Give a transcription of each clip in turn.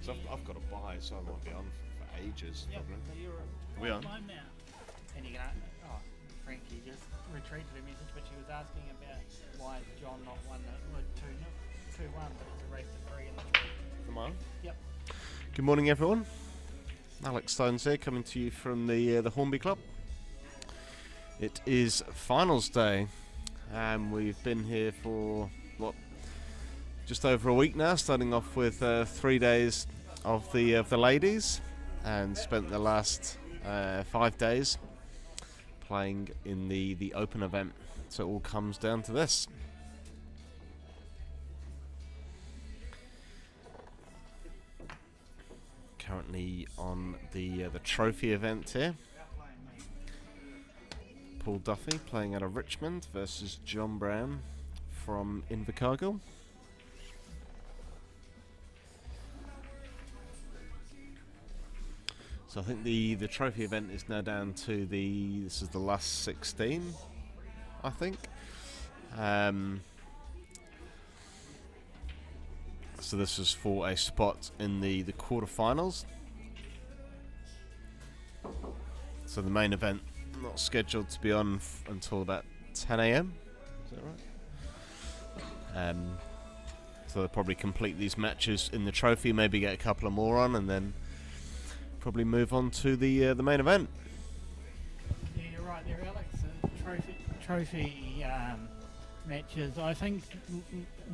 So I've got to buy, so I might be on for ages. Yep, Probably. so you're We on? online now. And you go, oh, Frankie just retreated a message, but she was asking about why John not won the 2-1, but it's a race to 3 in the trophy. Am I on? Yep. Good morning, everyone. Alex Stones here, coming to you from the Hornby Club. It is finals day, and we've been here for just over a week now. Starting off with 3 days of the ladies, and spent the last 5 days playing in the open event. So it all comes down to this. Currently on the trophy event here. Paul Duffy playing out of Richmond versus John Brown from Invercargill. So I think the trophy event is now down to this is the last 16, I think. So this is for a spot in the quarterfinals. So the main event not scheduled to be on until about 10 a.m. Is that right? So they'll probably complete these matches in the trophy, maybe get a couple of more on, and then probably move on to the main event. Yeah, you're right there, Alex. Trophy matches. I think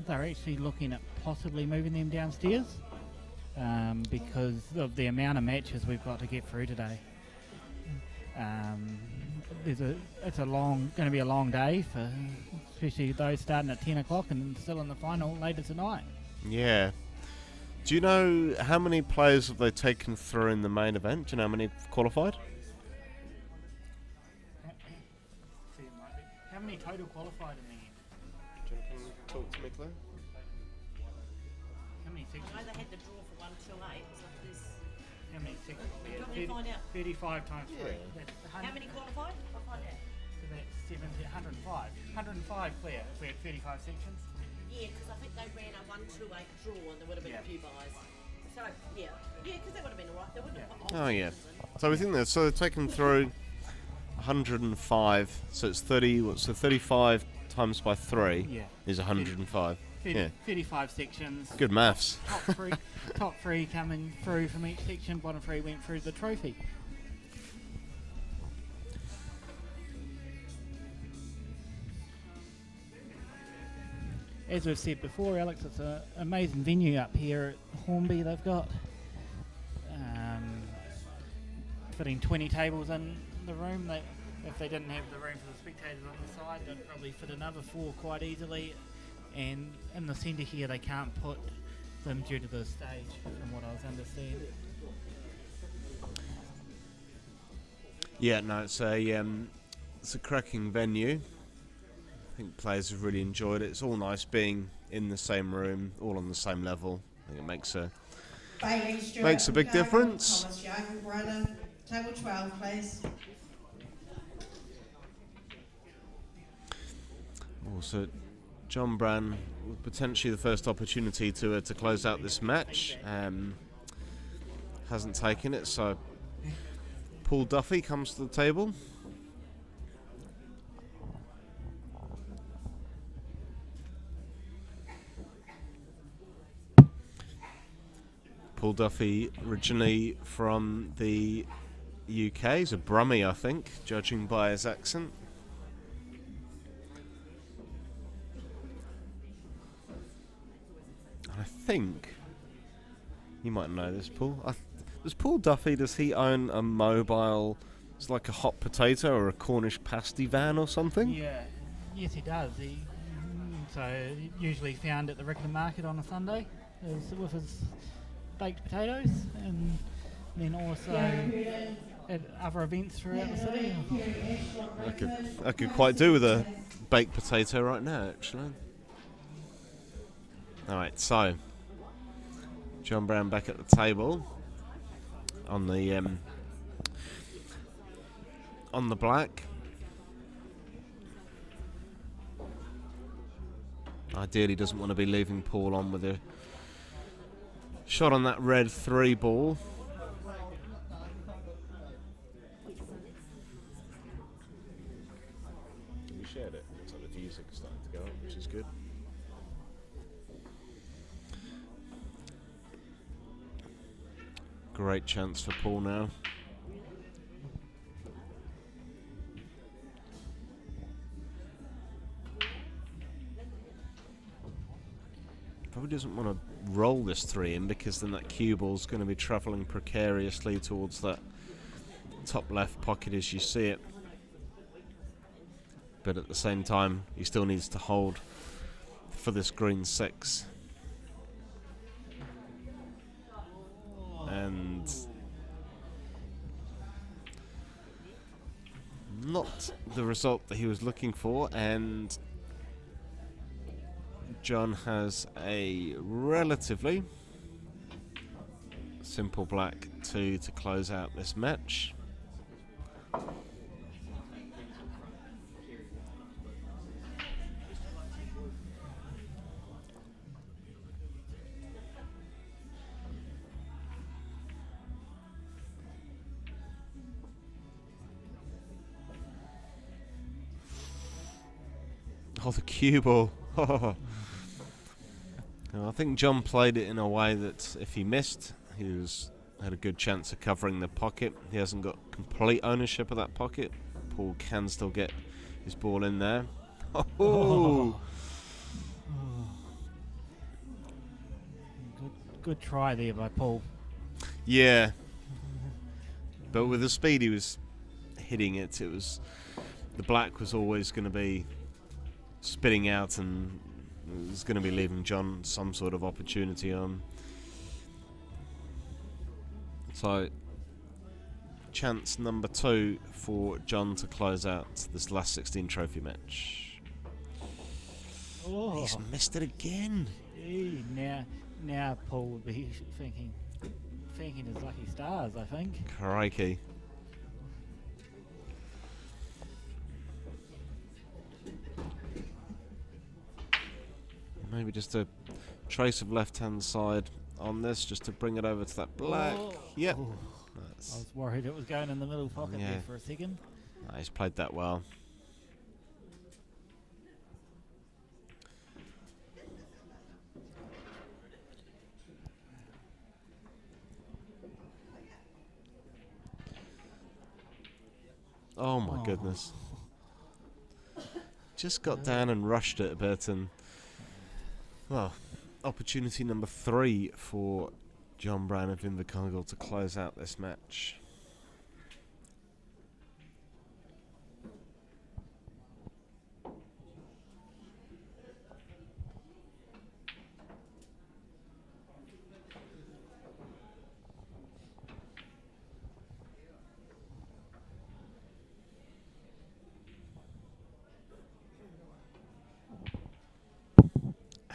they're actually looking at possibly moving them downstairs because of the amount of matches we've got to get through today. It's going to be a long day for especially those starting at 10 o'clock and still in the final later tonight. Yeah. Do you know how many players have they taken through in the main event? Do you know how many have qualified? How many total qualified in the end? Do you want to talk to me, Claire? How many sections? I know they had the draw for 128, so there's... How many sections? Do you want me to find out? 35 times 3. Yeah. That's How many qualified? I'll find out. So that's 105. 105 clear if we had 35 sections. Yeah, because I think they ran a 128 draw and there would have been a few buys. So, yeah. Yeah, because that would have been alright. They wouldn't have put Oh, yeah. sections in. So we think that they're taken through 105. So it's 30. So 35 times by 3 is 105. 35 sections. Good maths. Top three coming through from each section. Bottom 3 went through the trophy. As we've said before, Alex, it's an amazing venue up here at Hornby. They've got fitting 20 tables in the room. If they didn't have the room for the spectators on the side, they'd probably fit another 4 quite easily. And in the centre here, they can't put them due to the stage, from what I was understanding. Yeah, no, it's a cracking venue. I think players have really enjoyed it. It's all nice being in the same room, all on the same level. I think it makes a big difference. Thomas Young, runner, table 12, please. Also, John Brown, potentially the first opportunity to close out this match, hasn't taken it. So Paul Duffy comes to the table. Paul Duffy, originally from the UK, he's a Brummie, I think, judging by his accent. I think you might know this, Paul. Does Paul Duffy, does he own a mobile, it's like a hot potato or a Cornish pasty van or something? Yeah, yes he does. So usually found at the regular market on a Sunday with his baked potatoes, and then also at other events throughout the city. I could quite do with a baked potato right now, actually. Alright, so John Brown back at the table on the black. Ideally doesn't want to be leaving Paul on with a shot on that red 3 ball. We shared it. Looks like the views are starting to go up, which is good. Great chance for Paul now. Probably doesn't want to roll this 3 in, because then that cue ball's going to be travelling precariously towards that top left pocket as you see it. But at the same time, he still needs to hold for this green 6. And not the result that he was looking for, and John has a relatively simple black 2 to close out this match. Oh, the cue ball. I think John played it in a way that if he missed, he had a good chance of covering the pocket. He hasn't got complete ownership of that pocket. Paul can still get his ball in there. Oh. Good try there by Paul. Yeah. But with the speed he was hitting it, the black was always going to be spitting out, and it was going to be leaving John some sort of opportunity on. So, chance number 2 for John to close out this last 16 trophy match. Oh. He's missed it again. Now Paul would be thanking his lucky stars, I think. Crikey. Maybe just a trace of left-hand side on this, just to bring it over to that black. Oh. Yep. Oh. I was worried it was going in the middle pocket there for a second. No, he's played that well. Oh my goodness. Just got down and rushed it a bit, and well, opportunity number 3 for John Brown of Invercargill to close out this match.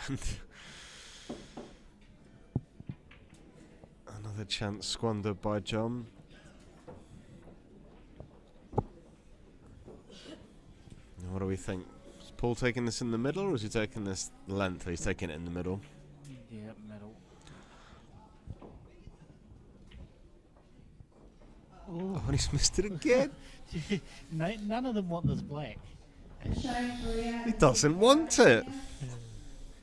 And another chance squandered by John. What do we think? Is Paul taking this in the middle, or is he taking this length? He's taking it in the middle. Yeah, middle. Oh, and he's missed it again. None of them want this black. He doesn't want it.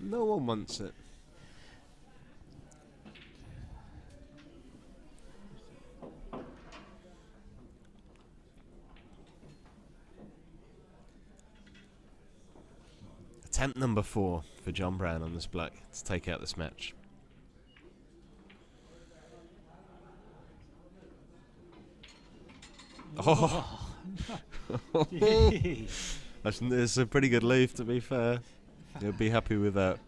No one wants it. Attempt number 4 for John Brown on this black to take out this match. Oh, that's a pretty good leave, to be fair. You'll be happy with that.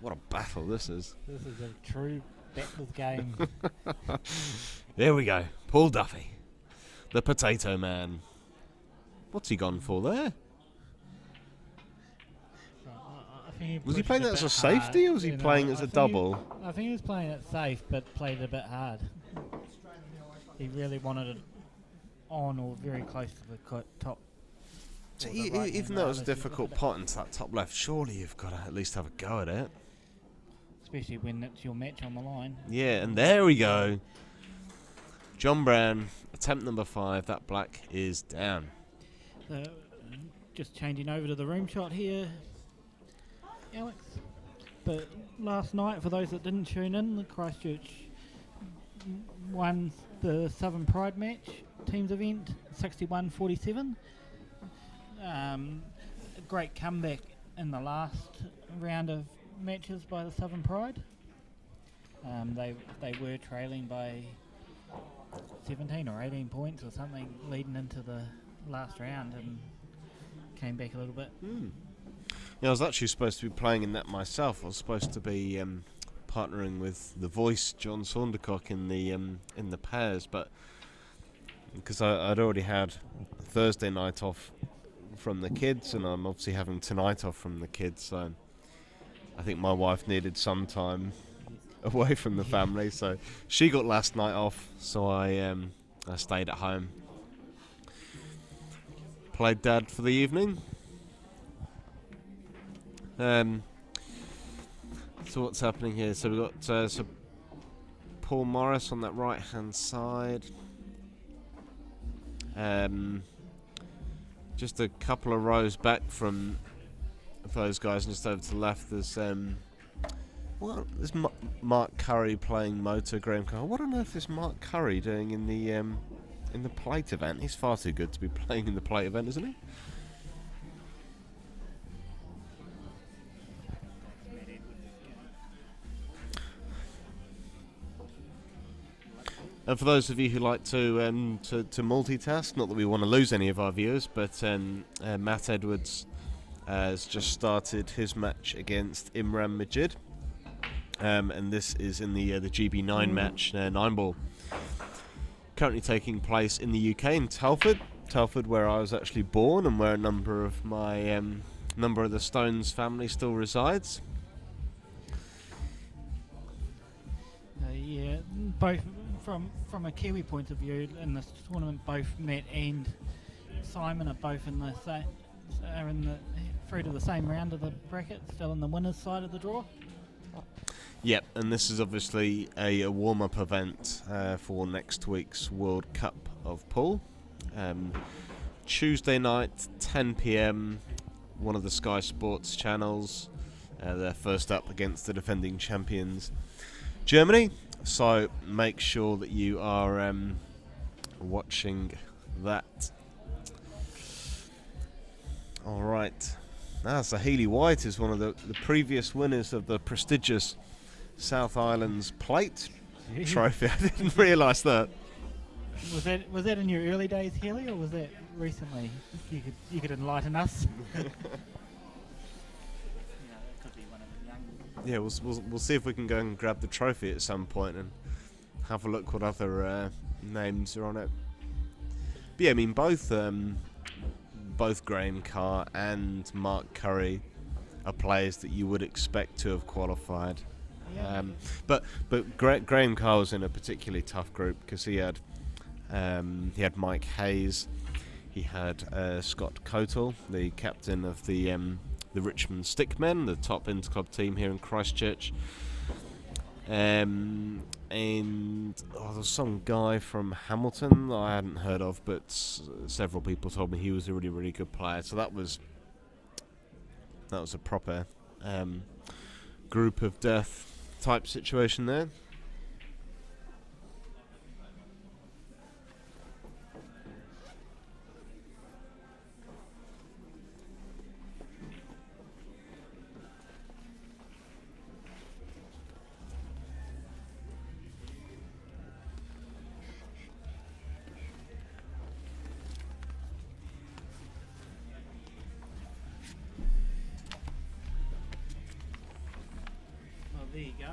What a battle this is. This is a true battle game. There we go. Paul Duffy, the Potato Man. What's he gone for there? Was he playing that as a safety, or was he playing as a double? I think he was playing it safe, but played it a bit hard. He really wanted it on or very close to the top. So or the right-hand even though it was a row, if you look difficult at it. pot into that top left, surely you've got to at least have a go at it. Especially when it's your match on the line. Yeah, and there we go. John Brown, attempt number 5. That black is down. So, just changing over to the room shot here, Alex. But last night, for those that didn't tune in, the Christchurch won the Southern Pride match, teams event, 61-47. A great comeback in the last round of matches by the Southern Pride. They were trailing by 17 or 18 points or something leading into the last round and came back a little bit. Yeah, I was actually supposed to be playing in that myself. I was supposed to be partnering with the voice John Saundercock in the pairs, but because I'd already had Thursday night off from the kids, and I'm obviously having tonight off from the kids, so I think my wife needed some time away from the family, so she got last night off, so I stayed at home, played dad for the evening. So what's happening here? So we've got so Paul Morris on that right hand side. Just a couple of rows back from those guys, and just over to the left there's there's Mark Curry playing motor. Graham Carr. What on earth is Mark Curry doing in the plate event? He's far too good to be playing in the plate event, isn't he? And for those of you who like to multitask, not that we want to lose any of our viewers, but Matt Edwards has just started his match against Imran Majid, and this is in the GB9 match, 9-ball, currently taking place in the UK in Telford, where I was actually born and where a number of the Stones family still resides. Yeah, both from a Kiwi point of view in this tournament, both Matt and Simon are both through to the same round of the bracket, still in the winners' side of the draw. Yep, and this is obviously a warm-up event for next week's World Cup of Pool. Tuesday night, 10 p.m, one of the Sky Sports channels. They're first up against the defending champions, Germany. So make sure that you are watching that. All right. So Healy White is one of the previous winners of the prestigious South Islands Plate Trophy. I didn't realise that. Was that in your early days, Healy, or was that recently? You could enlighten us. Yeah, we'll see if we can go and grab the trophy at some point and have a look what other names are on it. But yeah, I mean both Graham Carr and Mark Curry are players that you would expect to have qualified. Yeah. But Graham Carr was in a particularly tough group because he had Mike Hayes, he had Scott Cotel, the captain of the Richmond Stickmen, the top interclub team here in Christchurch, and there's some guy from Hamilton that I hadn't heard of, but several people told me he was a really, really good player. So that was a proper group of death type situation there. There you go.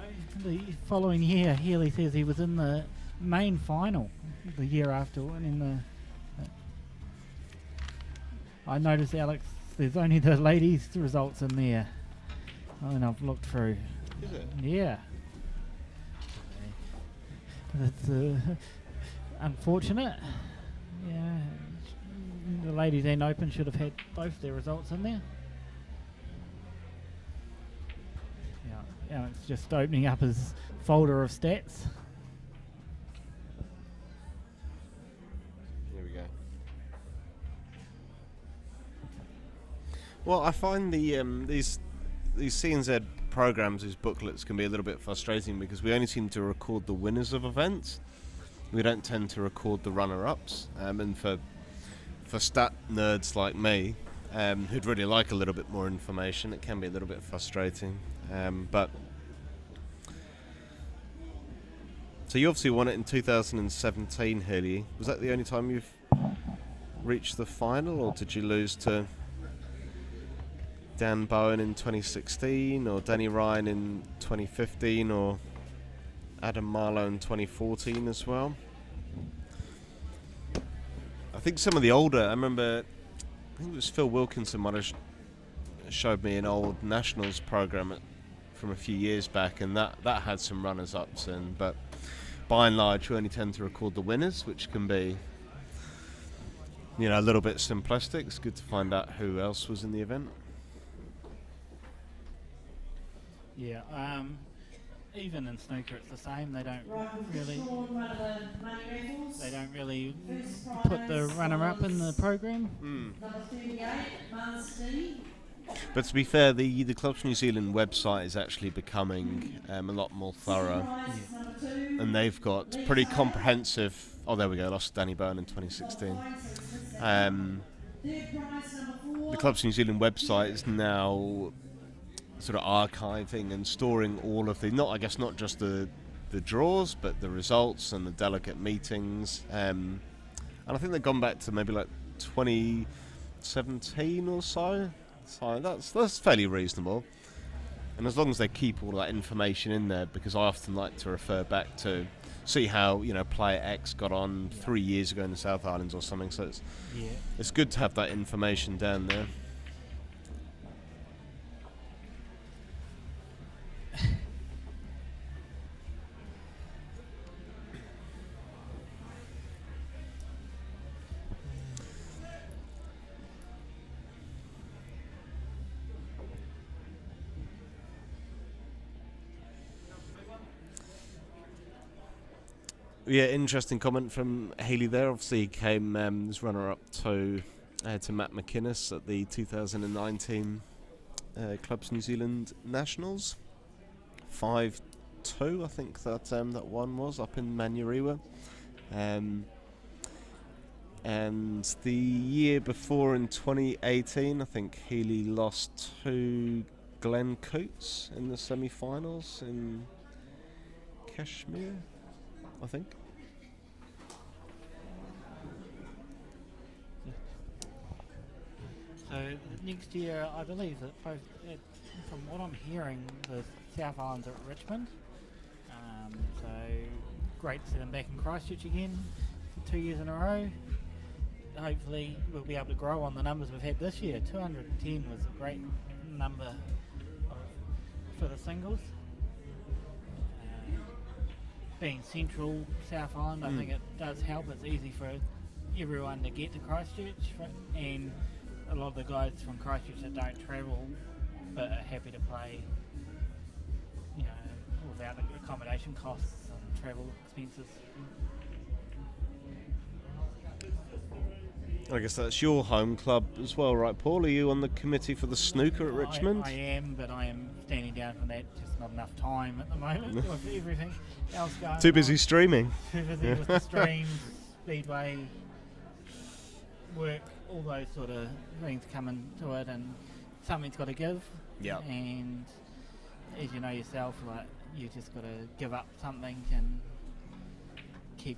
The following year, Healy says he was in the main final the year after winning the... I noticed, Alex, there's only the ladies' results in there. And I've looked through. Is it? Yeah. That's unfortunate. Yeah. the Ladies End Open should have had both their results in there. Yeah, it's just opening up his folder of stats. Here we go. Well, I find these CNZ programs, these booklets, can be a little bit frustrating because we only seem to record the winners of events. We don't tend to record the runner-ups, and for stat nerds like me, who'd really like a little bit more information, it can be a little bit frustrating. But so you obviously won it in 2017, Hickey. Was that the only time you've reached the final, or did you lose to Dan Bowen in 2016, or Danny Ryan in 2015, or Adam Marlowe in 2014 as well? I think some of the older, I remember, I think it was Phil Wilkinson might have showed me an old Nationals program from a few years back, and that had some runners-ups in, but by and large we only tend to record the winners, which can be, a little bit simplistic. It's good to find out who else was in the event. Yeah, even in snooker it's the same. They don't really put the runner-up in the program. Number 38, Marsden. But to be fair, the Clubs New Zealand website is actually becoming a lot more thorough, and they've got pretty comprehensive. Oh, there we go. Lost Danny Byrne in 2016. The Clubs New Zealand website is now sort of archiving and storing all of the, not just the draws, but the results and the delegate meetings. And I think they've gone back to maybe like 2017 or so. So that's fairly reasonable. And as long as they keep all that information in there, because I often like to refer back to see how player X got on 3 years ago in the South Islands or something. So it's good to have that information down there. Yeah, interesting comment from Haley there. Obviously, he came as runner-up to Matt McInnes at the 2019 Clubs New Zealand Nationals. 5-2, I think that one was up in Manurewa. And the year before, in 2018, I think Healy lost to Glenn Coates in the semi-finals in Kashmir, I think. So next year, I believe that both, from what I'm hearing, the South Islands are at Richmond. So great to see them back in Christchurch again for 2 years in a row. Hopefully we'll be able to grow on the numbers we've had this year. 210 was a great number for the singles. Being central South Island, I think it does help. It's easy for everyone to get to Christchurch, and a lot of the guys from Christchurch that don't travel but are happy to play, without the accommodation costs and travel expenses. I guess that's your home club as well, right, Paul? Are you on the committee for the snooker at Richmond? I am, but I am standing down from that. Just not enough time at the moment with everything else going on. Too busy streaming. Too busy with the streams, speedway, work, all those sort of things come into it, and something's got to give. Yeah. And as you know yourself, like, you just got to give up something and keep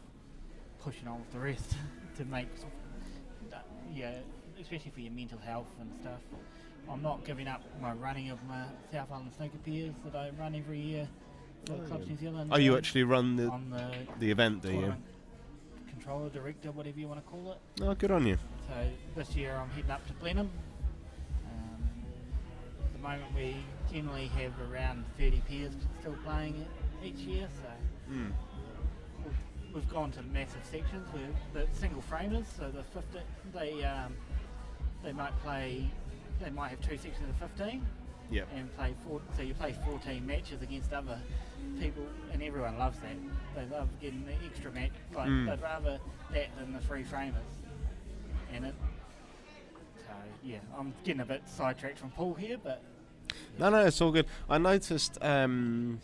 pushing on with the rest to make. Yeah, especially for your mental health and stuff. I'm not giving up my running of my South Island snooker piers that I run every year for Clubs New Zealand. Oh, you actually run the event, do you? Tournament controller, director, whatever you want to call it. Oh, good on you. So this year I'm heading up to Blenheim. At the moment we generally have around 30 piers still playing each year, so we've gone to massive sections with the single framers. So the 50, they might have 2 sections of 15. Yep. And play so you play 14 matches against other people, and everyone loves that. They love getting the extra match. Like they'd rather that than the free framers. And I'm getting a bit sidetracked from Paul here, but no, it's all good. I noticed some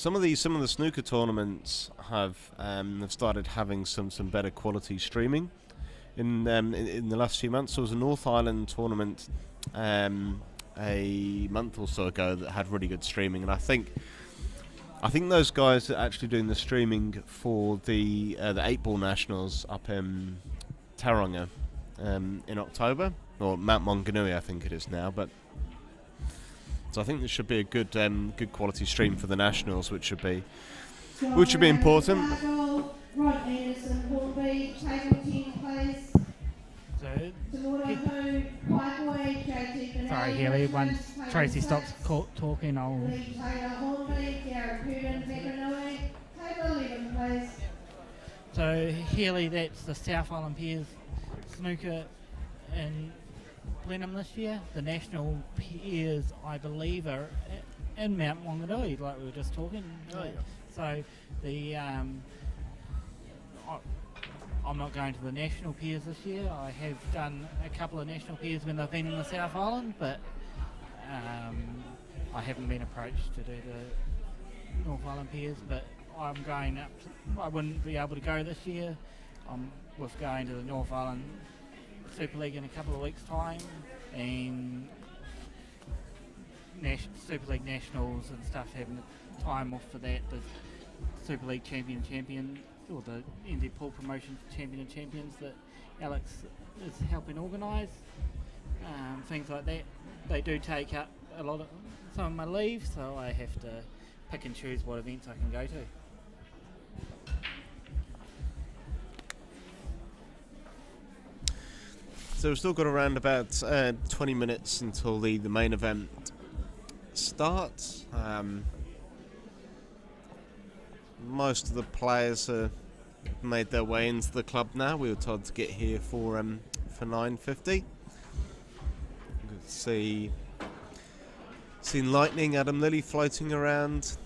of the snooker tournaments have started having some better quality streaming in the last few months. There was a North Island tournament a month or so ago that had really good streaming, and I think those guys are actually doing the streaming for the 8-ball nationals up in Taronga in October, or Mount Maunganui I think it is now. But so I think there should be a good quality stream for the nationals, which should be important. Right, Anderson, Hornby, table 10, please. Sorry, Healy, once Tracy stops talking, I'll... So, Healy, that's the South Island Peers snooker in Blenheim this year. The national peers, I believe, are in Mount Maunganui, like we were just talking. Oh, yeah. So, I'm not going to the national peers this year. I have done a couple of national peers when they've been in the South Island, but I haven't been approached to do the North Island peers. But I'm going up. I wouldn't be able to go this year. I'm with going to the North Island Super League in a couple of weeks' time, and Super League nationals and stuff, having time off for that. The Super League champion, or the NZ Pool Promotions champions that Alex is helping organise, things like that. They do take up some of my leave, so I have to pick and choose what events I can go to. So we've still got around about 20 minutes until the main event starts. Most of the players have made their way into the club now. We were told to get here for 9:50. Seen Lightning, Adam Lilly floating around.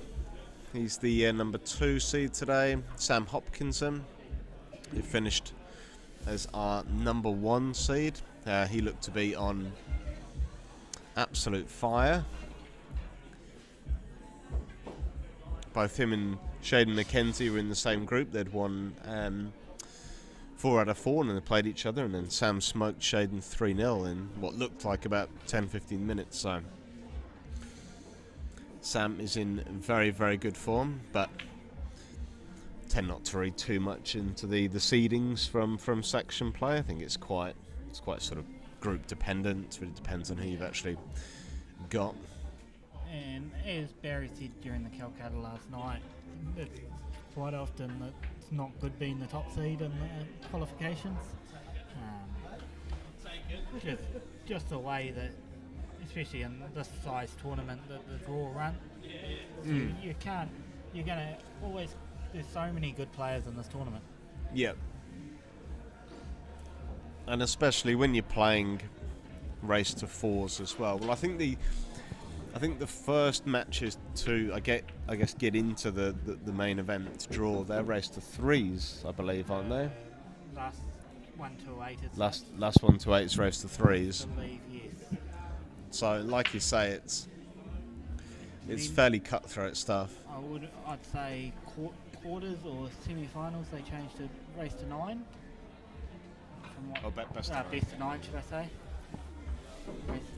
He's the number 2 seed today. Sam Hopkinson, who finished as our number 1 seed. He looked to be on absolute fire. Both him and Shaden McKenzie were in the same group. They'd won 4 out of 4 and then they played each other, and then Sam smoked Shaden 3-0 in what looked like about 10-15 minutes. So Sam is in very, very good form, but tend not to read too much into the seedings from section play. I think it's quite sort of group dependent. It really depends on who you've actually got. And as Barry said during the Calcutta last night, it's quite often that it's not good being the top seed in the qualifications. Which is just the way that, especially in this size tournament, that the draw run. You can't. You're going to always. There's so many good players in this tournament. Yep. And especially when you're playing race to 4s as well. Well, I think the first matches to I guess get into the main event draw, they're race to 3s, I believe, aren't they? Last 1 to 8 is last 1 to 8 is race to 3s. I believe, yes. So, like you say, it's fairly cutthroat stuff. I'd say quarters or semi-finals they changed to race to 9. From what, Best best to 9, should I say?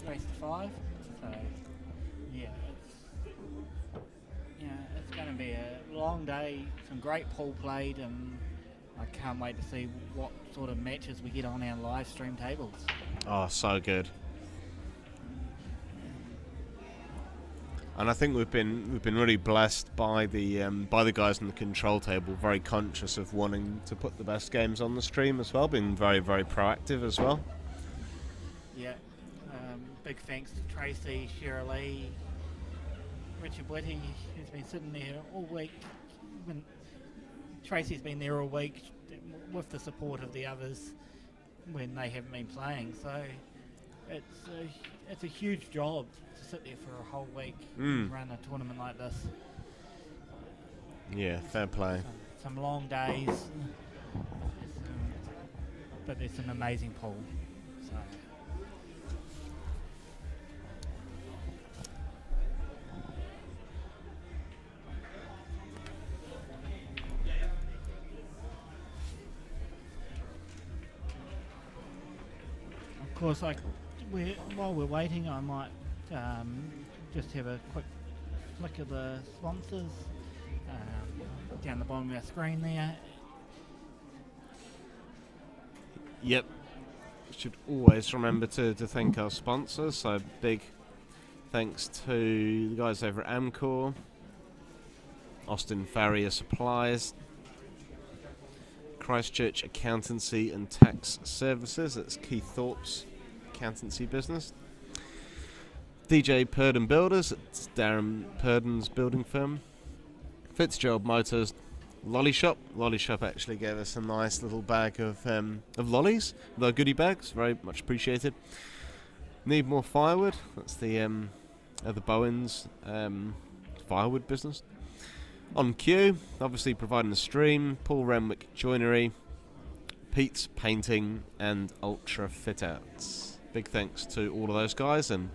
Race to 5. So it's going to be a long day. Some great pool played, and I can't wait to see what sort of matches we get on our live stream tables. Oh, so good. And I think we've been really blessed by the guys in the control table, very conscious of wanting to put the best games on the stream as well, being very, very proactive as well. Yeah, big thanks to Tracy, Shira Lee, Richard Whitty, who's been sitting there all week, been Tracy's been there all week with the support of the others when they haven't been playing. So it's a huge job to sit there for a whole week and run a tournament like this. Yeah, fair play. Some long days, but there's an amazing pool. So. Of course, while we're waiting, I might just have a quick flick of the sponsors down the bottom of our screen there. Yep. Should always remember to thank our sponsors. So big thanks to the guys over at Amcor, Austin Farrier Supplies, Christchurch Accountancy and Tax Services. That's Keith Thorpe's accountancy business. DJ Purdon Builders. It's Darren Purdon's building firm. Fitzgerald Motors. Lolly Shop. Lolly Shop actually gave us a nice little bag of lollies, the goodie bags, very much appreciated. Need more firewood. That's the Bowens firewood business. On cue, obviously providing the stream. Paul Renwick Joinery, Pete's Painting, and Ultra Fit Outs. Big thanks to all of those guys, and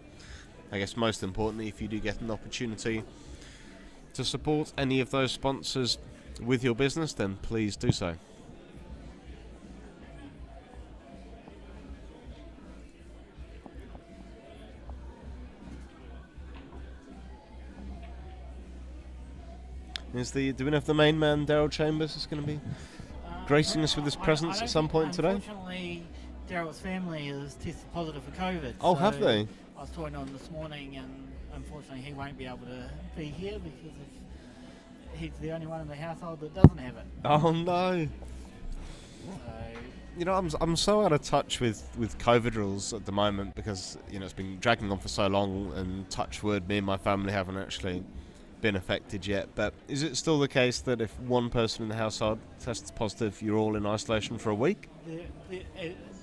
I guess most importantly, if you do get an opportunity to support any of those sponsors with your business, then please do so. Do we know if the main man, Daryl Chambers, is going to be gracing us with his presence at some point today? Unfortunately, Daryl's family has tested positive for COVID. Oh, so have they? I was talking to him this morning, and unfortunately he won't be able to be here because he's the only one in the household that doesn't have it. Oh no! So, You know, I'm so out of touch with COVID rules at the moment because, you know, it's been dragging on for so long, and touch wood, me and my family haven't actually been affected yet. But is it still the case that if one person in the household tests positive, you're all in isolation for a week?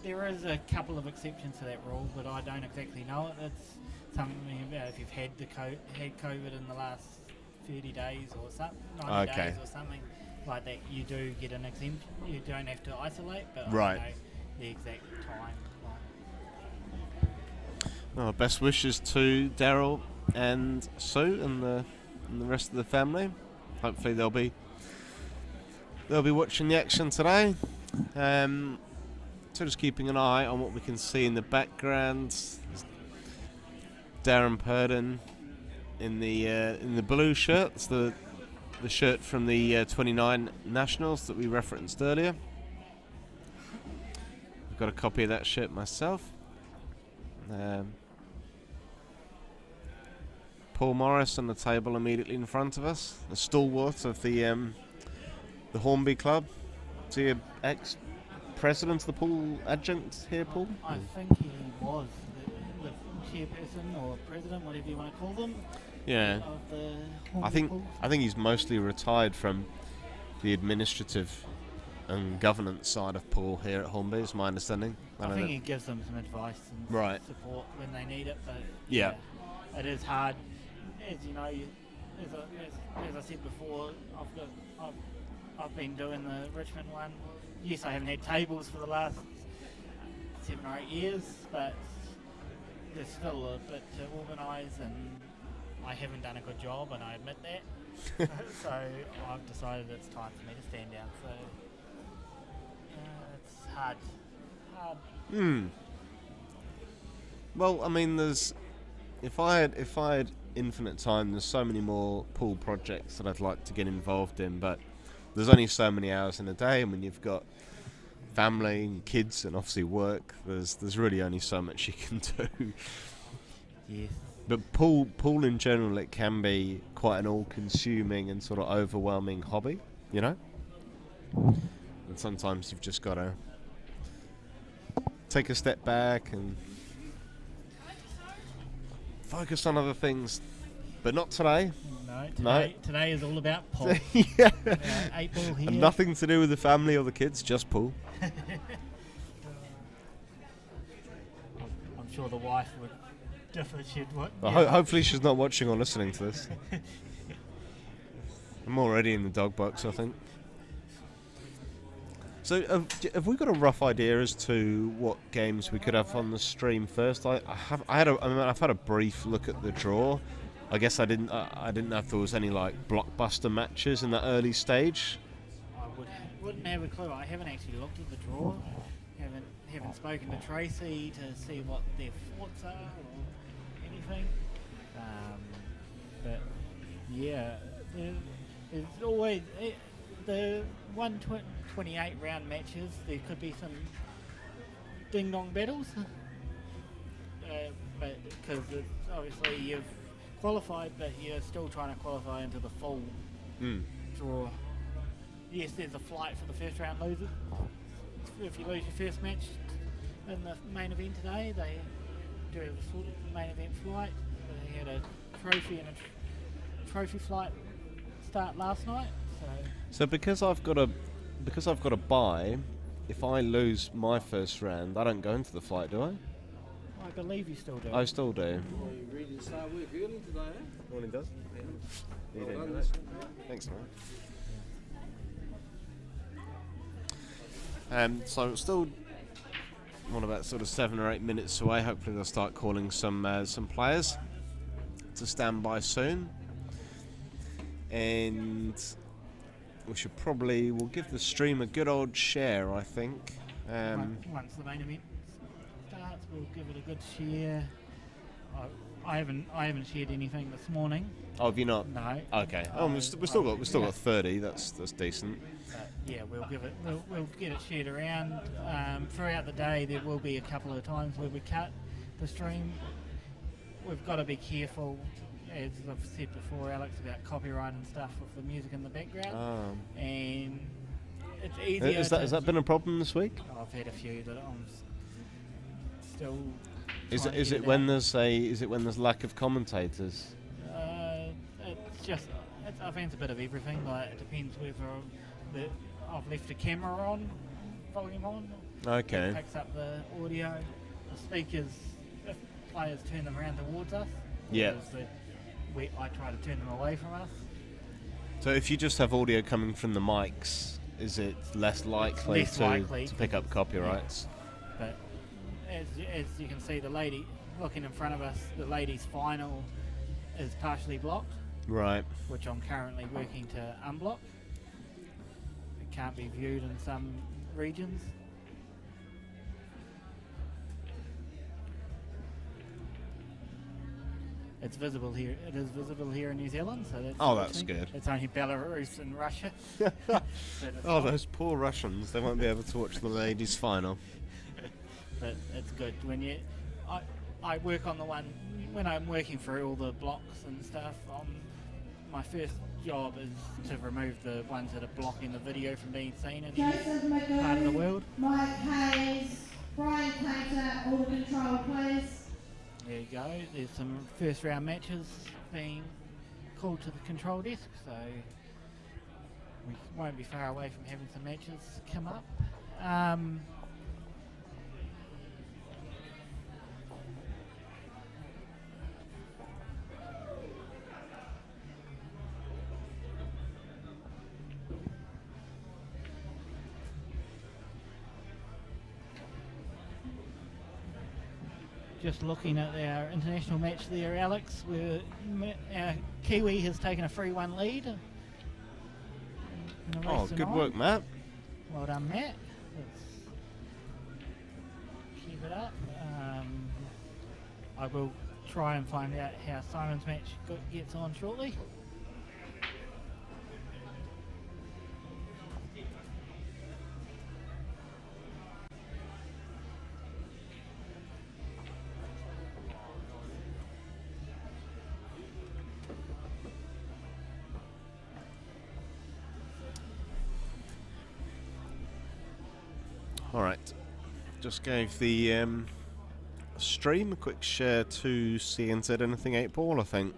there is a couple of exceptions to that rule, but I don't exactly know it. It's something about if you've had COVID in the last 30 days or something, 90 days or something like that, you do get an exemption. You don't have to isolate, but right. I don't know the exact time. Oh, best wishes to Daryl and Sue and the rest of the family. Hopefully they'll be watching the action today. So just keeping an eye on what we can see in the background. Darren Purdon in the blue shirt. It's the shirt from the 29 Nationals that we referenced earlier. I've got a copy of that shirt myself. Paul Morris on the table immediately in front of us, the stalwart of the Hornby club. Is he an ex-president of the pool adjunct here, Paul? I think he was the chairperson or president, whatever you want to call them. Yeah. Of the Hornby pool. I think he's mostly retired from the administrative and governance side of pool here at Hornby, is my understanding. I think he gives them some advice and support when they need it, but yeah, it is hard. As you know, as I said before, I've been doing the Richmond one. Yes, I haven't had tables for the last 7 or 8 years, but there's still a bit to organise, and I haven't done a good job, and I admit that. So I've decided it's time for me to stand down. So it's hard. Well, I mean, if I had infinite time, there's so many more pool projects that I'd like to get involved in, but there's only so many hours in a day, and when you've got family and kids and obviously work, there's really only so much you can do. Yes. But pool in general, it can be quite an all-consuming and sort of overwhelming hobby, you know? And sometimes you've just got to take a step back and focus on other things. But not today. No, today is all about pool. Yeah. 8 ball here. And nothing to do with the family or the kids, just pool. I'm sure the wife would differ. Well, hopefully she's not watching or listening to this. I'm already in the dog box, I think. So, have we got a rough idea as to what games we could have on the stream first? I've had a brief look at the draw. I guess I didn't know if there was any like blockbuster matches in that early stage. I wouldn't have a clue. I haven't actually looked at the draw. Haven't spoken to Tracy to see what their thoughts are or anything. But yeah, there's always the 128 round matches. There could be some ding dong battles, but because obviously you've qualified, but you're still trying to qualify into the full draw. Yes, there's a flight for the first round losers. If you lose your first match in the main event today, they do have a sort of main event flight. They had a trophy and a trophy flight start last night. So because I've got a bye, if I lose my first round, I don't go into the flight, do I? I believe you still do. I still do. Well, you ready to start work early today, eh? Morning, does. Well done, mate. Thanks, man. So it's still about sort of 7 or 8 minutes away. Hopefully they'll start calling some players to stand by soon, and we'll give the stream a good old share, I think. Once the main event starts, we'll give it a good share. I haven't shared anything this morning. Oh, have you not? No. Okay. We've still got 30. That's decent. Yeah, we'll get it shared around. Throughout the day, there will be a couple of times where we cut the stream. We've got to be careful, as I've said before, Alex, about copyright and stuff with the music in the background. And it's easier. Has that been a problem this week? I've had a few that I'm still. Is it when there's lack of commentators? I think it's a bit of everything. Like, it depends whether I've left the camera on, volume on. Okay. It picks up the audio. The speakers, if players turn them around towards us. Yeah. I try to turn them away from us. So if you just have audio coming from the mics, is it less likely to pick up copyrights? Yeah. But as you can see, the lady looking in front of us, the ladies' final is partially blocked. Right. Which I'm currently working to unblock. It can't be viewed in some regions. It's visible here. It is visible here in New Zealand, so that's good. It's only Belarus and Russia. Those poor Russians! They won't be able to watch the ladies' final. But it's good when I work on the one when I'm working through all the blocks and stuff. My first job is to remove the ones that are blocking the video from being seen in any part of the world. Mike Hayes, Brian Couture, all the control players. There you go. There's some first round matches being called to the control desk, so we won't be far away from having some matches come up. Just looking at our international match there, Alex, where our Kiwi has taken a 3-1 lead. In a race Good tonight. work, Matt. Well done, Matt. Let's keep it up. I will try and find out how Simon's match gets on shortly. Alright, just gave the stream a quick share to CNZ Anything 8 Ball, I think.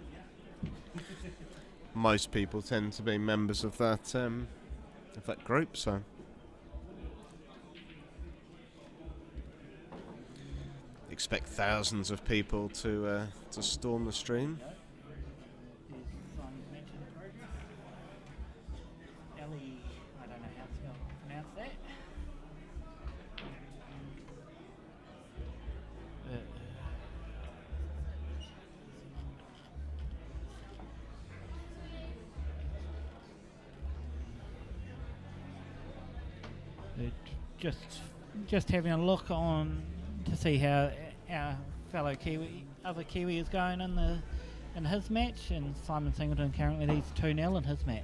most people tend to be members of that group. So expect thousands of people to storm the stream. Ellie, I don't know how to pronounce that. Just having a look on to see how our fellow other Kiwi is going in his match, and Simon Singleton currently leads 2-0 in his match.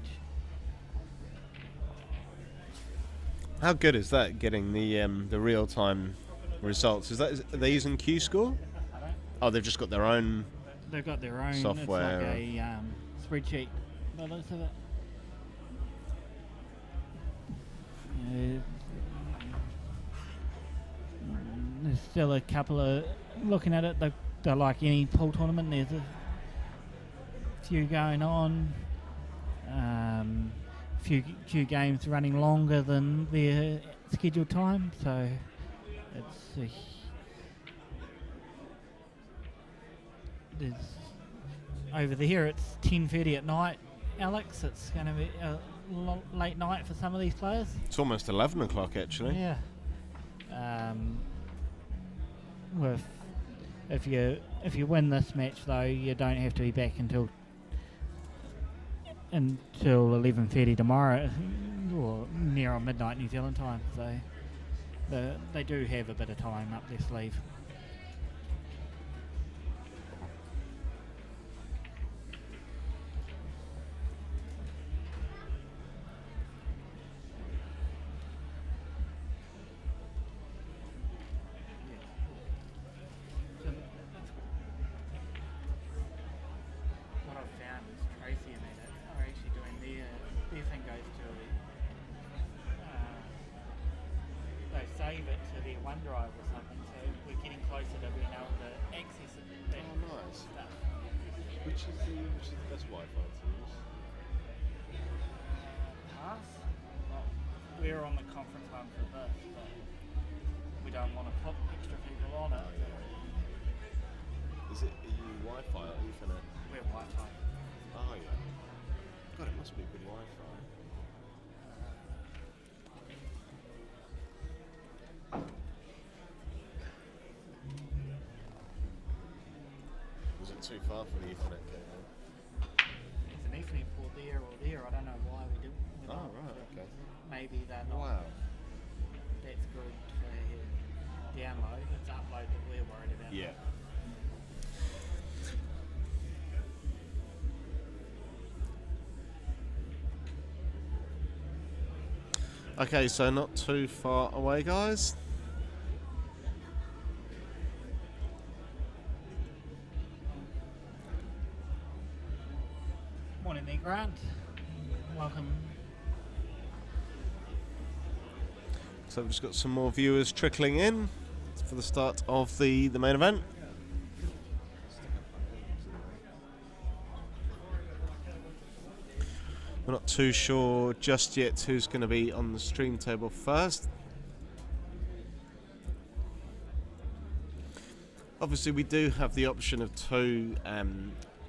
How good is that? Getting the real time results. Are they using Q Score? Oh, they've just got their own. They've got their own software. It's like a spreadsheet. By the looks of it. There's still a couple of looking at it. They're like any pool tournament. There's a few going on. Few games running longer than their scheduled time. So it's there's over there. It's 10:30 at night, Alex. It's going to be a late night for some of these players. It's almost 11 o'clock actually. Yeah. If you win this match though, you don't have to be back until 11:30 tomorrow, or near on midnight New Zealand time. So they do have a bit of time up their sleeve. We're on the conference one for this, but we don't want to put extra people on it. Is it Wi-Fi or Ethernet? We're Wi-Fi. Oh yeah. God, it must be good Wi-Fi. Was it too far for the Ethernet cable? There's an Ethernet port there or there. I don't know why we do. Oh right, okay. Maybe they're not. Wow. That's good for download. It's upload that we're worried about. Yeah. Okay, so not too far away, guys. Morning there, Grant. Welcome. So we've just got some more viewers trickling in for the start of the main event. We're not too sure just yet who's going to be on the stream table first. Obviously we do have the option of two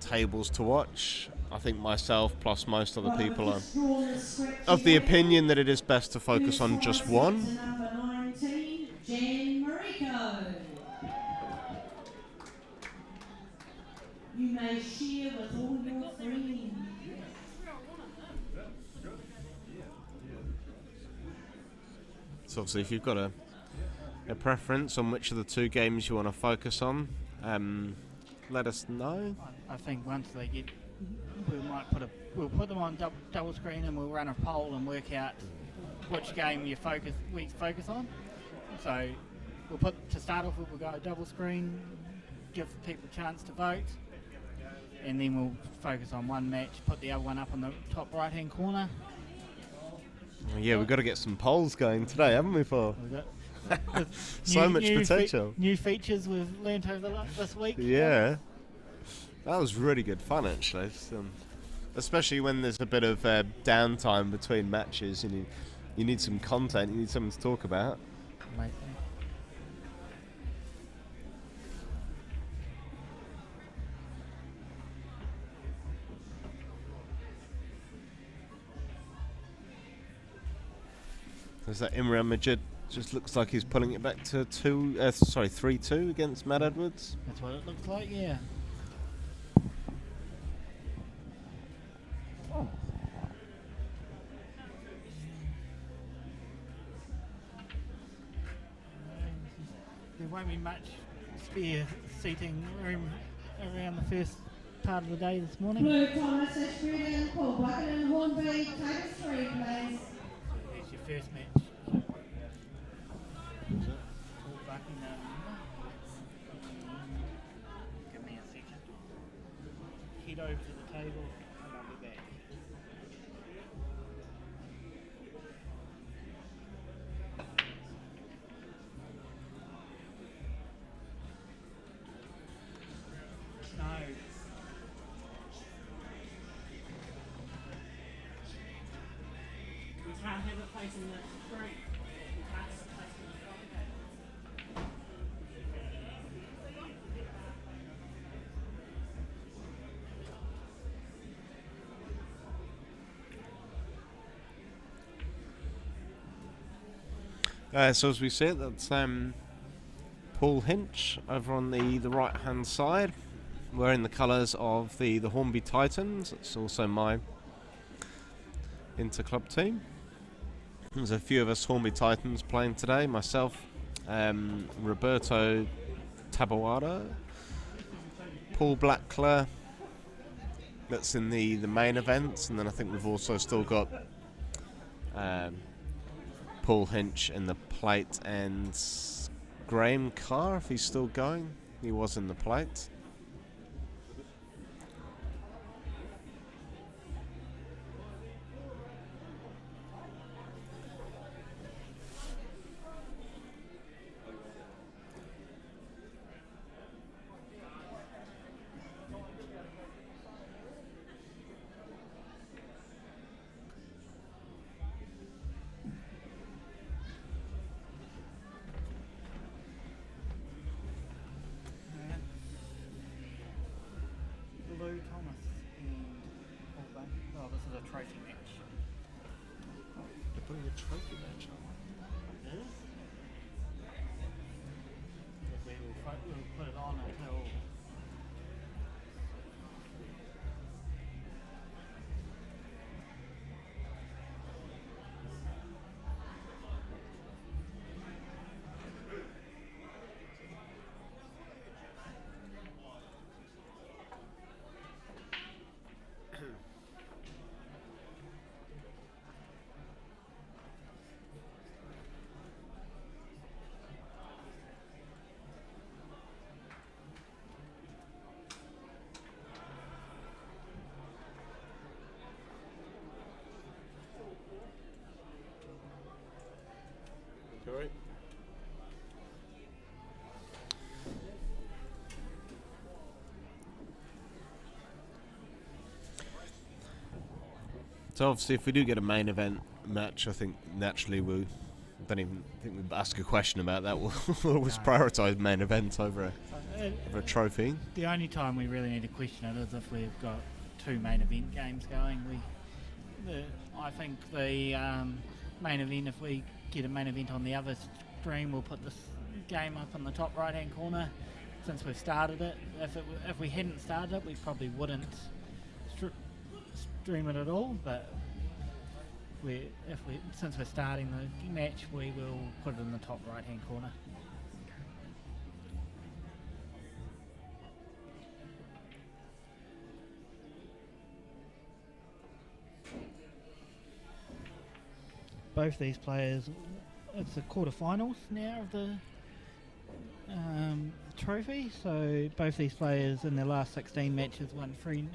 tables to watch. I think myself plus most other people are of the opinion that it is best to focus on just one. Number 19, Jen Mariko. You may share with all your friends. So obviously if you've got a preference on which of the two games you want to focus on, let us know. I think once they get, we'll put them on double screen and we'll run a poll and work out which game we focus on. So to start off with, we'll go double screen, give people a chance to vote, and then we'll focus on one match, put the other one up in the top right hand corner. Yeah, we've got to get some polls going today, haven't we, Paul? With So much potential. New features we've learnt over this week. Yeah. That was really good fun, actually. Especially when there's a bit of downtime between matches and you need some content, you need something to talk about. Amazing. There's that Imran Majid, just looks like he's pulling it back to 3-2 against Matt Edwards. That's what it looks like, yeah. There won't be much spare seating room around the first part of the day this morning. Blue Thomas, Ashford, Paul Bucket and Hornby, table 3, please. There's your first match. Paul Buckingham. Give me a second. Head over to the table and I'll be back. No. We can't have it facing the street. We can't have it facing the street. So as we see it, that's Paul Hinch over on the right hand side, wearing the colours of the Hornby Titans. It's also my inter-club team. There's a few of us Hornby Titans playing today. Myself, Roberto Taboada, Paul Blackler. That's in the main events, and then I think we've also still got Paul Hinch in the plate and Graham Carr, if he's still going. He was in the plate. Blue Thomas and Paul Buckingham. Oh, this is a trophy match. They're putting a trophy match on. It is? But we'll put it on until... Alright. So obviously if we do get a main event match, I think naturally we don't even think we'd ask a question about that. We'll always prioritise main events over a trophy. The only time we really need to question it is if we've got two main event games going. I think the main event, if we get a main event on the other stream, we'll put this game up in the top right hand corner since we've started it. If we hadn't started it, we probably wouldn't stream it at all, but since we're starting the match, we will put it in the top right hand corner. Both these players, it's the quarterfinals now of the trophy, so both these players in their last 16 matches won 3-1.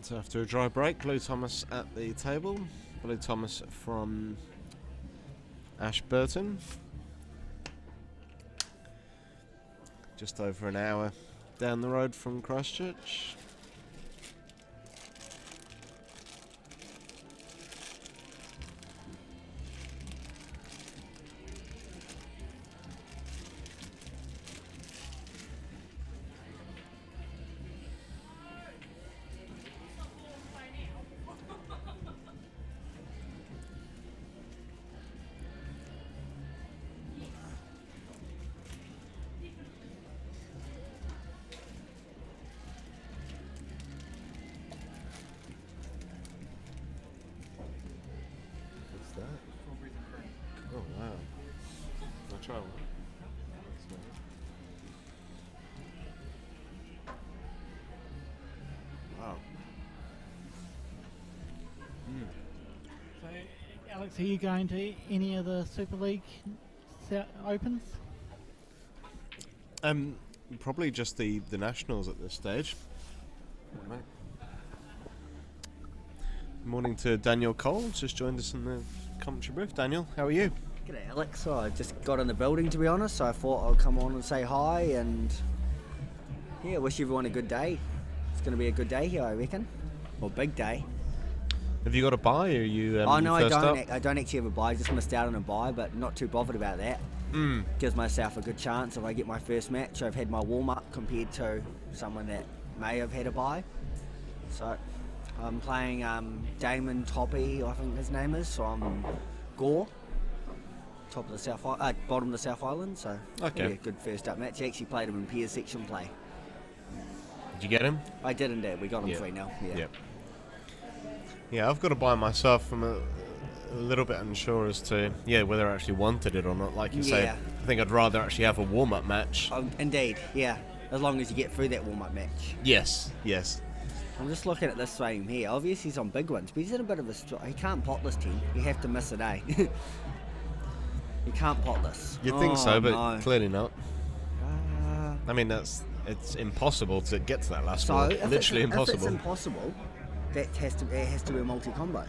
So after a dry break, Lou Thomas at the table. Lou Thomas from Ashburton. Just over an hour down the road from Christchurch. Oh wow. I'll try one. Wow. So, Alex, are you going to any of the Super League Opens? Probably just the Nationals at this stage. Morning to Daniel Cole, just joined us in the commentary booth. Daniel, how are you? G'day Alex, I just got in the building to be honest, so I thought I'd come on and say hi and yeah, wish everyone a good day. It's going to be a good day here I reckon, or big day. Have you got a bye, or are you Oh no, first up? I don't actually have a bye, I just missed out on a bye, but not too bothered about that. Gives myself a good chance if I get my first match. I've had my warm-up compared to someone that may have had a bye. So I'm playing Damon Toppy, I think his name is, from Gore. Top of the bottom of the South Island, so Okay. yeah, good first up match. I actually played him in peer section play. Did you get him? I did indeed, we got him Yeah. 3-0. Yeah. Yep. Yeah, I've got to buy myself. I'm a little bit unsure as to whether I actually wanted it or not. Like you say, Yeah. I think I'd rather actually have a warm-up match. Oh, indeed, yeah. As long as you get through that warm-up match. Yes. I'm just looking at this frame here. Obviously he's on big ones, but he's in a bit of a he can't pot this team. You have to miss a day. You can't pot this. You'd think so, but no. clearly not. Uh, I mean, it's impossible to get to that last So ball. if Literally it's, impossible. If it's impossible, it has to be a multi-combo.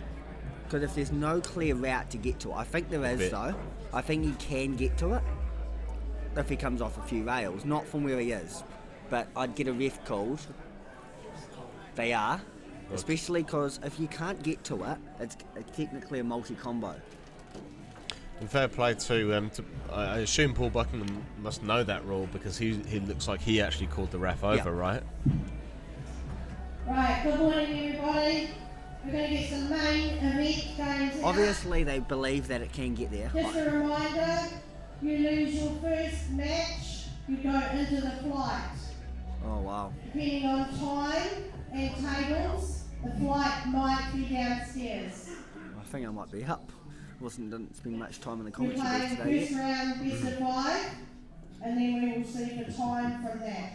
Because if there's no clear route to get to it, I think there is though. I think he can get to it if he comes off a few rails, not from where he is. But I'd get a ref called. They are, especially because if you can't get to it, it's technically a multi-combo. And fair play to I assume Paul Buckingham must know that rule, because he looks like he actually called the ref over, right? Right, good morning everybody. We're going to get some main event games out. Obviously, they believe that it can get there. Just a reminder, you lose your first match, you go into the flight. Oh wow. Depending on time and tables, the flight might be downstairs. I think I might be up. Didn't spend much time in the We're commentary playing booth today first yet. round best of 5, and then we will see the time from that.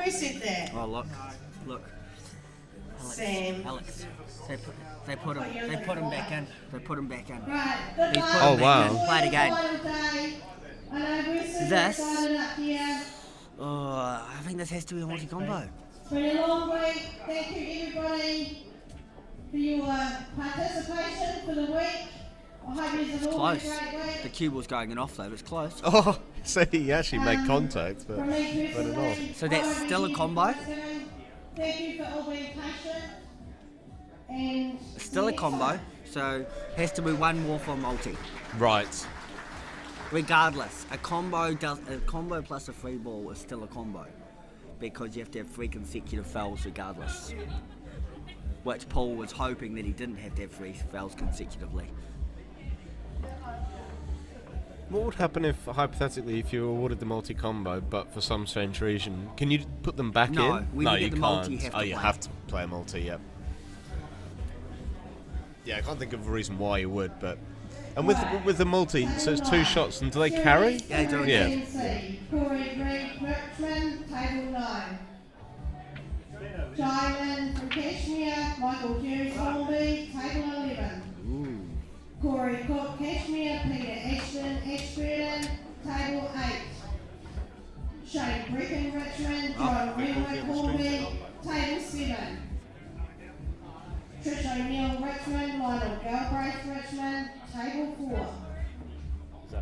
Who said that? Oh look. Sam. Alex. They put him back in. They put him back in. Right, good He's luck. put Oh, him wow. back in. Play the game. Final day. I know we're super This- excited up here. Oh, I think this has to be a multi-combo. It's been a long week. Thank you everybody for your participation for the week. I hope it's all Close. a great week. The cube was going in off though, but it's close. Oh, so he actually made contact, but From me but not. personally, So that's I hope still a you combo? Thanksgiving. Thank you for all being patient. And It's still a combo, so has to be one more for a multi. Right. Regardless, a combo plus a free ball is still a combo because you have to have 3 consecutive fouls regardless. Which Paul was hoping that he didn't have to have 3 fouls consecutively. What would happen if, hypothetically, if you were awarded the multi-combo, but for some strange reason, can you put them back No, in? when No, you you get the can't. multi, you have to you play. have to play a multi, yep. Yeah, I can't think of a reason why you would, but... And with the multi, so it's 2 shots, and do they carry? Yeah, they do. Yeah. Corey Greg Richmond, table 9. Diamond from Cashmere, Michael Hughes Hornby, table 11. Corey Cook, Cashmere, Peter Ashburton, table 8. Shane Brecken, Richmond, John Hill Richmond, Lionel Galbraith Richmond, table 4.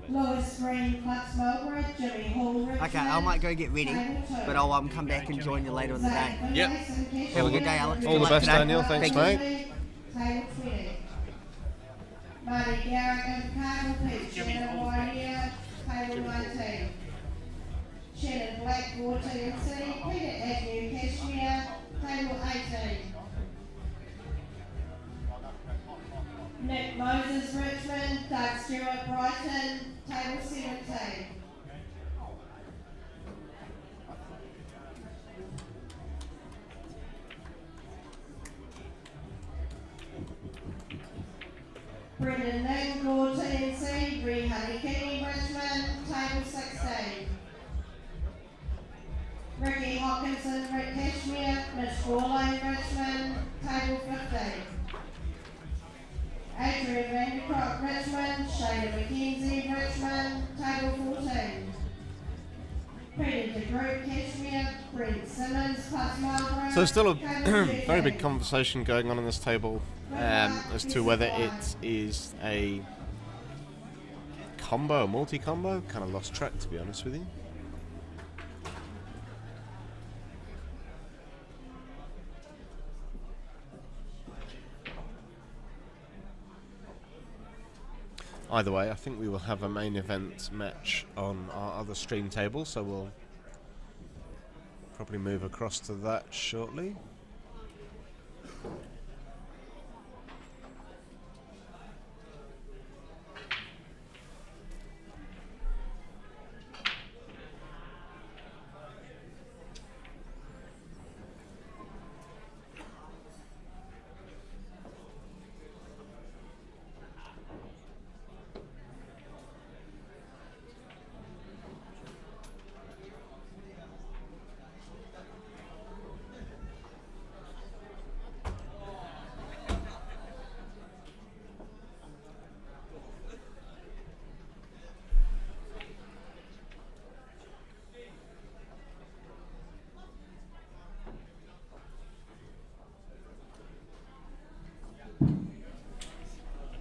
Lewis Green, Clutch Mulgrave, Jimmy Hall Richmond. Okay, I might go get ready, table 2. but I'll come back and join you later in the day. Yep. Have a good day, Alex. All Good the luck best, today. Daniel. Thanks, Thank you. mate. Table 20. Marty Garrick and Cardinal Peach, Shannon Wyrier, table 19. Shannon Blackboard TNC, Peter Agnew Cashmere, table 18. Nick Moses Richmond, Doug Stewart Brighton, table 17. Brendan Ning, Gore TNC, Bree Hickey Richmond, table 16. Ricky Hopkinson, Rick Cashmere, Mitch Gorley Richmond, table 15. Adrian Vandercroft Richmond, Shayna McKenzie Richmond, table 14. Peter DeGroot Cashmere, Brent Simmons, Clutch Mulgrave. So there's still a table very big 15. conversation going on this table as to whether it is a combo, a multi-combo. Kind of lost track, to be honest with you. Either way, I think we will have a main event match on our other stream table, so we'll probably move across to that shortly.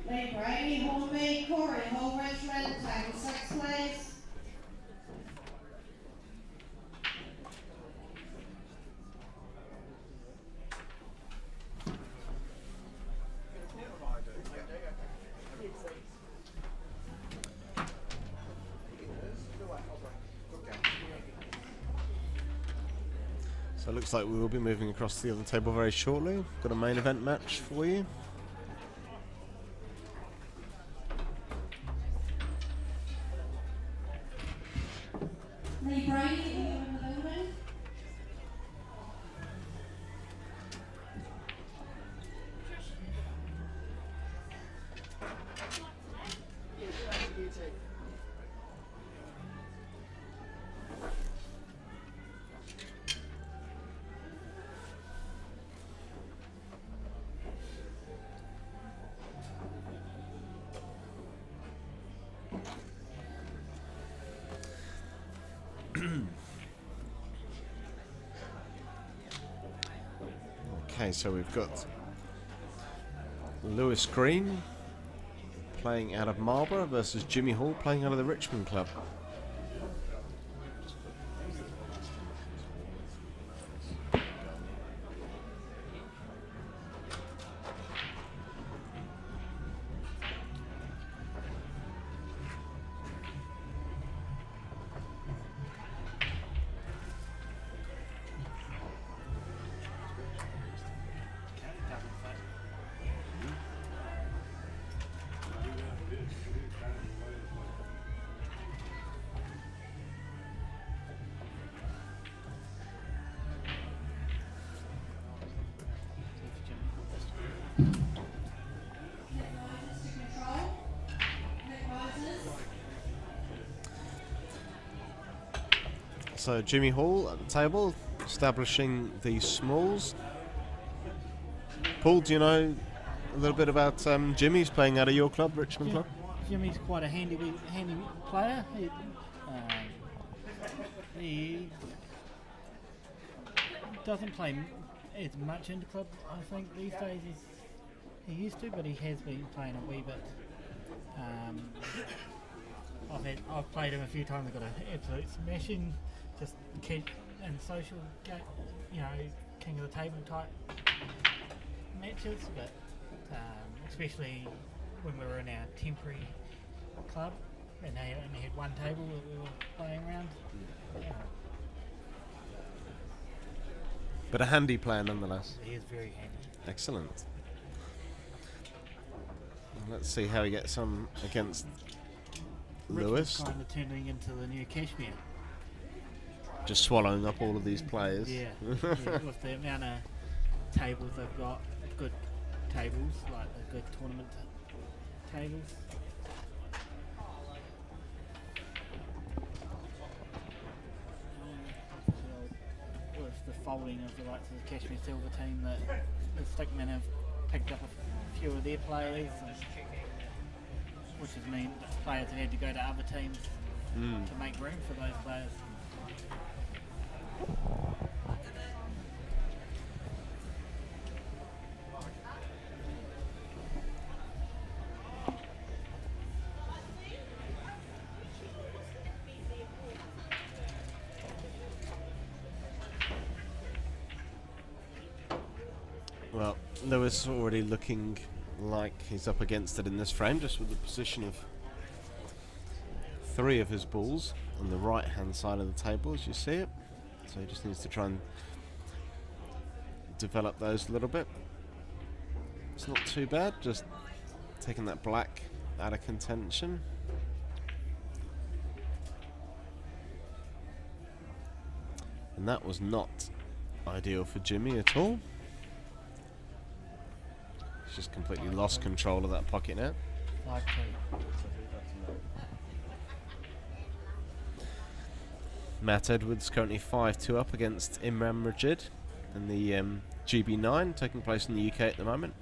Lee Brady, Hornby, Corey Hall Richmond, table 6 please. So it looks like we will be moving across to the other table very shortly. Got a main event match for you. Lee Brady, are you in the building? Okay, so we've got Lewis Green playing out of Marlborough versus Jimmy Hall playing out of the Richmond club. So Jimmy Hall at the table, establishing the smalls. Paul, do you know a little bit about Jimmy's playing out of your club, Richmond club? Jimmy's quite a handy player. He doesn't play as much in the club, I think, these days. He used to, but he has been playing a wee bit. I've played him a few times. I've got an absolute smashing, just kid and social, king of the table type matches. But especially when we were in our temporary club and they only had one table that we were playing around. But a handy player nonetheless. He is very handy. Excellent. Let's see how he gets on against Lewis. Kind of turning into the new Cashmere. Just swallowing up all of these players. Yeah, with the amount of tables they've got, good tables, like the good tournament tables. With the folding of the likes of the Cashmere Silver team, that the Stickmen have picked up a few of their players, which has meant players have had to go to other teams to make room for those players. Well, Lewis already looking like he's up against it in this frame, just with the position of 3 of his balls on the right hand side of the table as you see it. So he just needs to try and develop those a little bit. It's not too bad, just taking that black out of contention. And that was not ideal for Jimmy at all. He's just completely lost control of that pocket net. Matt Edwards currently 5-2 up against Imran Majid in the GB9, taking place in the UK at the moment.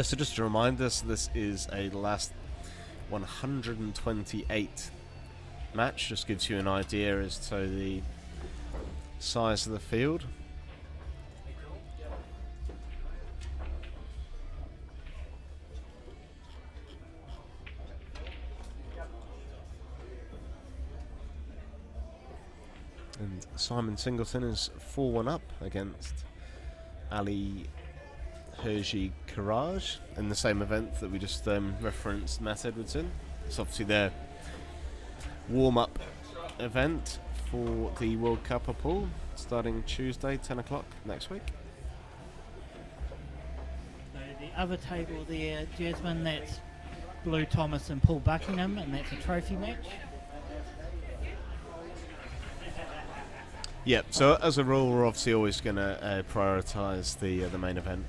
So just to remind us, this is a last 128 match. Just gives you an idea as to the size of the field. And Simon Singleton is 4-1 up against Ali Hershey Courage in the same event that we just referenced Matt Edwards in. It's obviously their warm-up event for the World Cup of Pool, starting Tuesday 10 o'clock next week. So the other table there, Jasmine, that's Blue Thomas and Paul Buckingham, and that's a trophy match. Yep, so as a rule we're obviously always going to prioritise the main event.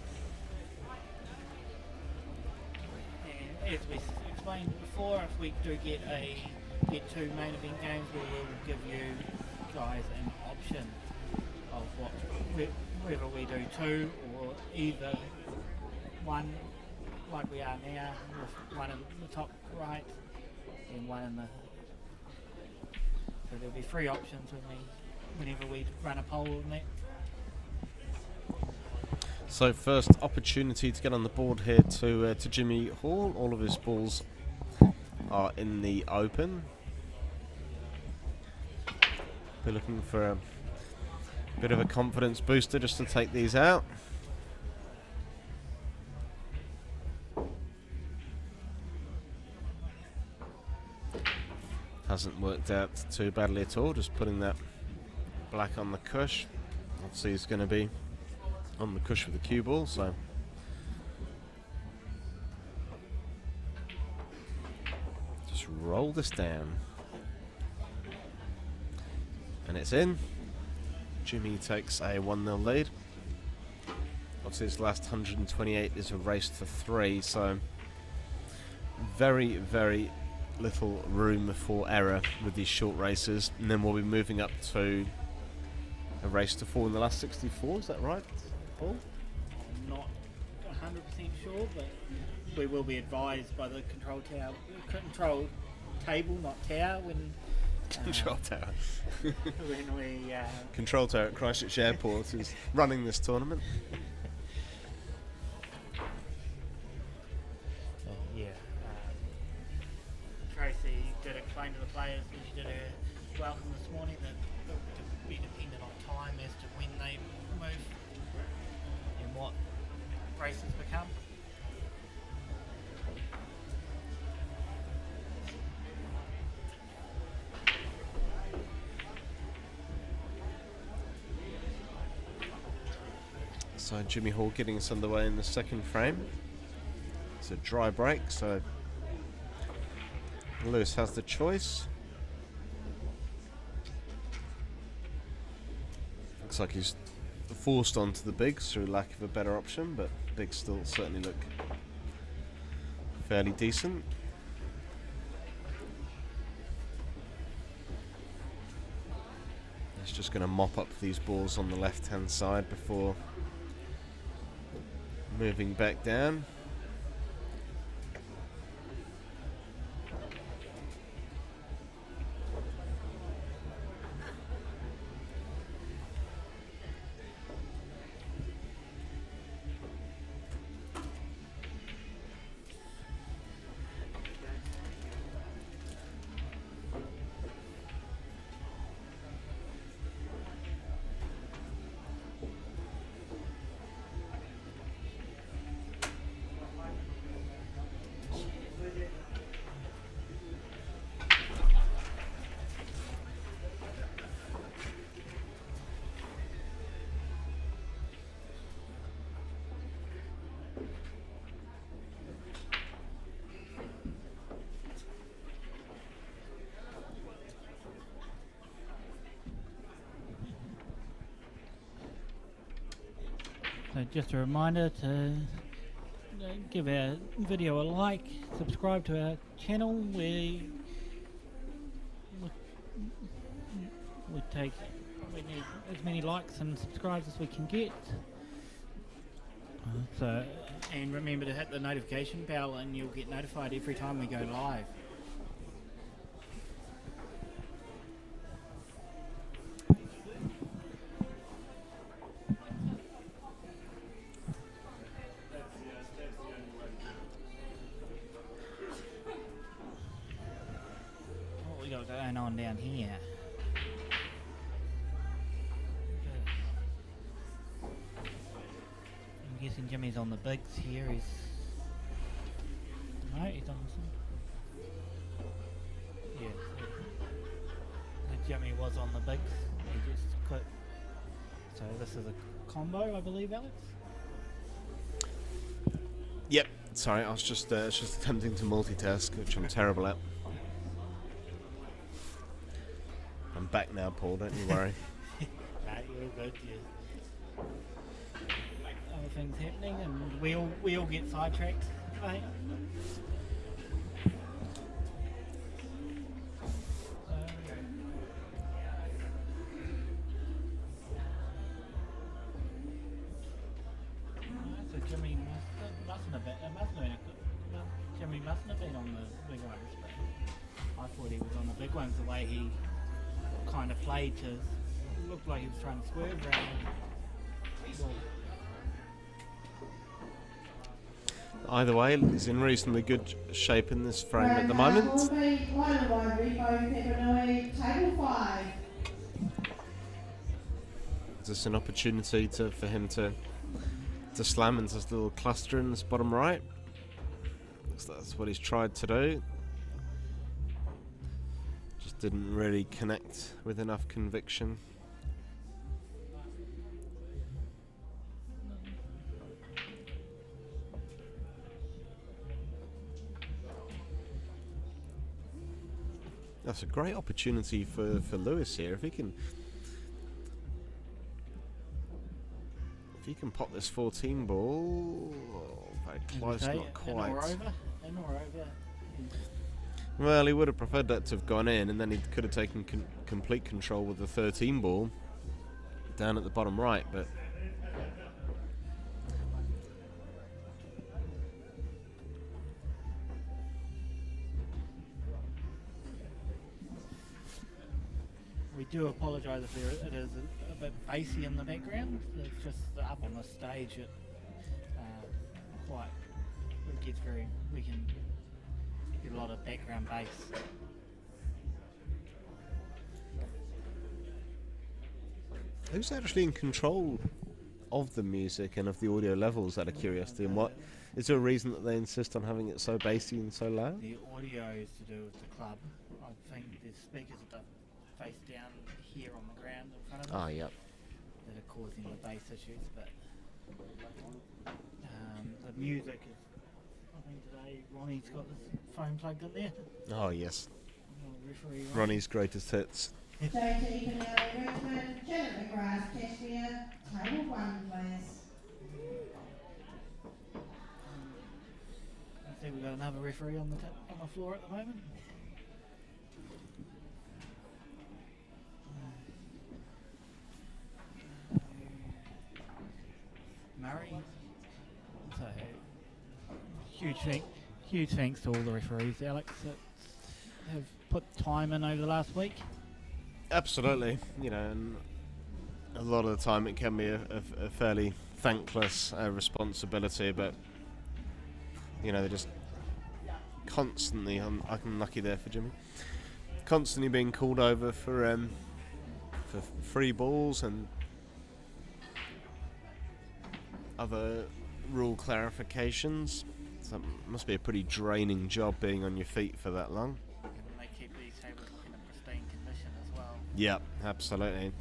As we explained before, if we do get 2 main event games, we will give you guys an option of whether we do 2 or either one, like we are now, with one in the top right and one in the. So there'll be 3 options whenever we run a poll on that. So first opportunity to get on the board here to Jimmy Hall. All of his balls are in the open. We're looking for a bit of a confidence booster just to take these out. Hasn't worked out too badly at all, just putting that black on the cush. Obviously he's going to be on the cush with the cue ball, so just roll this down. And it's in. Jimmy takes a 1-0 lead. Obviously his last 128 is a race to 3, so very, very little room for error with these short races, and then we'll be moving up to a race to 4 in the last 64. Is that right, Paul? I'm not 100% sure, but we will be advised by the control table, not tower, when Control tower. when we Control tower at Christchurch Airport is running this tournament. Tracy did explain to the players when she did her welcome this morning that it would be dependent on time as to when they move and what races become. So Jimmy Hall getting us underway in the second frame. It's a dry break, so Lewis has the choice. Looks like he's forced onto the bigs through lack of a better option, but bigs still certainly look fairly decent. He's just going to mop up these balls on the left-hand side before moving back down. So just a reminder to give our video a like, subscribe to our channel. We need as many likes and subscribes as we can get. So, and remember to hit the notification bell and you'll get notified every time we go live. What we got going on down here? I'm guessing Jimmy's on the bigs here. No, he's on the. Yeah. Jimmy was on the bigs. He just quit. So this is a combo, I believe, Alex. Yep. Sorry, I was just attempting to multitask, which I'm terrible at. I'm back now, Paul. Don't you worry. Right, you're good. Yeah. Other things happening, and we all get sidetracked. Right. So Jimmy mustn't have been. Jimmy mustn't have been on the big ones. But I thought he was on the big ones. The way he kind of played to looked like he was trying to swerve around. Well, Either way, he's in reasonably good shape in this frame at the moment. Hornby, table 5. Is this an opportunity for him to slam into this little cluster in this bottom right? Looks like that's what he's tried to do. Just didn't really connect with enough conviction. That's a great opportunity for Lewis here. If he can pop this 14 ball, very close, not quite. In or over. Well, he would have preferred that to have gone in, and then he could have taken complete control with the 13 ball down at the bottom right, but We do apologise if it is a bit bassy in the background. It's just up on the stage. It we can get a lot of background bass. who's actually in control of the music and of the audio levels, out of curiosity? And what is there a reason that they insist on having it so bassy and so loud? The audio is to do with the club. I think the speakers are face down here on the ground in front of us. Oh, yep. That are causing the bass issues, but the music is. I think today Ronnie's got his phone plugged in there. Oh, yes. Referee Ronnie's greatest hits. So to even Richmond, Janet McGrath, Cheshire, table 1, please. I think we've got another referee on the floor at the moment. Murray. So huge thanks to all the referees, Alex, that have put time in over the last week. Absolutely, you know, and a lot of the time it can be a fairly thankless responsibility, but you know, they're just constantly. I'm lucky there for Jimmy. Constantly being called over for free balls and other rule clarifications. So it must be a pretty draining job being on your feet for that long. And they keep these tables looking in pristine condition as well. Yeah, absolutely.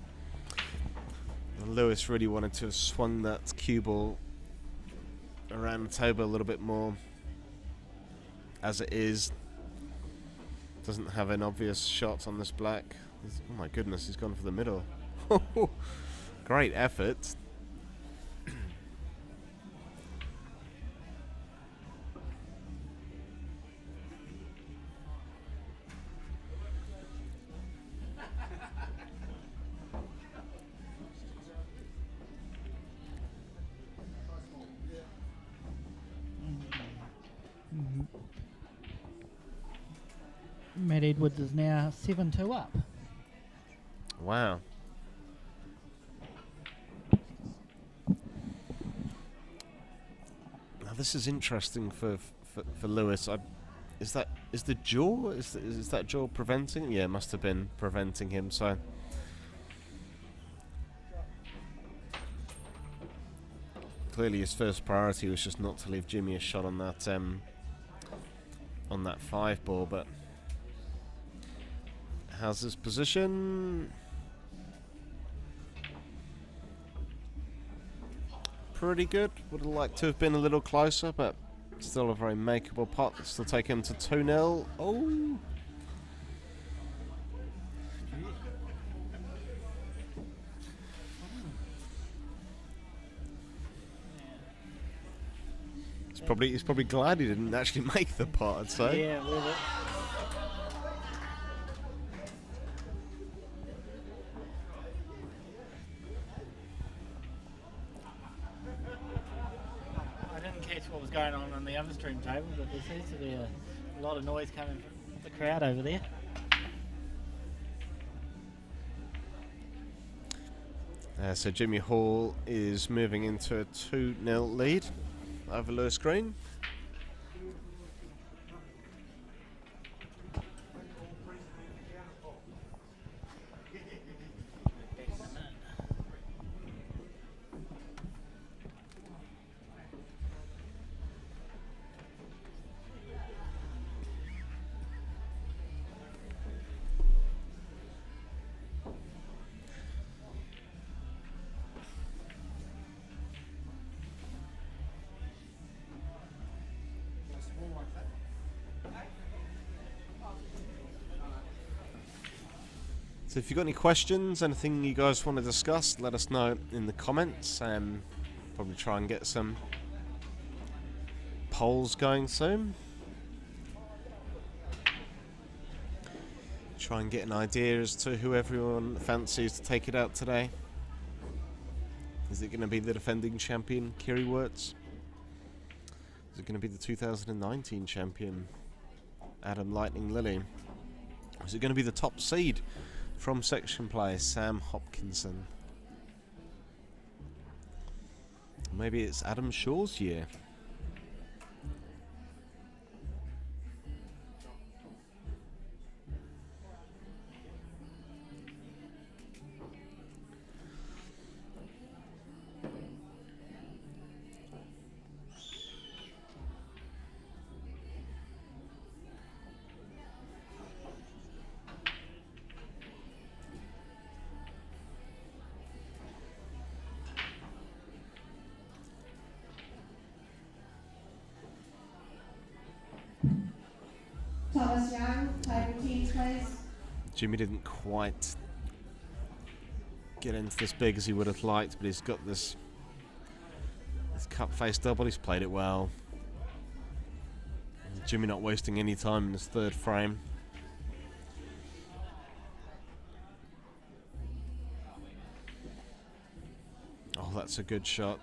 And Lewis really wanted to have swung that cue ball around the table a little bit more. As it is, doesn't have an obvious shot on this black. Oh my goodness, he's gone for the middle. Great effort. Matt Edwards is now 7-2 up. Wow. Now this is interesting for Lewis. Is the jaw? Is that jaw preventing? Yeah, it must have been preventing him. So clearly his first priority was just not to leave Jimmy a shot on that 5 ball. But how's his position? Pretty good. Would have liked to have been a little closer, but still a very makeable pot. Still take him to 2-0. Oh! He's probably glad he didn't actually make the pot, I'd say. Yeah, with it. What was going on the other stream table, but there seems to be a lot of noise coming from the crowd over there. So Jimmy Hall is moving into a 2-0 lead over Lewis Green. So if you've got any questions, anything you guys want to discuss, let us know in the comments. Probably try and get some polls going soon. Try and get an idea as to who everyone fancies to take it out today. Is it going to be the defending champion, Kiri Wirtz? Is it going to be the 2019 champion, Adam Lightning Lilly? Or is it going to be the top seed from section play, Sam Hopkinson? Maybe it's Adam Shaw's year. Thomas Young, table 10, please. Jimmy didn't quite get into this big as he would have liked, but he's got this cup face double. He's played it well. Jimmy not wasting any time in his third frame. Oh, that's a good shot.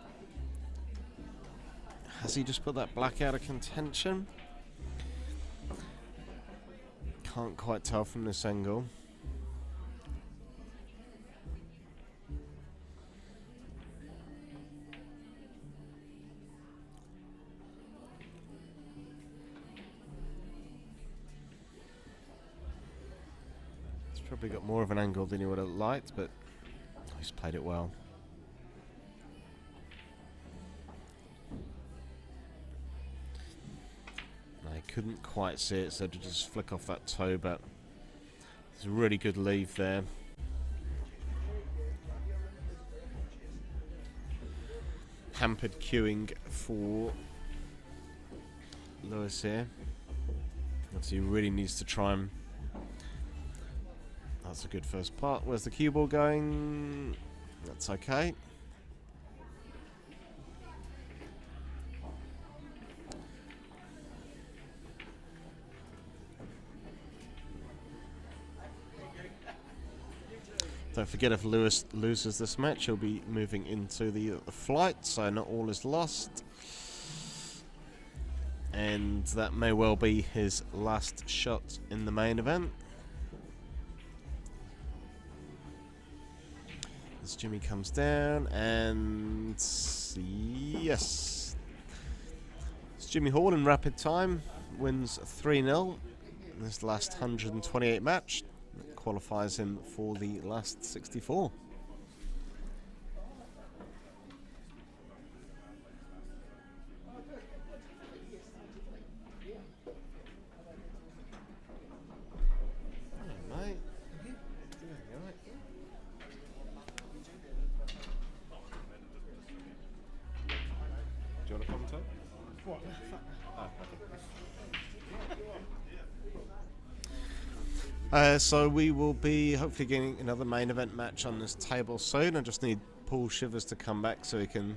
Has he just put that black out of contention? Can't quite tell from this angle. It's probably got more of an angle than he would have liked, but he's played it well. Couldn't quite see it, so to just flick off that toe, but it's a really good leave there. Hampered queuing for Lewis here. Obviously, he really needs to try and. That's a good first part. Where's the cue ball going? That's okay. Don't forget, if Lewis loses this match, he'll be moving into the flight, so not all is lost. And that may well be his last shot in the main event. As Jimmy comes down, and yes. It's Jimmy Hall in rapid time, wins 3-0 in this last 128 match. Qualifies him for the last 64. Hello, mate. Do you want to commentate? What? So we will be hopefully getting another main event match on this table soon. I just need Paul Shivers to come back so he can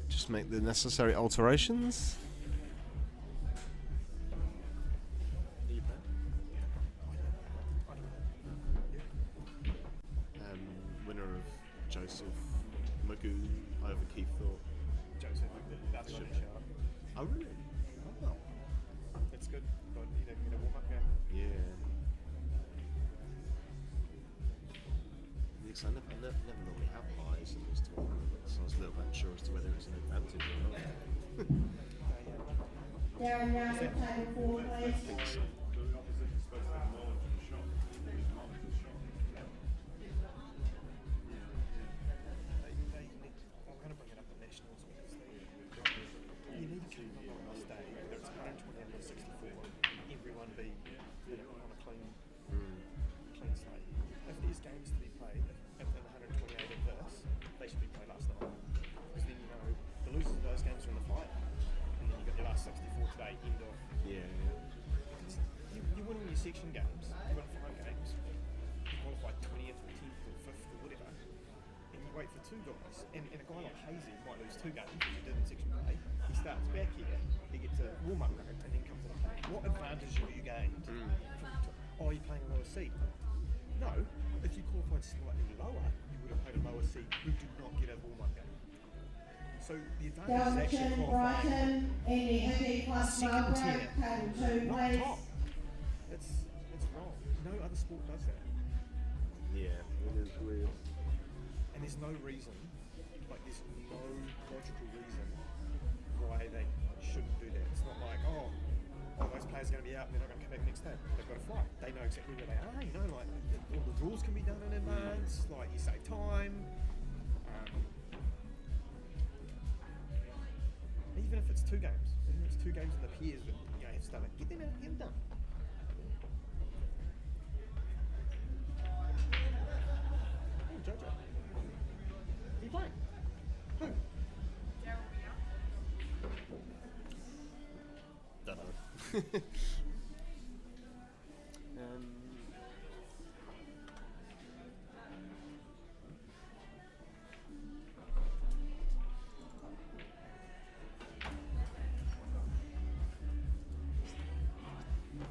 just make the necessary alterations. Winner of Joseph Magoon over Keith Thorpe. Joseph, that's a shot. Oh, really? Oh. It's good. But, you know, warm up game. Yeah. Because I never normally have highs in this tournament, so I was a little bit unsure as to whether it's an advantage or not. Darren Young, table 4, please. Section games, you win 5 games, you qualify 20th or 10th or 5th or whatever, and you wait for 2 guys, and a guy like Hazy might lose 2 games as you did in section A, he starts back here, he gets a warm-up run, and then comes on the plane. What advantage have you gained? Oh, you're playing a lower seed. No, if you qualified slightly lower, you would have played a lower seed who did not get a warm-up game. So the advantage is actually qualifying second tier, not top. It's wrong. No other sport does that. Yeah, it is weird. And there's no reason, like there's no logical reason why they shouldn't do that. It's not like, oh, those players are going to be out and they're not going to come back next day. They've got to fly. They know exactly where they are, you know, like all the rules can be done in advance, like you save time. Even if it's 2 games, even if it's 2 games in the pairs that you have to start, get them out, get them done. Oh, Jojo. Are you playing? Who? Don't know.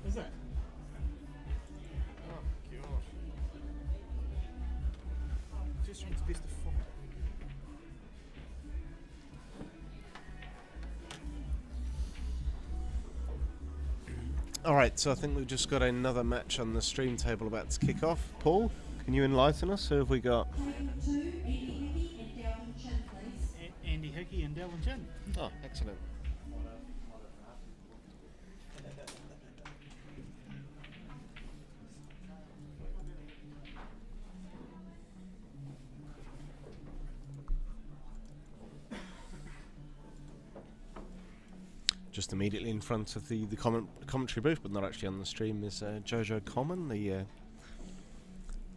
Is that? Oh my gosh. Just trying its best to fight. Alright, so I think we've just got another match on the stream table about to kick off. Paul, can you enlighten us? Who have we got? Andy Hickey and Delvin Chin. Oh, excellent. Just immediately in front of the commentary booth, but not actually on the stream, is Jojo Common, the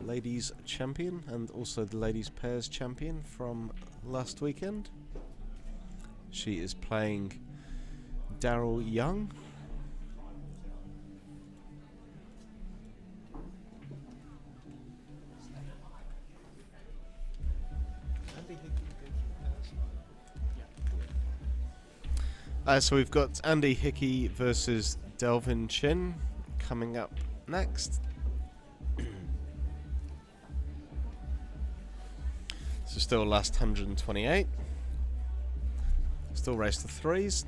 ladies champion and also the ladies pairs champion from last weekend. She is playing Daryl Young. So we've got Andy Hickey versus Delvin Chin coming up next. So still last 128. Still race to 3s.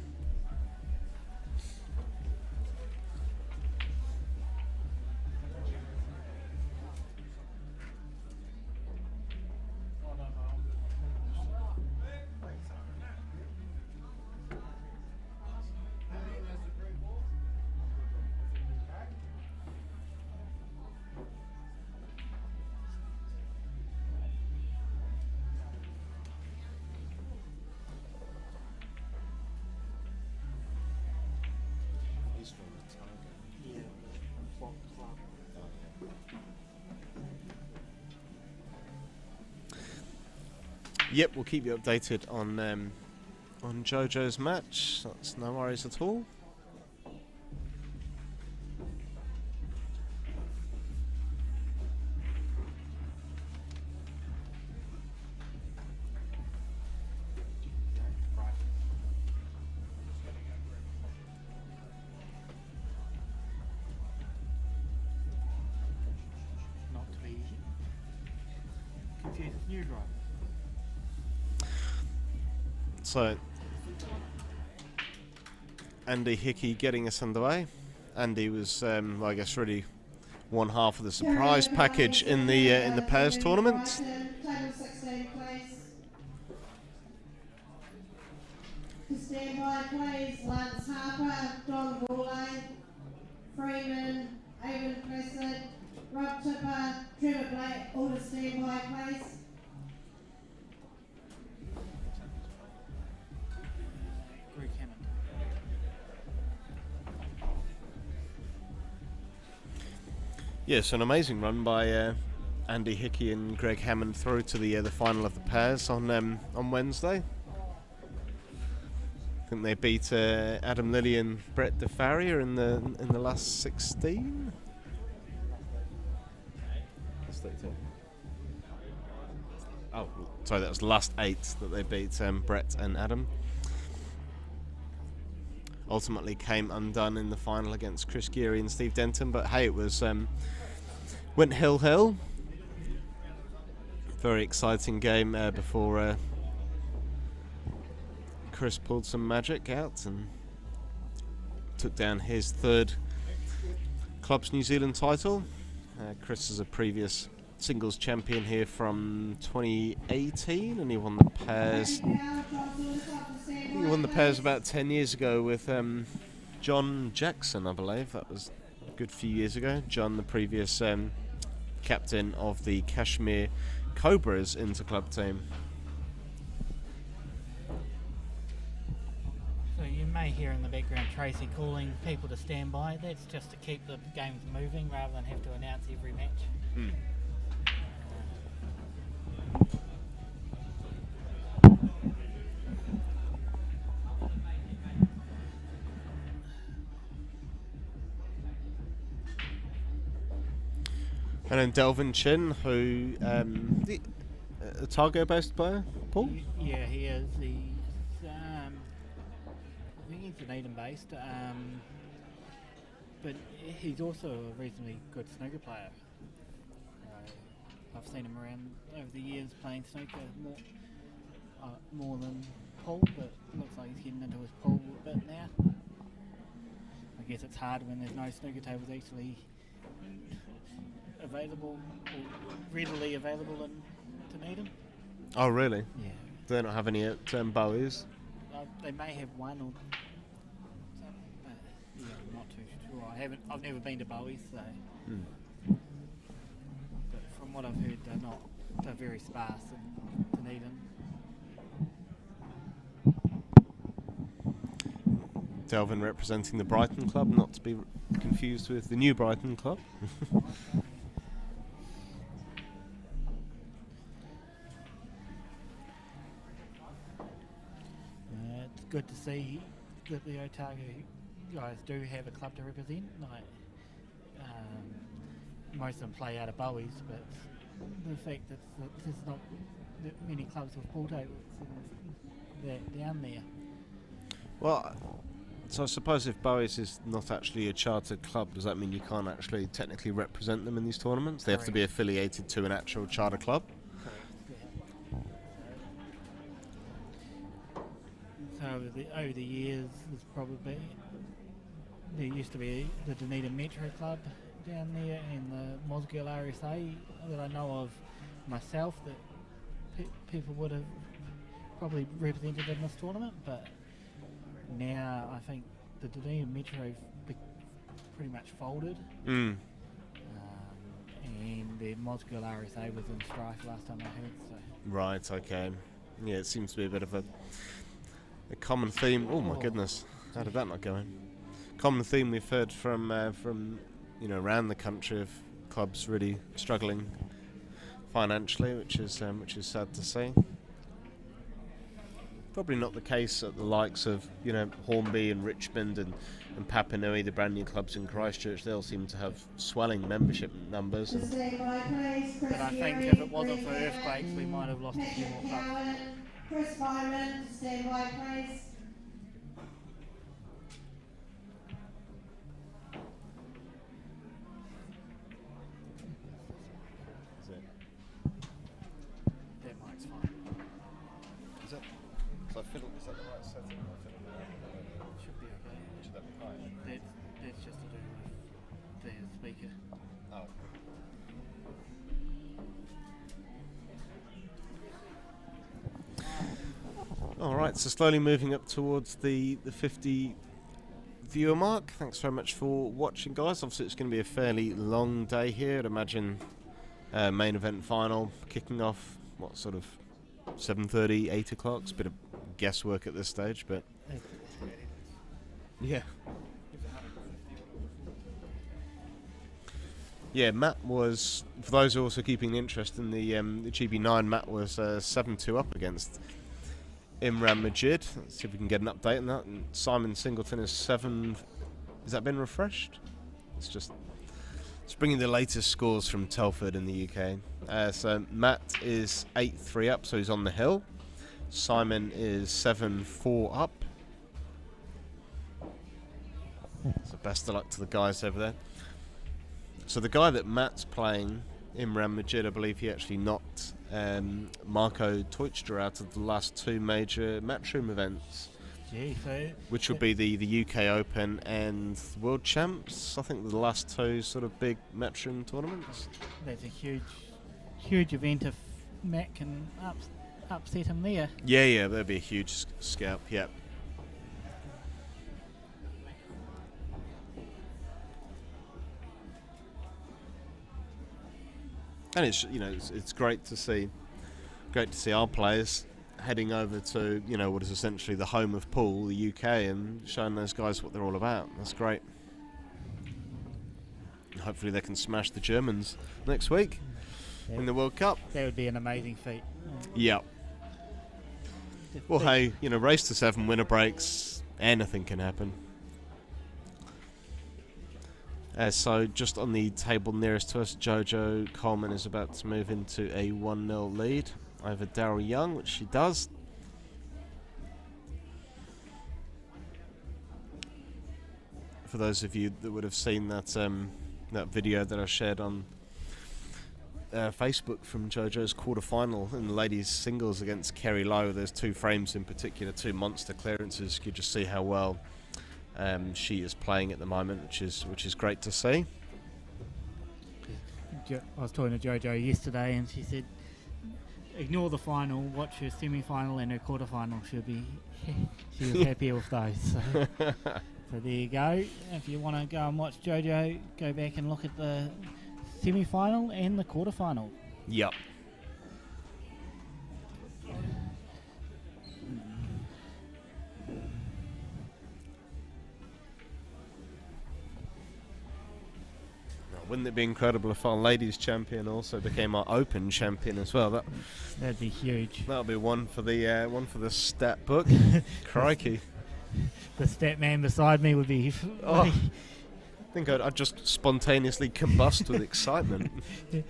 Yep, we'll keep you updated on Jojo's match. That's no worries at all. Not to be confused with new drive. So, Andy Hickey getting us underway. Andy was, I guess, really one half of the surprise package in the pairs tournament. Table 16, please. To stand by, please. Lance Harper, Don Gourlay, Freeman, Avon Pressett, Rob Tipper, Trevor Blake, all to stand by, please. Yes, an amazing run by Andy Hickey and Greg Hammond through to the final of the pairs on Wednesday. I think they beat Adam Lilly and Brett Defario in the last 16. Oh, sorry, that was the last 8 that they beat Brett and Adam. ultimately came undone in the final against Chris Geary and Steve Denton. But hey, it was went hill. Very exciting game before Chris pulled some magic out and took down his third club's New Zealand title. Chris is a previous singles champion here from 2018, and he won the pairs. I think he won the pairs about 10 years ago with John Jackson, I believe. That was a good few years ago. John, the previous captain of the Kashmir Cobras Interclub team. So you may hear in the background Tracy calling people to stand by. That's just to keep the games moving rather than have to announce every match. And then Delvin Chin, who the Otago-based player, Paul? Yeah, he is. He's, I think he's Dunedin-based, but he's also a reasonably good snooker player. I've seen him around over the years playing snooker more than Paul, but looks like he's getting into his pool a bit now. I guess it's hard when there's no snooker tables actually available or readily available in Dunedin. Oh, really? Yeah. Do they not have any at Bowie's? They may have one or something, but yeah, I'm not too sure. I've never been to Bowie's, so. But from what I've heard, they're very sparse in Dunedin. Delvin representing the Brighton club, not to be confused with the New Brighton club. It's good to see that the Otago guys do have a club to represent. Like, most of them play out of Bowie's, but the fact that there's not that many clubs with pool tables that down there. Well, so I suppose if Bowie's is not actually a chartered club, does that mean you can't actually technically represent them in these tournaments? They have to be affiliated to an actual charter club? So over the years, there used to be the Dunedin Metro Club down there and the Mosgiel RSA that I know of myself that people would have probably represented in this tournament, but now I think the Dunedin Metro pretty much folded. And the Mosgiel RSA was in strife last time I heard. So. Right, okay. Yeah, it seems to be a bit of a common theme. Oh my goodness, how did that not go in? Common theme we've heard from around the country of clubs really struggling financially, which is sad to see. Probably not the case at the likes of Hornby and Richmond and Papanui, the brand new clubs in Christchurch. They all seem to have swelling membership numbers. But I think if it wasn't for earthquakes, we might have lost a few more clubs. Chris Byman, stand by, please. That mic's fine. Is that the right setting? Should be okay. Should that be high? That's just to do with the speaker. Oh. Alright, so slowly moving up towards the 50 viewer mark. Thanks very much for watching, guys. Obviously it's going to be a fairly long day here. I'd imagine main event final kicking off, what, sort of 7:30, 8 o'clock? It's a bit of guesswork at this stage, but yeah. Yeah, Matt was, for those who are also keeping interest in the GB9, Matt was 7-2 up against Imran Majid. Let's see if we can get an update on that. And Simon Singleton is 7. Has that been refreshed? It's bringing the latest scores from Telford in the UK. So Matt is 8-3 up, so he's on the hill. Simon is 7-4 up. So best of luck to the guys over there. So the guy that Matt's playing, Imran Majid, I believe he actually knocked Marco Teuchster out of the last 2 major Matchroom events. Gee, so Which would be the UK Open and World Champs. I think the last 2 sort of big Matchroom tournaments. that's a huge event if Matt can upset him there. Yeah, that'd be a huge scalp. Yeah. And it's great to see our players heading over to what is essentially the home of pool, the UK, and showing those guys what they're all about. That's great. And hopefully they can smash the Germans next week in the World Cup. That would be an amazing feat. Yeah. Well, hey, race to 7 winner breaks, anything can happen. So just on the table nearest to us, Jojo Coleman is about to move into a 1-0 lead over Daryl Young, which she does. For those of you that would have seen that video that I shared on Facebook from Jojo's quarterfinal in the ladies singles against Kerry Lowe, there's 2 frames in particular, 2 monster clearances. You could just see how well she is playing at the moment, which is great to see. I was talking to Jojo yesterday, and she said, "Ignore the final, watch her semi-final and her quarter-final. She was happy with those." So, so there you go. If you want to go and watch Jojo, go back and look at the semi-final and the quarter-final. Yep. Wouldn't it be incredible if our ladies champion also became our open champion as well? That'd be huge. That'll be one for the stat book. Crikey! The stat man beside me would be. Oh, I think I'd just spontaneously combust with excitement. Yeah.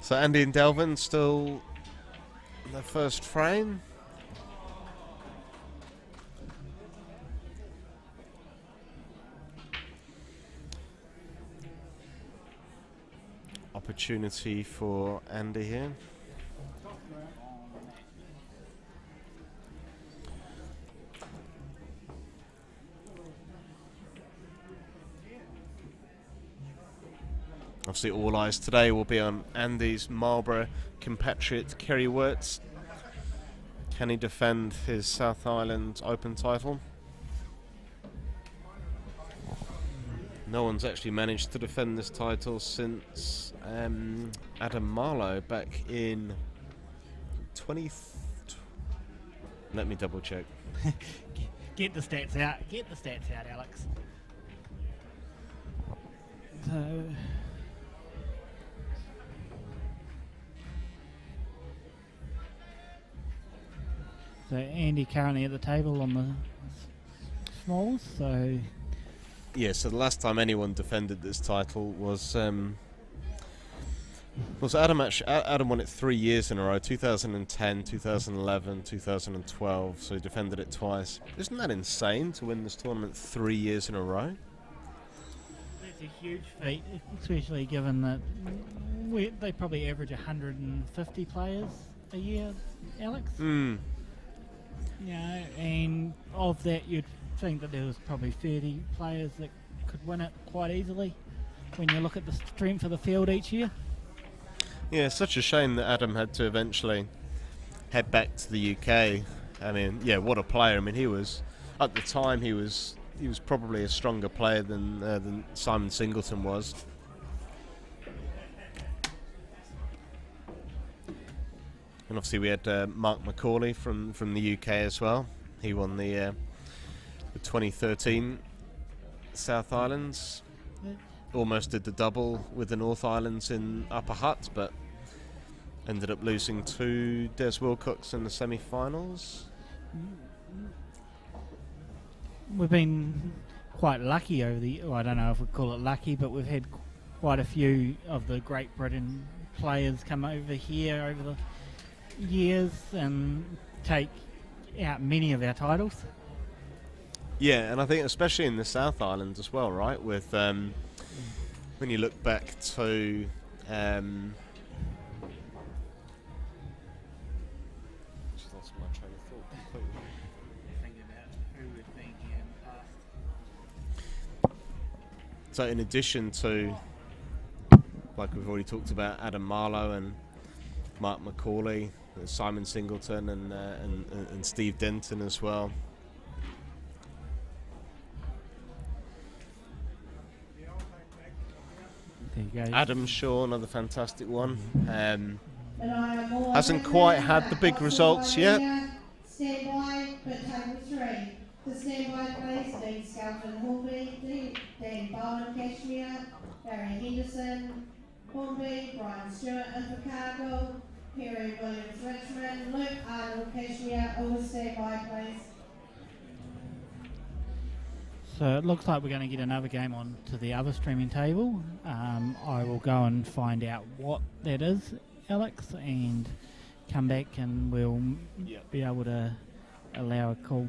So Andy and Delvin still in the first frame. Opportunity for Andy here. Obviously, all eyes today will be on Andy's Marlborough compatriot Kerry Wirtz. Can he defend his South Island Open title? No one's actually managed to defend this title since Adam Marlowe back in 20. Let me double check. Get the stats out. Get the stats out, Alex. So Andy currently at the table on the smalls. So yeah. So the last time anyone defended this title was Adam. Adam won it 3 years in a row: 2010, 2011, 2012. So he defended it twice. Isn't that insane to win this tournament 3 years in a row? that's a huge feat, especially given that they probably average 150 players a year, Alex. Yeah, and of that you'd think that there was probably 30 players that could win it quite easily when you look at the strength of the field each year. Yeah, it's such a shame that Adam had to eventually head back to the UK. I mean, yeah, what a player. I mean, he was, at the time, he was probably a stronger player than Simon Singleton was. And obviously we had Mark Macaulay from the UK as well. He won the 2013 South Islands. Almost did the double with the North Islands in Upper Hutt, but ended up losing to Des Wilcox in the semi-finals. We've been quite lucky over the. Well, I don't know if we call it lucky, but we've had quite a few of the Great Britain players come over here over the years and take out many of our titles. Yeah, and I think especially in the South Island as well, right? With when you look back to just lost my train of thought completely. Thinking about who we've been here in the past. So in addition to, like we've already talked about, Adam Marlowe and Mark McCauley, Simon Singleton and Steve Denton as well. There you go. Adam Shaw, another fantastic one. Hasn't Hasn't quite had the big results yet. Stand by for table 3. The standby please, Dean Skelton Hornby, Dan Bowen Cashmere, Barry Henderson, Hornby, Brian Stewart Invercargill, Perry Williams Richmond, Luke Arnold Cashmere, all stand by please. So it looks like we're going to get another game on to the other streaming table. I will go and find out what that is, Alex, and come back and we'll be able to allow a call.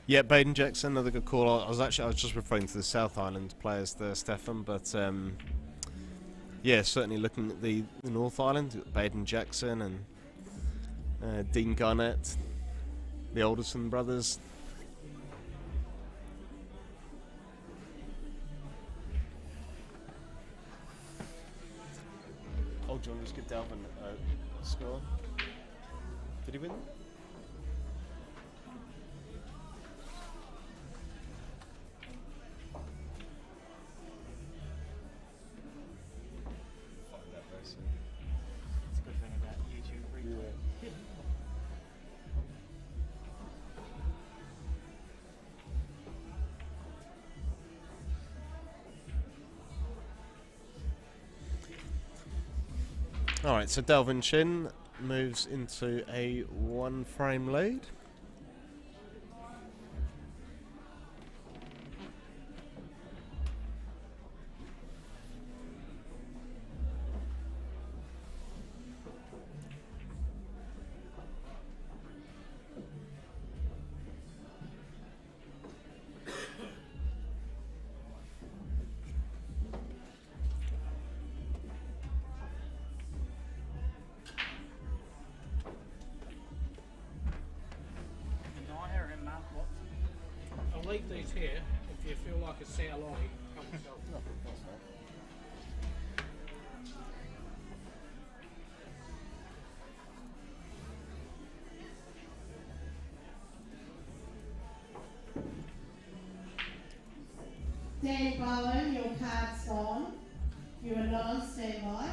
Yeah, Baden Jackson, another good call. I was just referring to the South Island players there, Stefan, but yeah, certainly looking at the North Island, you've got Baden Jackson and Dean Garnett, the Alderson brothers. Oh, do you want to just give Delvin a score? Did he win? Find that very soon. That's a good thing about YouTube replay. Alright, so Delvin Chin moves into a 1-frame lead. I'll leave these here. If you feel like a sour lolly, help yourself. No, that's not. Dan Bowen, your card's gone. You are not on standby.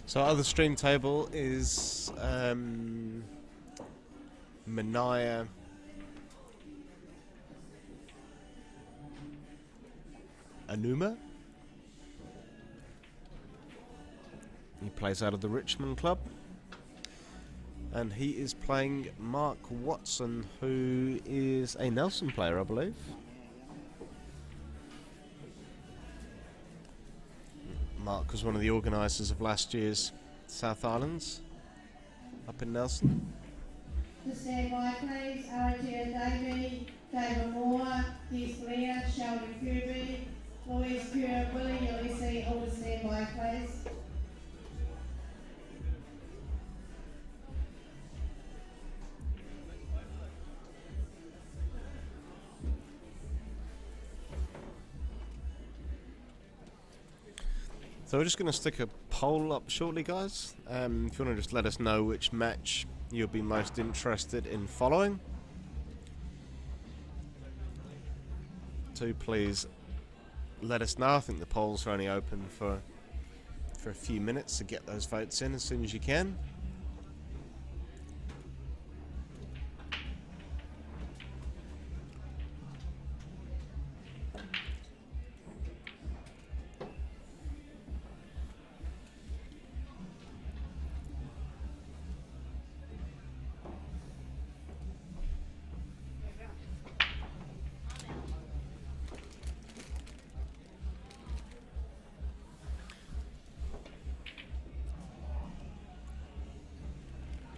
So other stream table is Manaya Anuma. He plays out of the Richmond club. And he is playing Mark Watson, who is a Nelson player, I believe. Mark was one of the organisers of last year's South Islands up in Nelson. To stand by please, Aratia Davey, David Moore, Des Blair, Sheldon Kirby, Louise Kerr, Willie Ulysses, all to stand by please. So we're just going to stick a poll up shortly, guys. If you want to just let us know which match you'll be most interested in following. Do please let us know. I think the polls are only open for a few minutes, to get those votes in as soon as you can.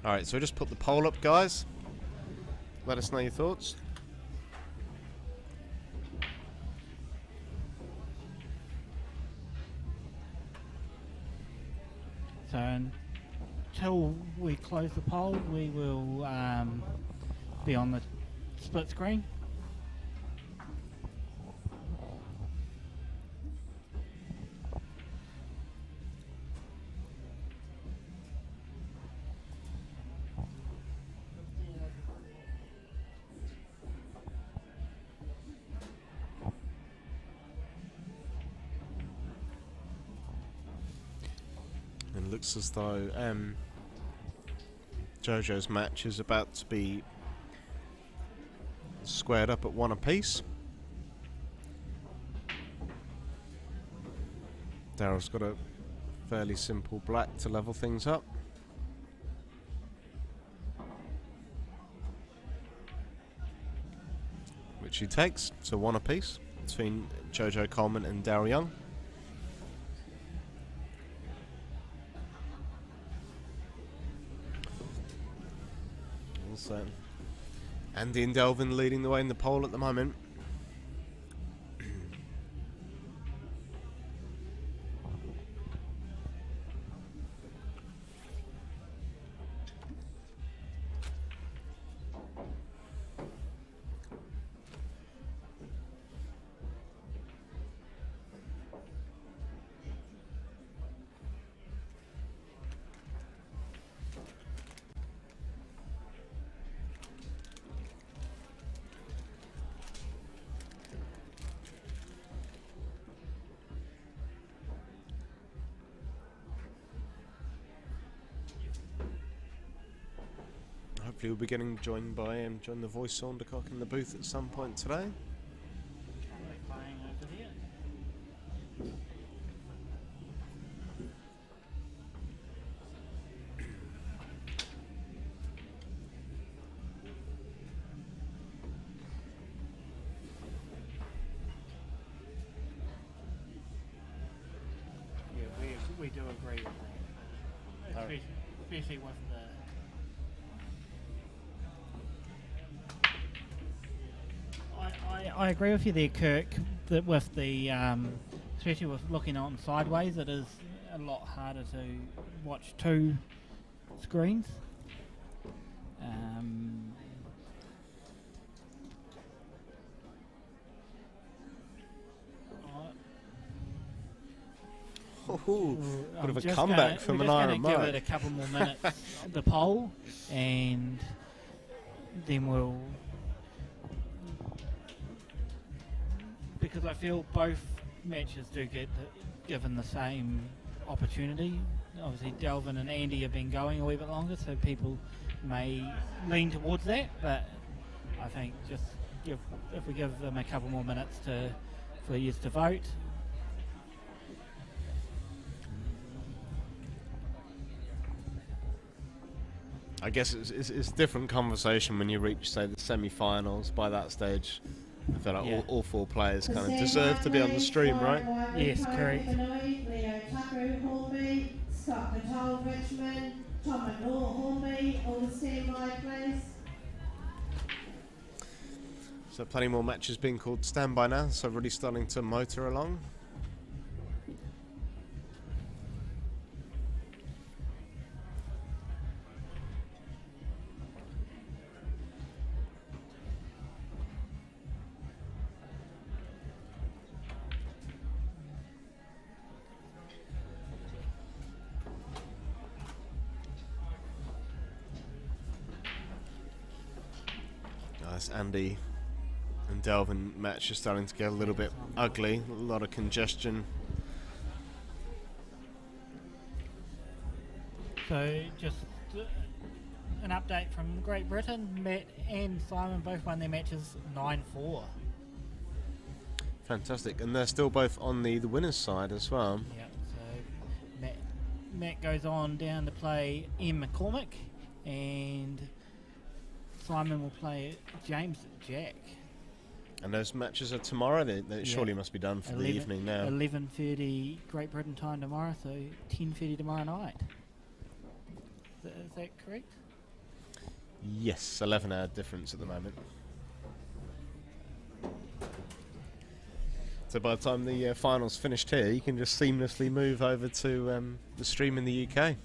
Alright, so just put the poll up, guys. Let us know your thoughts. So until we close the poll, we will be on the split screen. It looks as though Jojo's match is about to be squared up at 1 apiece. Daryl's got a fairly simple black to level things up. Which he takes, so 1 apiece between Jojo Coleman and Daryl Young. Also, Andy and Delvin leading the way in the poll at the moment. Hopefully we'll be getting joined by John the Voice Saundercock in the booth at some point today. Yeah, we do agree with that. Especially with the I agree with you there, Kirk, that with the, especially with looking on sideways, it is a lot harder to watch 2 screens. Bit of a comeback from an Iron Mike. Give it a couple more minutes, the poll, and then we'll... Because I feel both matches do get given the same opportunity. Obviously, Delvin and Andy have been going a wee bit longer, so people may lean towards that. But I think just if we give them a couple more minutes for you to vote. I guess it's a different conversation when you reach, say, the semi-finals. By that stage, I feel like all 4 players kind of deserve to be on the stream, right? Yes, correct. Leo Tucker, Hornby, Scott Gatol, Richmond, Tom McNaw, Hornby, all the standby, please. So plenty more matches being called standby now, so really starting to motor along. Andy and Delvin match is starting to get a little bit ugly, a lot of congestion. So just an update from Great Britain. Matt and Simon both won their matches 9-4. Fantastic, and they're still both on the winner's side as well. Yep, so Matt goes on down to play M. McCormick, and Simon will play James Jack. And those matches are tomorrow? They surely must be done for the evening now. 11:30 Great Britain time tomorrow, so 10:30 tomorrow night. Is that correct? Yes, 11-hour difference at the moment. So by the time the finals finished here, you can just seamlessly move over to the stream in the UK.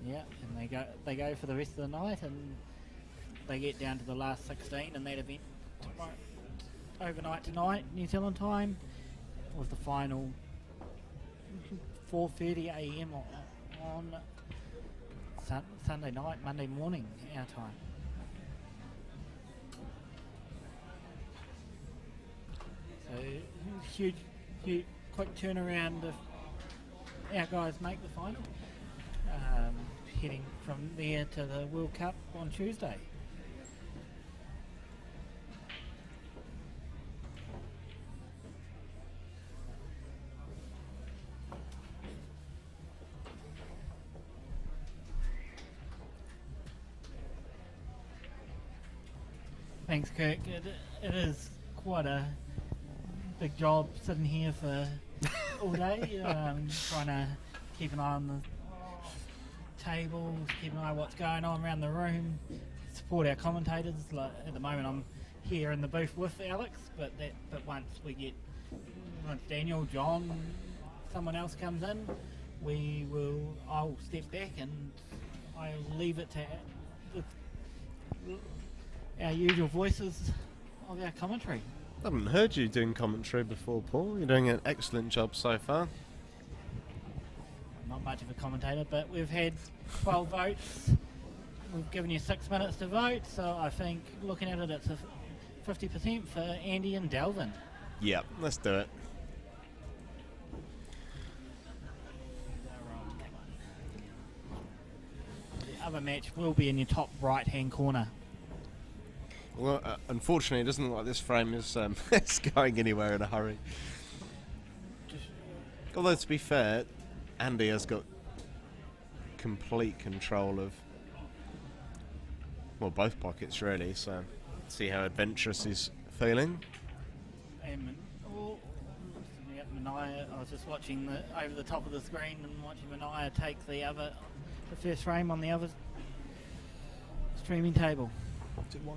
Yeah, and they go for the rest of the night, and they get down to the last 16 in that event tomorrow, overnight tonight, New Zealand time, with the final 4:30 a.m. on Sunday night, Monday morning, our time. So huge, quick turnaround if our guys make the final. Heading from there to the World Cup on Tuesday. Thanks, Kirk. It is quite a big job sitting here for all day, trying to keep an eye on the tables, keep an eye on what's going on around the room, support our commentators. Like at the moment, I'm here in the booth with Alex, but once Daniel, John, someone else comes in, I'll step back and I'll leave it to our usual voices of our commentary. I haven't heard you doing commentary before, Paul. You're doing an excellent job so far. Not much of a commentator, but we've had 12 votes. We've given you 6 minutes to vote, so I think looking at it, it's a 50% for Andy and Delvin. Yep, let's do it. The other match will be in your top right-hand corner. Well, unfortunately, it doesn't look like this frame is is going anywhere in a hurry. Although, to be fair, Andy has got complete control of, well, both pockets, really, so see how adventurous he's feeling. And Mania, I was just watching over the top of the screen and watching Mania take the first frame on the other streaming table. Is it 1-1?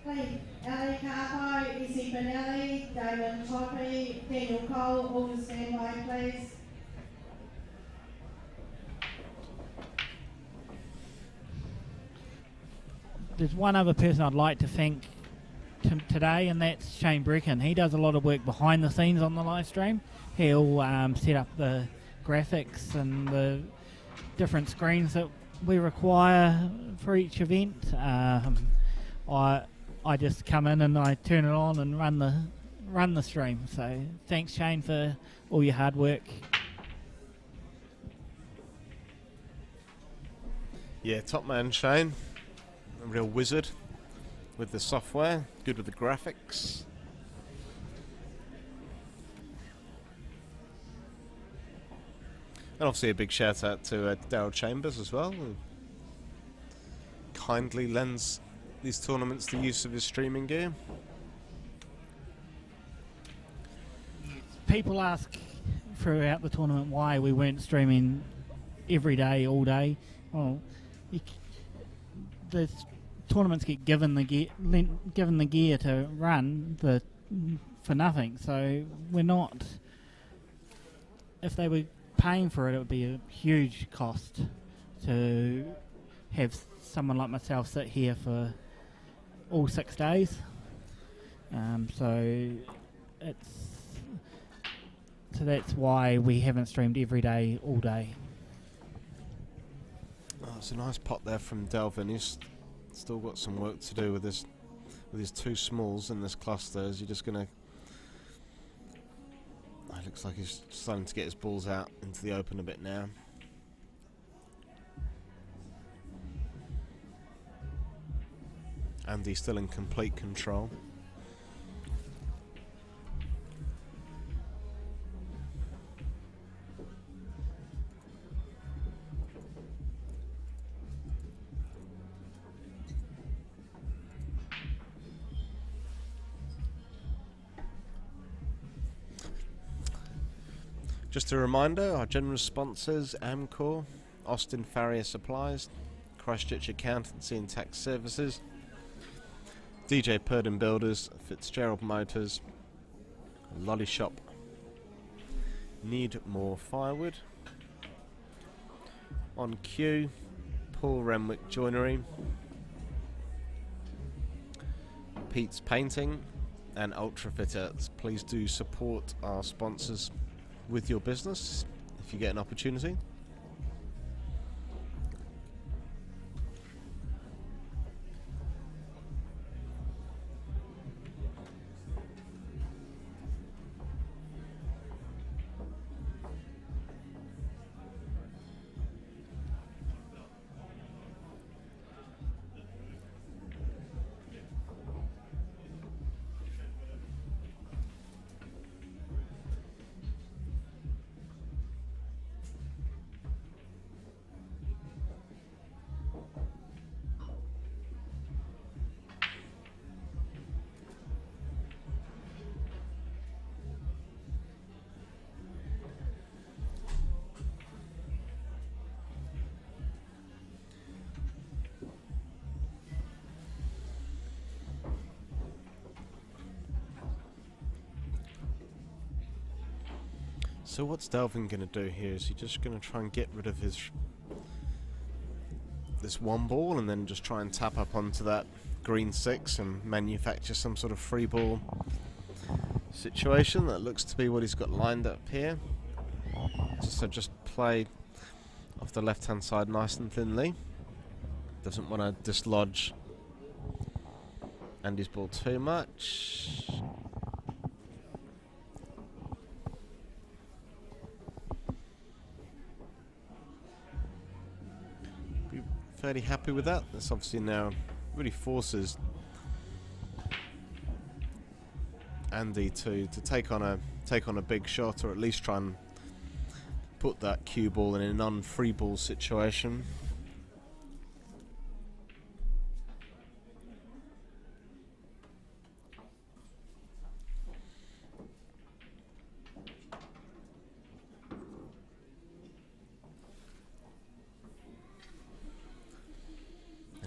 Hey, Ali Carpo, Izzy Benelli, David Toppy, Daniel Cole, all to stand by, please. There's one other person I'd like to thank today, and that's Shane Brecken. He does a lot of work behind the scenes on the live stream. He'll set up the graphics and the different screens that we require for each event. I just come in and I turn it on and run the stream. So thanks, Shane, for all your hard work. Yeah, top man Shane, a real wizard with the software, good with the graphics. And obviously a big shout out to Daryl Chambers as well, who kindly lends these tournaments the use of his streaming gear. People ask throughout the tournament why we weren't streaming every day, all day. Well, the tournaments get given the gear to run for nothing. So we're not. If they were paying for it, it would be a huge cost to have someone like myself sit here for all 6 days. So that's why we haven't streamed every day, all day. Oh, it's a nice pot there from Delvin. He's still got some work to do with his two smalls in this cluster. Is he just gonna? It looks like he's starting to get his balls out into the open a bit now. Andy's still in complete control. Just a reminder, our generous sponsors, Amcor, Austin Farrier Supplies, Christchurch Accountancy and Tax Services, DJ Purdon Builders, Fitzgerald Motors, Lolly Shop, Need More Firewood, On Cue, Paul Renwick Joinery, Pete's Painting, and Ultra Fitters. Please do support our sponsors with your business if you get an opportunity. So what's Delvin going to do here? Is he just going to try and get rid of this one ball and then just try and tap up onto that green 6 and manufacture some sort of free ball situation? That looks to be what he's got lined up here. So just play off the left hand side nice and thinly. Doesn't want to dislodge Andy's ball too much. Fairly happy with that. This obviously now really forces Andy to take on a big shot, or at least try and put that cue ball in an non-free ball situation.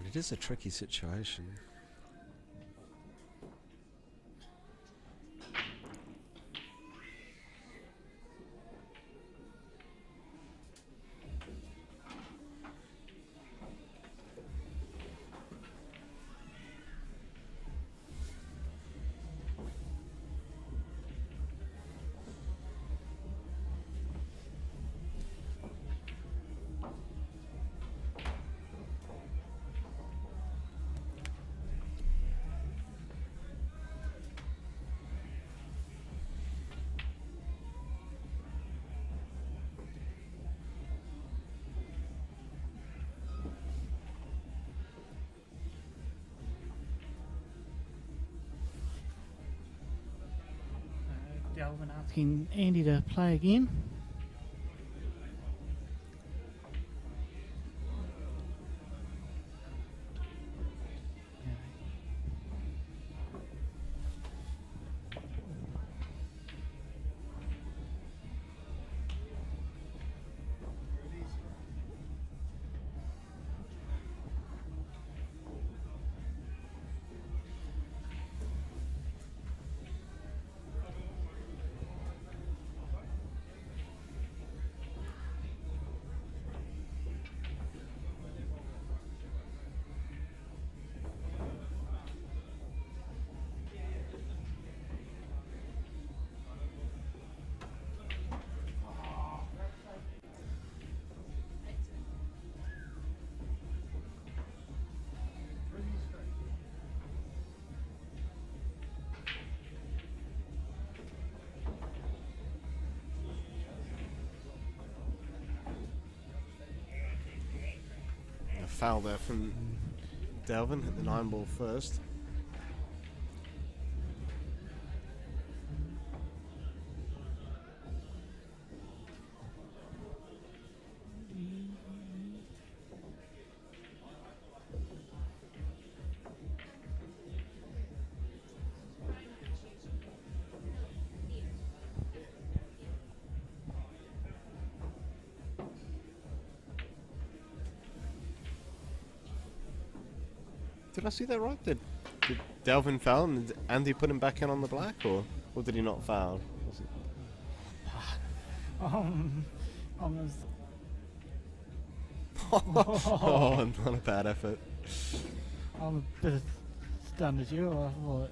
It is a tricky situation. Delvin asking Andy to play again. Foul there from Delvin, hit the 9 ball first. Did I see that right? Did Delvin foul and did Andy put him back in on the black, or did he not foul? Was it- Almost. Oh, not a bad effort. I'm a bit stunned as you. I thought.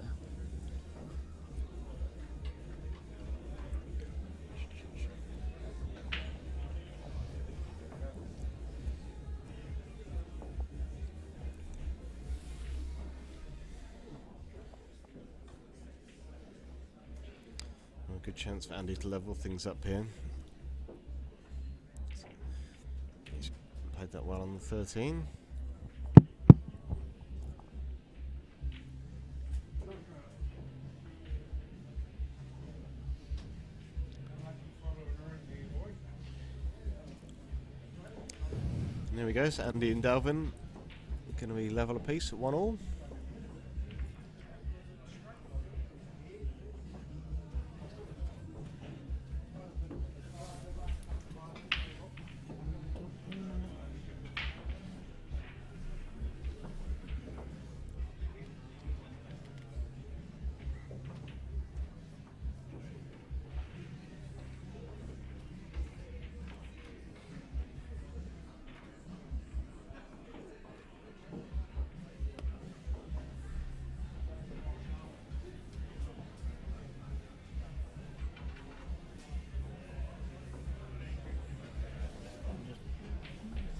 Well, good chance for Andy to level things up here. He's played that well on the 13. And there we go, so Andy and Delvin going to be level apiece at 1-1.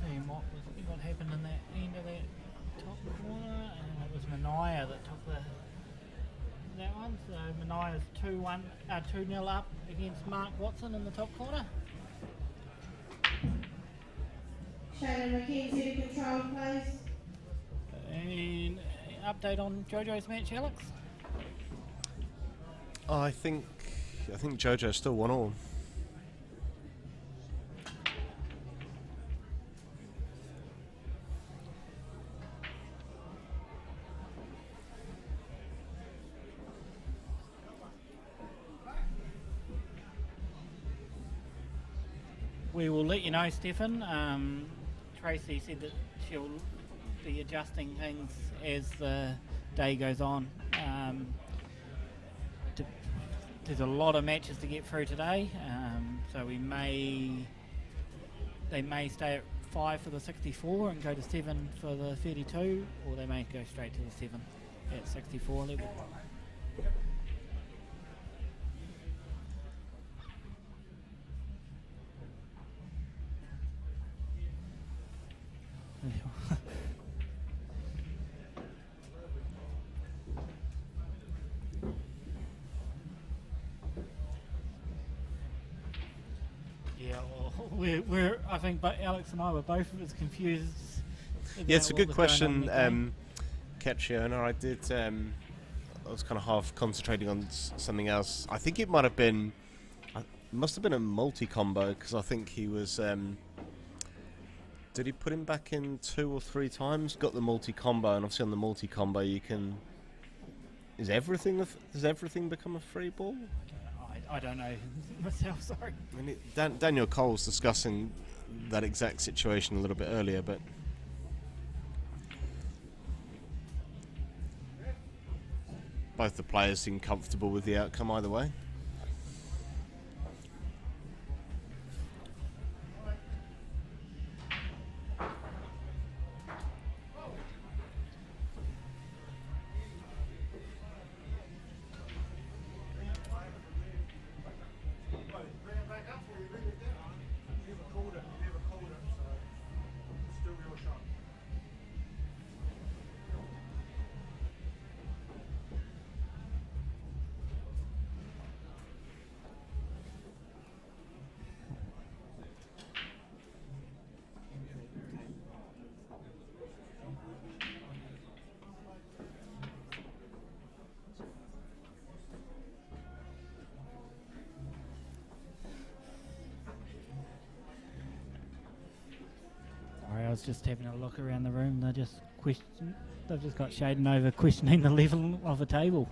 Seeing what happened in that end of that top corner, and it was Mania that took that one. So Mania's 2-0 up against Mark Watson in the top corner. Shannon McKenzie to control, please. And update on Jojo's match, Alex. I think Jojo's still 1-1. We will let you know, Stefan. Tracy said that she'll be adjusting things as the day goes on. There's a lot of matches to get through today, so they may stay at 5 for the 64 and go to 7 for the 32, or they may go straight to the 7 at 64 level. Yeah, well, we're I think but Alex and I were both as confused. Yeah, it's a about good what was going on in question, the game. Catchiona. I was kind of half concentrating on something else. I think it might have been, must have been a multi-combo, because I think he was, did he put him back in 2 or 3 times? Got the multi-combo, and obviously on the multi-combo you can, does everything become a free ball? I don't know myself, sorry. I mean, Daniel Cole was discussing that exact situation a little bit earlier, but both the players seem comfortable with the outcome either way. Sorry, I was just having a look around the room. They've just got Shaden over questioning the level of the table.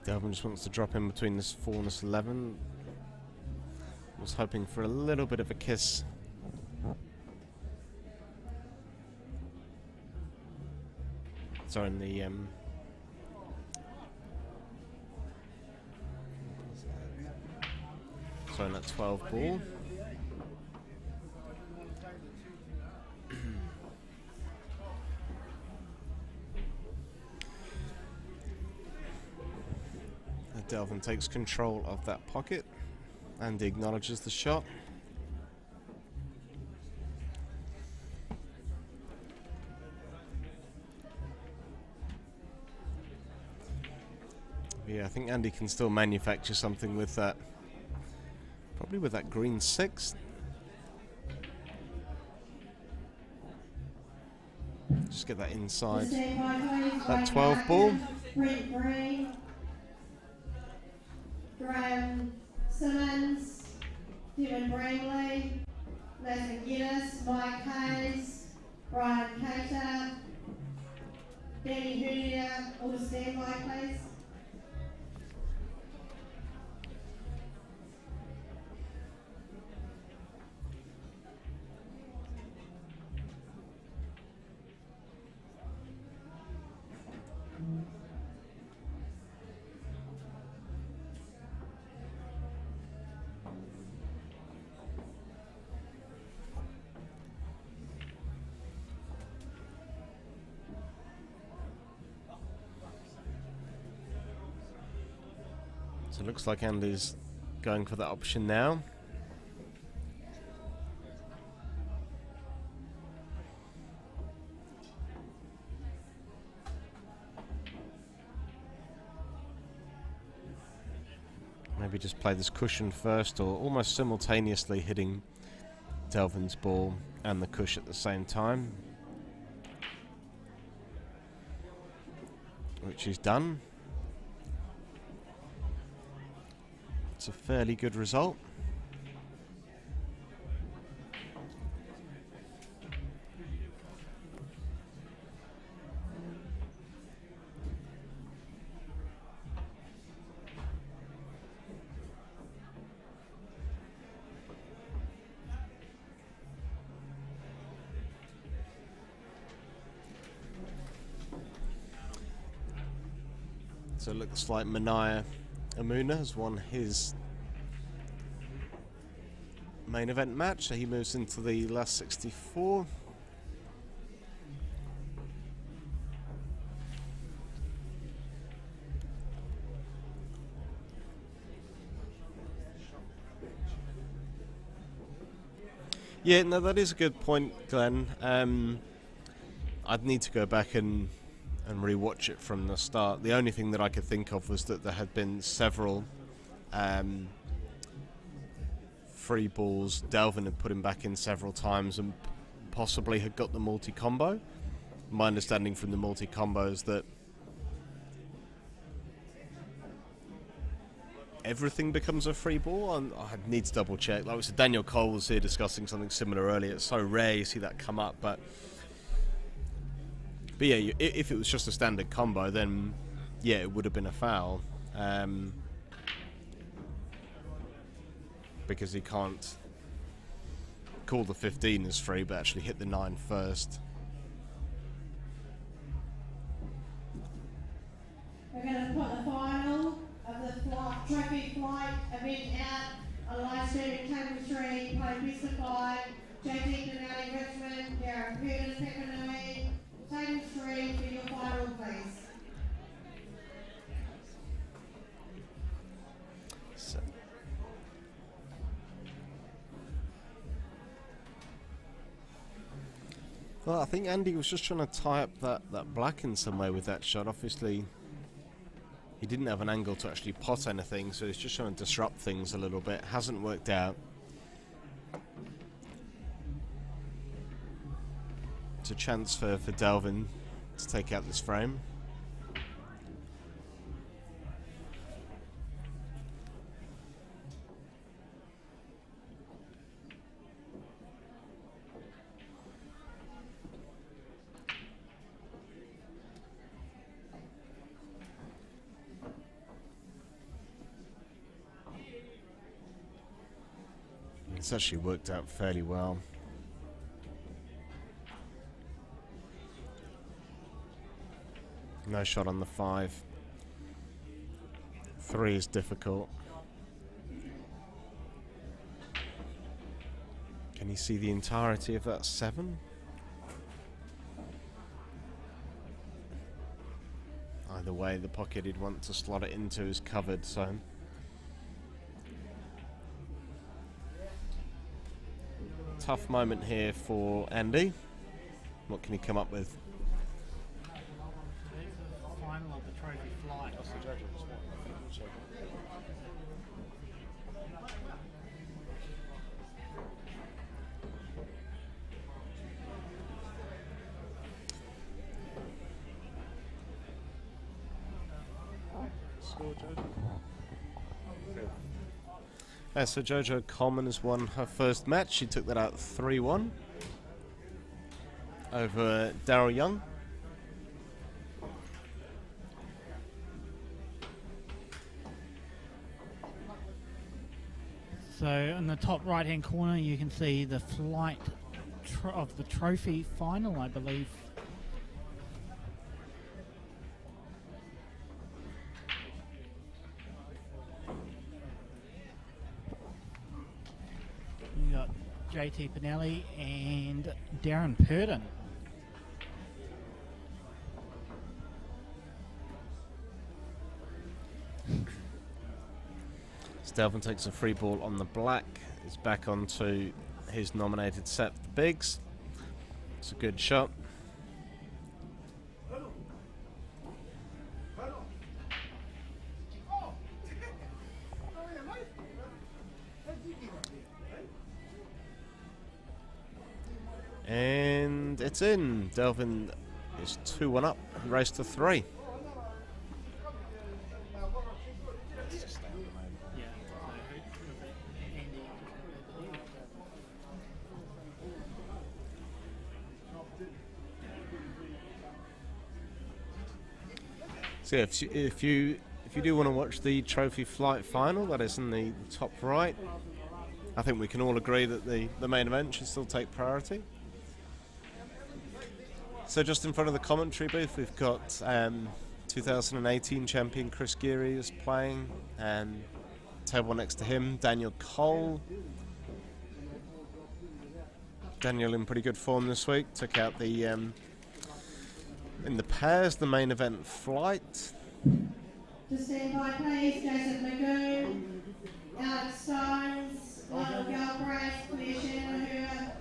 Delvin just wants to drop in between this 4 and this 11. Was hoping for a little bit of a kiss. Sorry, in the sorry, in that 12 ball. Delvin takes control of that pocket and acknowledges the shot. Yeah, I think Andy can still manufacture something with that. Probably with that green 6. Just get that inside. That 12 ball. Brent Green, Graham Simmons, Kevin Bramley, Nathan Geddes, Mike Hayes, Brian Cater, Danny Hernia, all to stand by, please. So it looks like Andy's going for that option now. Maybe just play this cushion first, or almost simultaneously hitting Delvin's ball and the cush at the same time, which he's done. It's a fairly good result. So it looks like Mania Amuna has won his main event match, so he moves into the last 64. Yeah, no, that is a good point, Glenn. I'd need to go back and re-watch it from the start. The only thing that I could think of was that there had been several free balls. Delvin had put him back in several times and possibly had got the multi-combo. My understanding from the multi-combo is that everything becomes a free ball, and I need to double check. Like I said, Daniel Cole was here discussing something similar earlier. It's so rare you see that come up, but yeah, if it was just a standard combo, then yeah, it would have been a foul. Because he can't call the 15 as free, but actually hit the 9 first. We're going to put the final of the trophy flight event out on live streaming Table 3, playing best of 5, JT Denali Richmond, Gareth Purdon, Pekanui, Table 3 for your final, please. Well, I think Andy was just trying to tie up that black in some way with that shot. Obviously, he didn't have an angle to actually pot anything, so he's just trying to disrupt things a little bit. Hasn't worked out. It's a chance for Delvin to take out this frame. It's actually worked out fairly well. No shot on the 5. 3 is difficult. Can you see the entirety of that 7? Either way, the pocket he'd want to slot it into is covered, so... Tough moment here for Andy. What can he come up with? Final of the trophy flight. That's the judges, I think also. Score, Jojo. So Jojo Coleman has won her first match. She took that out 3-1 over Daryl Young. So in the top right hand corner you can see the flight of the trophy final, I believe. You got JT Pinelli and Darren Purdon. Delvin takes a free ball on the black. Is back onto his nominated set, the bigs. It's a good shot. And it's in. Delvin is 2-1 up. Race to 3. So yeah, if you do want to watch the trophy flight final, that is in the top right. I think we can all agree that the main event should still take priority. So just in front of the commentary booth, we've got 2018 champion Chris Geary is playing, and table next to him, Daniel Cole. Daniel in pretty good form this week. Took out the in the pairs, the main event flight. To stand by, please, Joseph Magoo, Alex Stones, Lionel Galbraith, Claire Shanahan,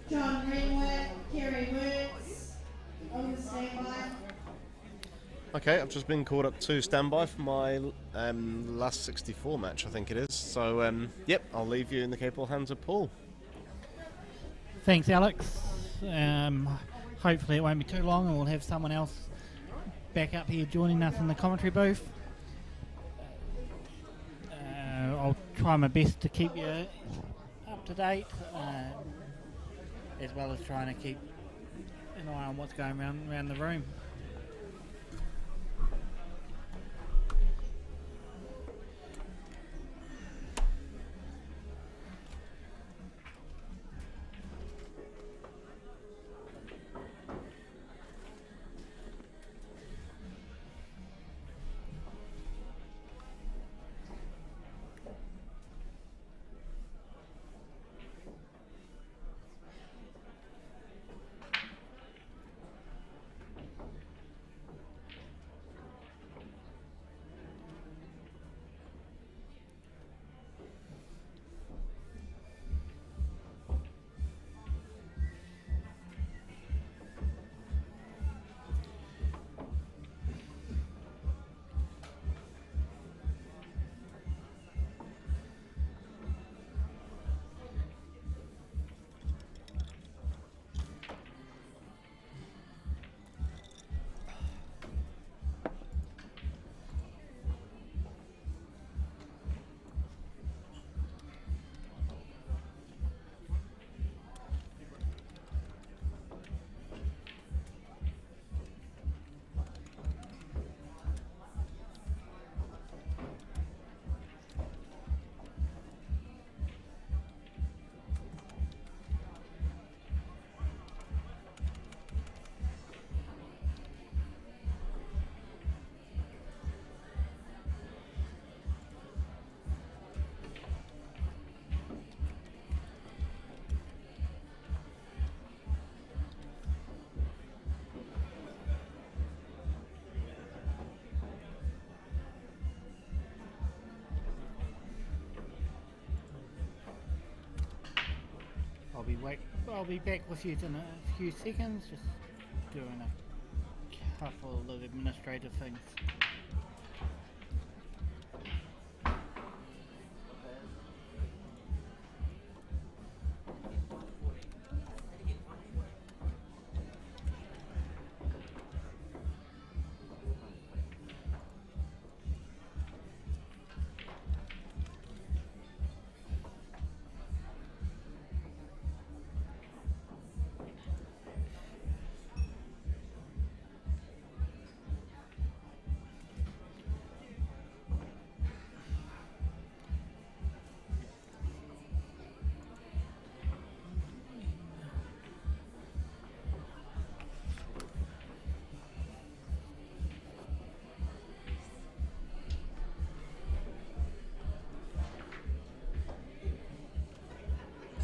John Greenwood, Kerry Works, all to stand by. Okay, I've just been called up to standby for my last 64 match, I think it is. So, yep, I'll leave you in the capable hands of Paul. Thanks, Alex. Hopefully it won't be too long and we'll have someone else back up here joining us in the commentary booth. I'll try my best to keep you up to date, as well as trying to keep an eye on what's going around the room. I'll be back with you in a few seconds. Just doing a couple of administrative things.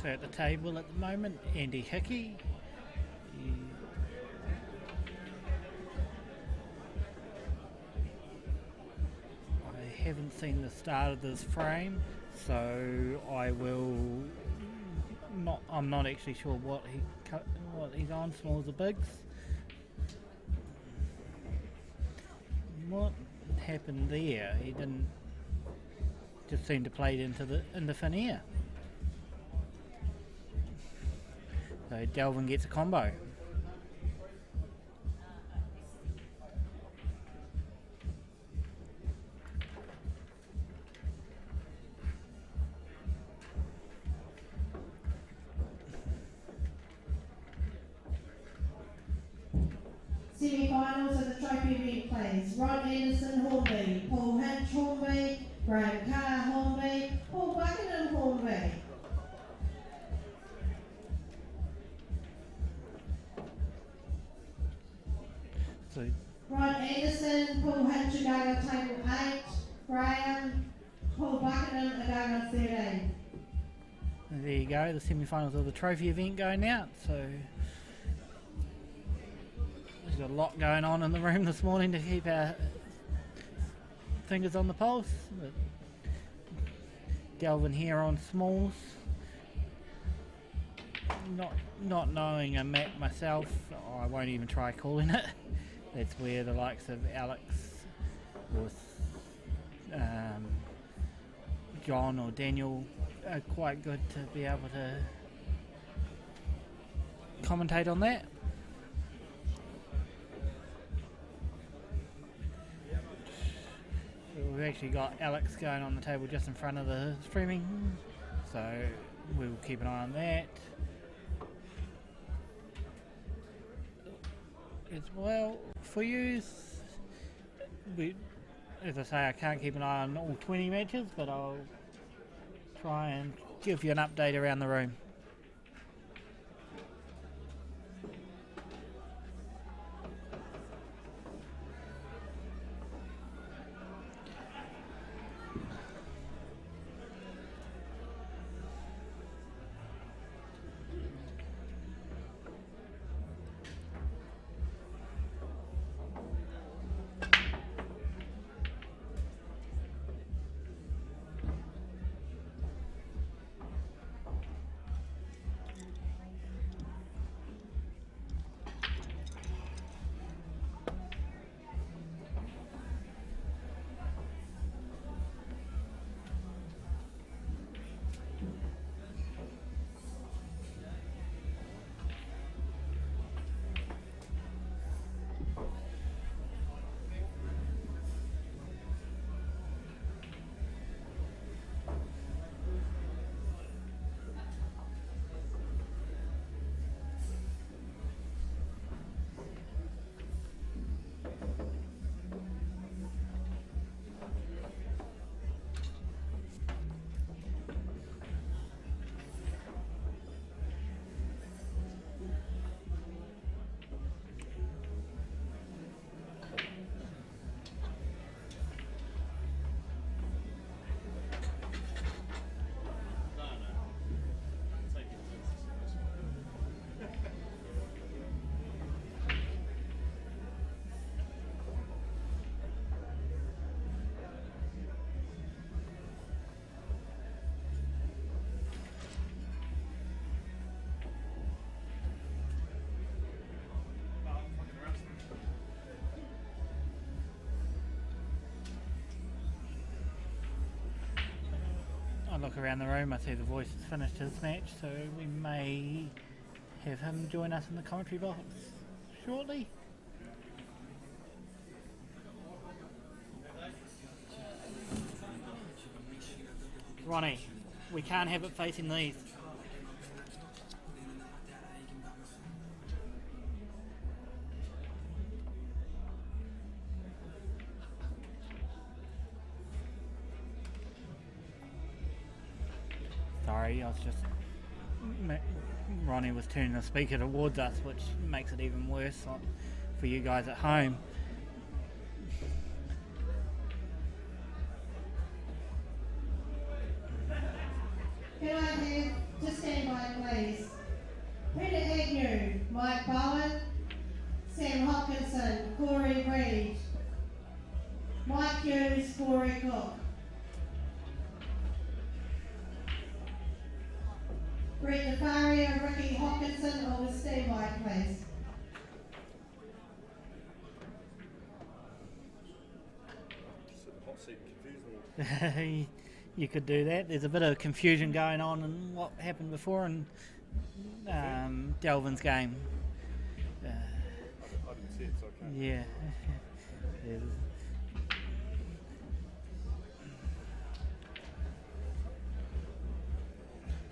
So at the table at the moment, Andy Hickey. I haven't seen the start of this frame, so I will not. I'm not actually sure what he's on, smalls or bigs. What happened there? He didn't just seem to play it into the thin air. So Delvin gets a combo. Semi-finals of the trophy event plays. Rod Anderson, Hornby. Paul Hinch, Hornby. Graham Carr, Hornby. Paul Buckingham, Hornby. So Rod Anderson, Paul Hinch, Agaga table 8. Graham, Paul Buckingham, Agaga 13. there you go, the semi-finals of the trophy event going out. So there's got a lot going on in the room this morning to keep our fingers on the pulse. But Delvin here on smalls. Not knowing a map myself, I won't even try calling it. That's where the likes of Alex with John or Daniel are quite good to be able to commentate on that. We've actually got Alex going on the table just in front of the streaming, so we'll keep an eye on that. As well for you, as I say, I can't keep an eye on all 20 matches, but I'll try and give you an update around the room. look around the room. I see the voice has finished his match, so we may have him join us in the commentary box shortly. Ronnie, we can't have it facing these. Sorry, I was just... Ronnie was turning the speaker towards us, which makes it even worse for you guys at home. Can I have, just stand by please, Peter Agnew, Mike Bowen, Sam Hopkinson, Corey Reid, Mike Hughes, Corey Cook. Brett Defario, Ricky Hopkinson, all to stand by please. Hot seat confusing. You could do that. There's a bit of confusion going on in what happened before in Delvin's game. I didn't see it, so I can't. Yeah.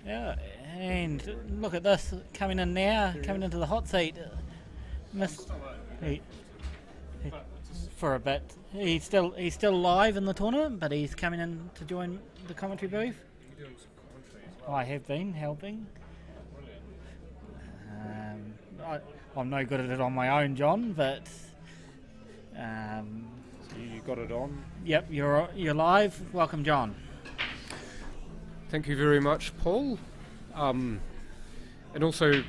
Yeah, and look at this coming in now, coming into the hot seat. Missed for a bit. He's still live in the tournament, but he's coming in to join the commentary booth. You're doing some commentary as well. I have been helping. I'm no good at it on my own, John, but So you got it on. yep, you're live. Welcome, John. Thank you very much, Paul. And also,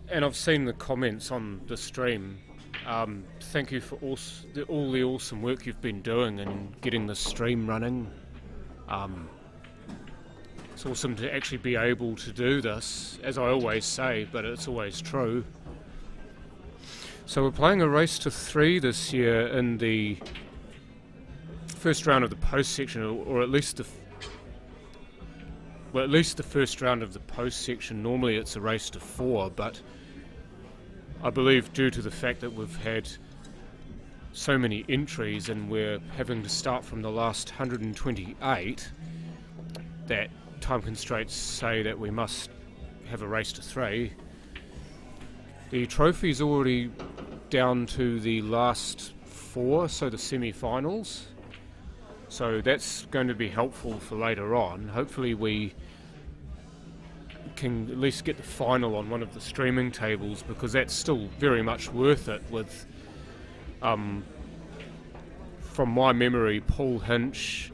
and I've seen the comments on the stream. Thank you for all the awesome work you've been doing and getting the stream running. It's awesome to actually be able to do this, as I always say, but it's always true. So we're playing a race to 3 this year in the first round of the post section, or at least the first round of the post section. Normally it's a race to 4, but I believe due to the fact that we've had so many entries and we're having to start from the last 128, that time constraints say that we must have a race to 3. The trophy's already down to the last 4, so the semi-finals. So that's going to be helpful for later on. Hopefully we can at least get the final on one of the streaming tables, because that's still very much worth it with, from my memory, Paul Hinch,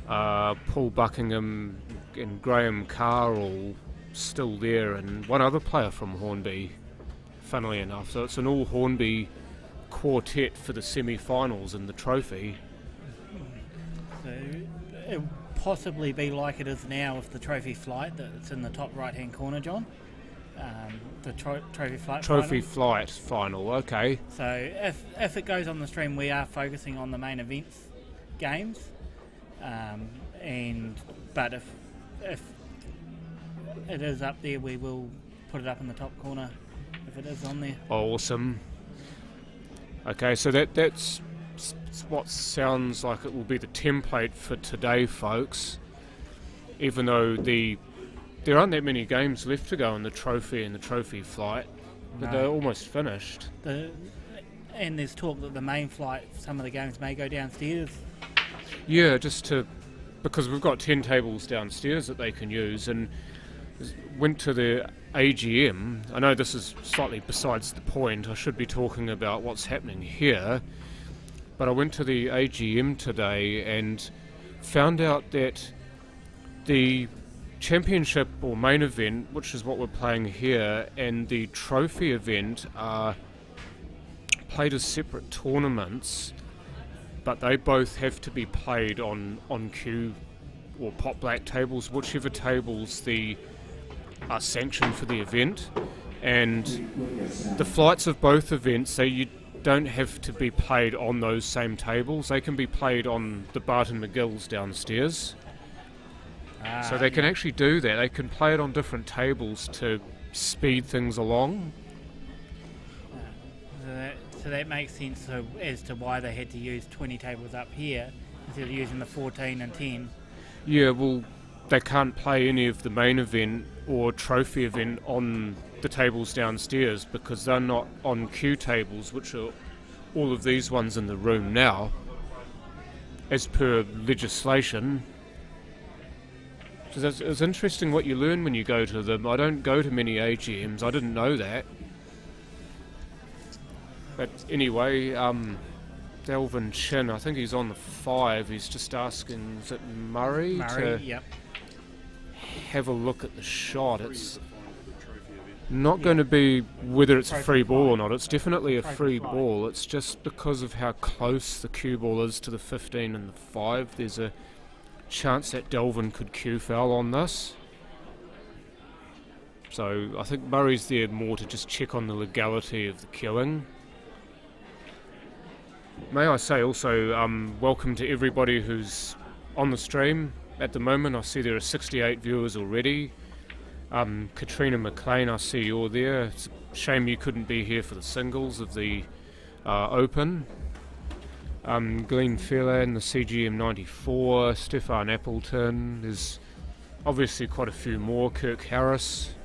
Paul Buckingham and Graham Carr all still there, and one other player from Hornby, funnily enough. So it's an all Hornby quartet for the semi-finals and the trophy. So it'll possibly be like it is now with the trophy flight that's in the top right-hand corner, John. The trophy flight. Flight final. Okay. So if it goes on the stream, we are focusing on the main events games, but if it is up there, we will put it up in the top corner if it is on there. Awesome. Okay, so that's what sounds like it will be the template for today, folks. Even though there aren't that many games left to go in the trophy and the trophy flight, but they're almost finished. And there's talk that the main flight, some of the games may go downstairs. Yeah, because we've got 10 tables downstairs that they can use, and went to the AGM. I know this is slightly besides the point. I should be talking about what's happening here. But I went to the AGM today and found out that the championship or main event, which is what we're playing here, and the trophy event are played as separate tournaments, but they both have to be played on queue or pot black tables, whichever tables are sanctioned for the event. And the flights of both events, you don't have to be played on those same tables. They can be played on the Barton McGill's downstairs. So they can actually do that. They can play it on different tables to speed things along. So that makes sense as to why they had to use 20 tables up here instead of using the 14 and 10. Yeah, well, they can't play any of the main event or trophy event on the tables downstairs because they're not on queue tables, which are all of these ones in the room now, as per legislation. So it's interesting what you learn when you go to them. I don't go to many AGMs, I didn't know that. But anyway, Delvin Chin, I think he's on the 5. He's just asking, is it Murray to Yep. have a look at the shot? It's not going to be whether it's a free ball or not. It's definitely a free ball. It's just because of how close the cue ball is to the 15 and the 5. There's a chance that Delvin could cue foul on this. So I think Murray's there more to just check on the legality of the queuing. May I say also, welcome to everybody who's on the stream at the moment. I see there are 68 viewers already. Katrina McLean, I see you're there. It's a shame you couldn't be here for the singles of the Open. Glenn Fairland, the CGM 94, Stefan Appleton. There's obviously quite a few more. Kirk Harris.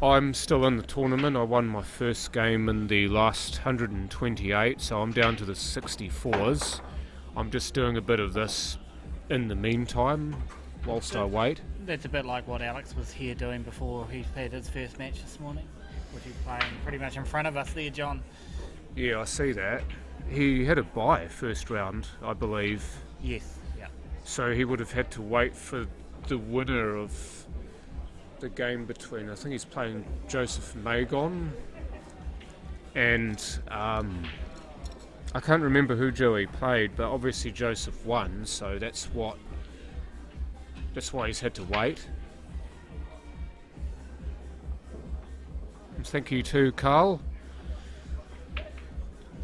I'm still in the tournament. I won my first game in the last 128, so I'm down to the 64s. I'm just doing a bit of this in the meantime, whilst I wait. That's a bit like what Alex was here doing before he had his first match this morning, which he's playing pretty much in front of us there, John. Yeah, I see that. He had a bye first round, I believe. Yes, yeah. So he would have had to wait for the winner of the game between, I think he's playing Joseph Magon and I can't remember who Joey played, but obviously Joseph won, so that's why he's had to wait. And thank you too, Carl.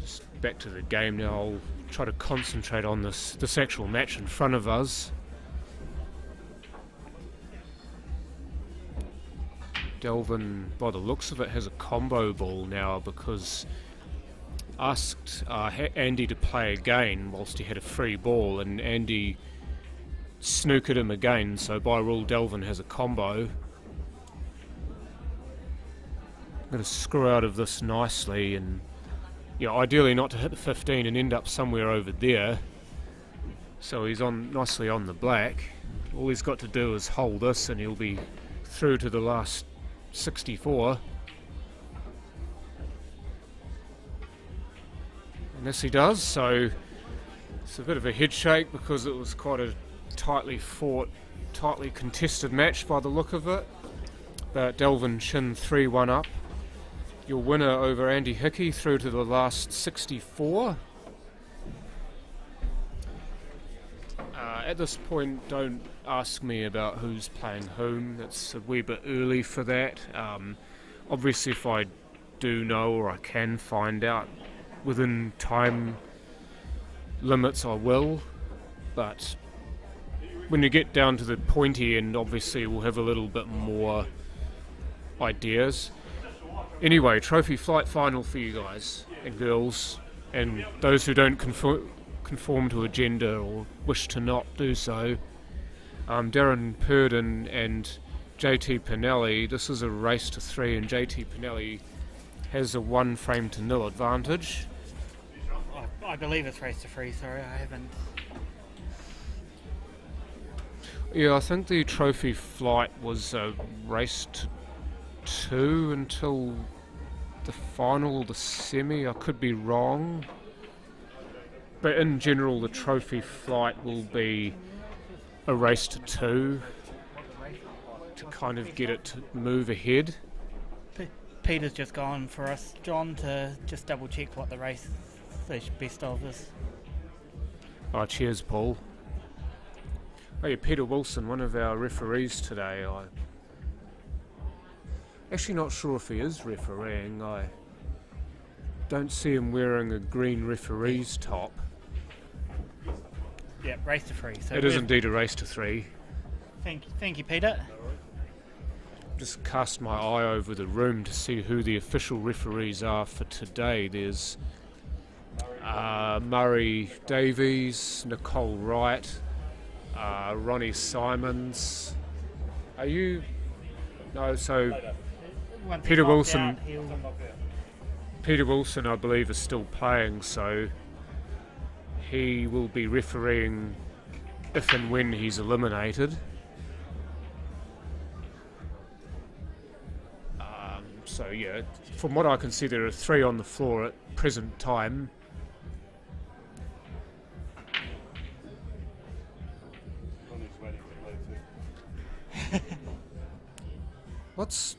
Just back to the game now. I'll try to concentrate on this actual match in front of us. Delvin, by the looks of it, has a combo ball now because asked Andy to play again whilst he had a free ball, and Andy snookered him again, so by rule Delvin has a combo. I'm going to screw out of this nicely and ideally not to hit the 15 and end up somewhere over there. So he's nicely on the black. All he's got to do is hold this and he'll be through to the last 64. And this he does, so it's a bit of a head shake because it was quite a tightly fought, tightly contested match by the look of it. But Delvin Chin 3-1 up. Your winner over Andy Hickey through to the last 64. At this point, don't ask me about who's playing whom. It's a wee bit early for that. Obviously, if I do know or I can find out within time limits, I will. But when you get down to the pointy end, obviously we'll have a little bit more ideas. Anyway, trophy flight final for you guys and girls, and those who don't conform to a gender or wish to not do so. Darren Purdon and JT Pinelli, this is a race to 3 and JT Pinelli has a 1 frame to 0 advantage. I believe it's race to 3, sorry, I haven't. Yeah, I think the trophy flight was a race to 2 until the final or the semi. I could be wrong. But in general, the trophy flight will be a race to 2 to kind of get it to move ahead. Peter's just gone for us, John, to just double check what the race best of is. Oh, cheers, Paul. Oh yeah, Peter Wilson, one of our referees today. I'm actually not sure if he is refereeing. I don't see him wearing a green referee's top. Yeah, race to 3. So It is indeed a race to 3. Thank you, Peter. Just cast my eye over the room to see who the official referees are for today. There's Murray Davies, Nicole Wright, Ronnie Simons. Are you? No, so Once Peter he's knocked Wilson. out, he'll- Peter Wilson, I believe, is still playing, so he will be refereeing if and when he's eliminated. So yeah, from what I can see, there are 3 on the floor at present time. What's...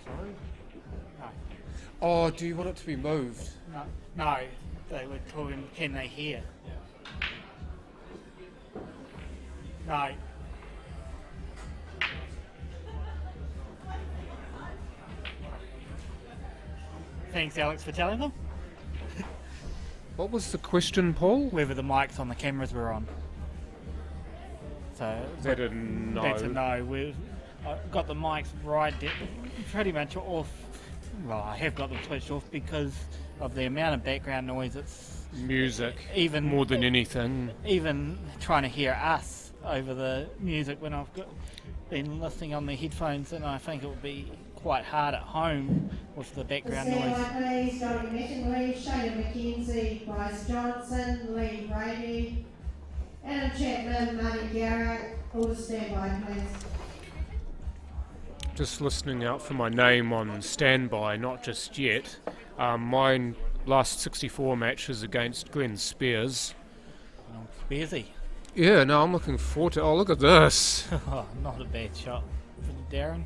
Sorry? No. Oh, do you want it to be moved? No, they were talking, can they hear? No. Thanks, Alex, for telling them. What was the question, Paul? Whether the mics on the cameras were on. So That a no. that's a no. I got the mics pretty much off. Well, I have got them switched off because of the amount of background noise. It's Music, even more than anything. even trying to hear us over the music when I've been listening on the headphones, and I think it would be quite hard at home with the background noise. Standby please, Donnie Mattingly, Shayna McKenzie, Bryce Johnson, Lee Brady, Adam Chapman, Marty Garrett, all to standby please. Just listening out for my name on standby, not just yet. My last 64 matches against Glenn Spears. Oh, Spearsy. Yeah, no, I'm looking forward to... Oh, look at this. Oh, not a bad shot for Darren.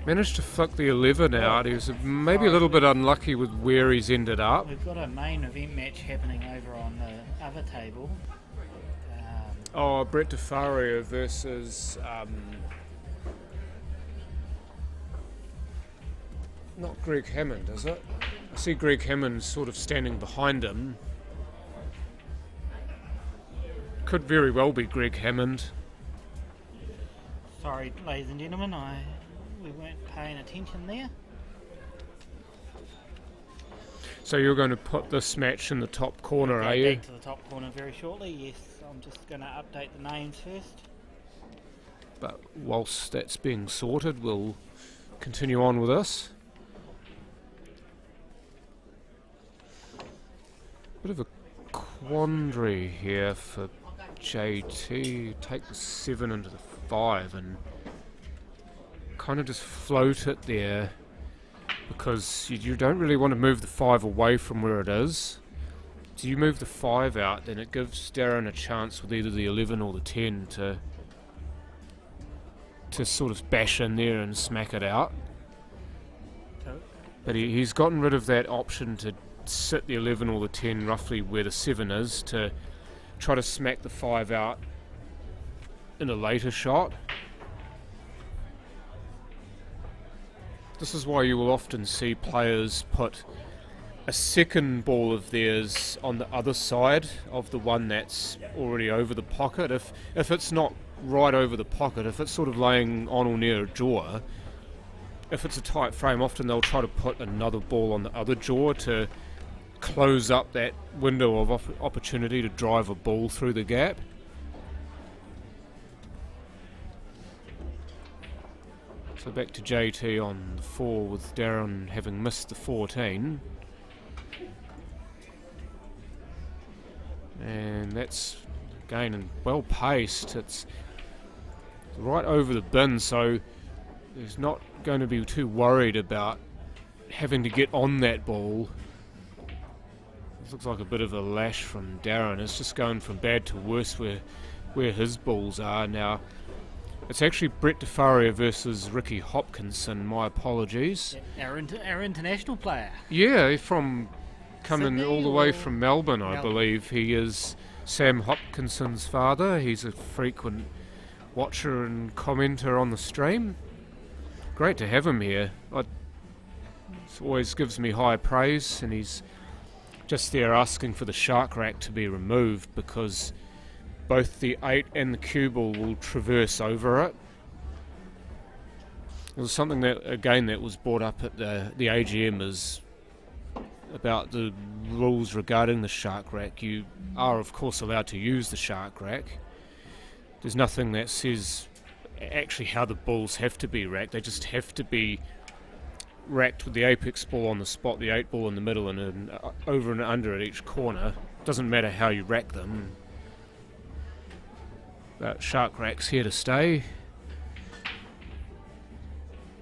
Managed to flick the 11 out. He was maybe a little bit unlucky with where he's ended up. We've got a main event match happening over on the other table. Oh, Brett Defario versus... not Greg Hammond, is it? I see Greg Hammond sort of standing behind him. Could very well be Greg Hammond. Sorry, ladies and gentlemen, we weren't paying attention there. So you're going to put this match in the top corner, Go are you? back to the top corner very shortly. Yes, I'm just going to update the names first. But whilst that's being sorted, we'll continue on with this. Bit of a quandary here for JT. Take the 7 into the 5 and kind of just float it there, because you don't really want to move the 5 away from where it is. So you move the 5 out, then it gives Darren a chance with either the 11 or the 10 to sort of bash in there and smack it out. But he's gotten rid of that option to sit the 11 or the 10 roughly where the 7 is, to try to smack the 5 out in a later shot. This is why you will often see players put a second ball of theirs on the other side of the one that's already over the pocket. If it's not right over the pocket, if it's sort of laying on or near a jaw, if it's a tight frame, often they'll try to put another ball on the other jaw to close up that window of opportunity to drive a ball through the gap. So back to JT on the 4 with Darren having missed the 14. And that's, again, well paced. It's right over the bin, so he's not going to be too worried about having to get on that ball. This looks like a bit of a lash from Darren. It's just going from bad to worse where his balls are now. It's actually Brett Defario versus Ricky Hopkinson. My apologies. Our international player. Yeah, from coming Sydney all the way or from Melbourne, I Melbourne. believe. He is Sam Hopkinson's father. He's a frequent watcher and commenter on the stream. Great to have him here. It always gives me high praise, and he's just there asking for the shark rack to be removed because both the 8 and the cue ball will traverse over it. It was something that, again, that was brought up at the AGM is about the rules regarding the shark rack. You are, of course, allowed to use the shark rack. There's nothing that says actually how the balls have to be racked. They just have to be racked with the apex ball on the spot, the 8 ball in the middle, and over and under at each corner. Doesn't matter how you rack them. But shark rack's here to stay.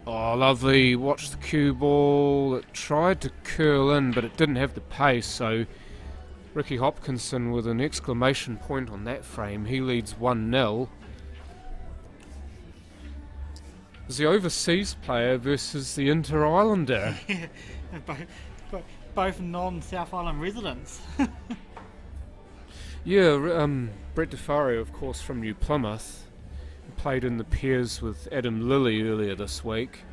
Oh, lovely. Watch the cue ball. It tried to curl in, but it didn't have the pace, so Ricky Hopkinson with an exclamation point on that frame. He leads 1-0. It's the overseas player versus the inter-islander. Both non-South Island residents. Yeah, Brett Defario, of course, from New Plymouth. Played in the pairs with Adam Lilly earlier this week.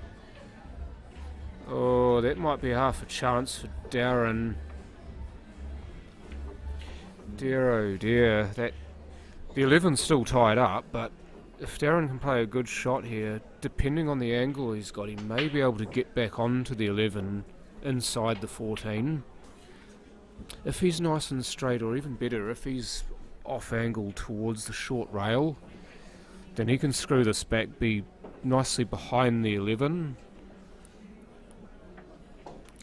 Oh, that might be half a chance for Darren. Dear, oh dear. The 11's still tied up, but if Darren can play a good shot here, depending on the angle he's got, he may be able to get back onto the 11 inside the 14. If he's nice and straight, or even better, if he's off angle towards the short rail, then he can screw this back, be nicely behind the 11,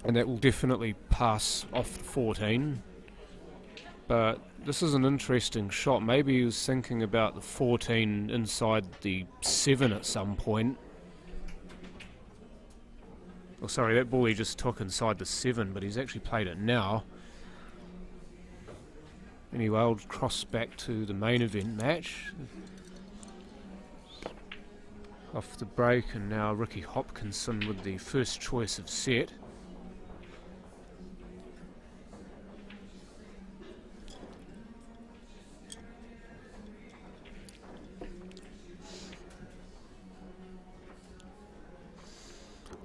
and that will definitely pass off the 14. But this is an interesting shot. Maybe he was thinking about the 14 inside the 7 at some point. Oh, sorry, that ball he just took inside the 7, but he's actually played it now. Anyway, I'll cross back to the main event match. Off the break, and now Ricky Hopkinson with the first choice of set.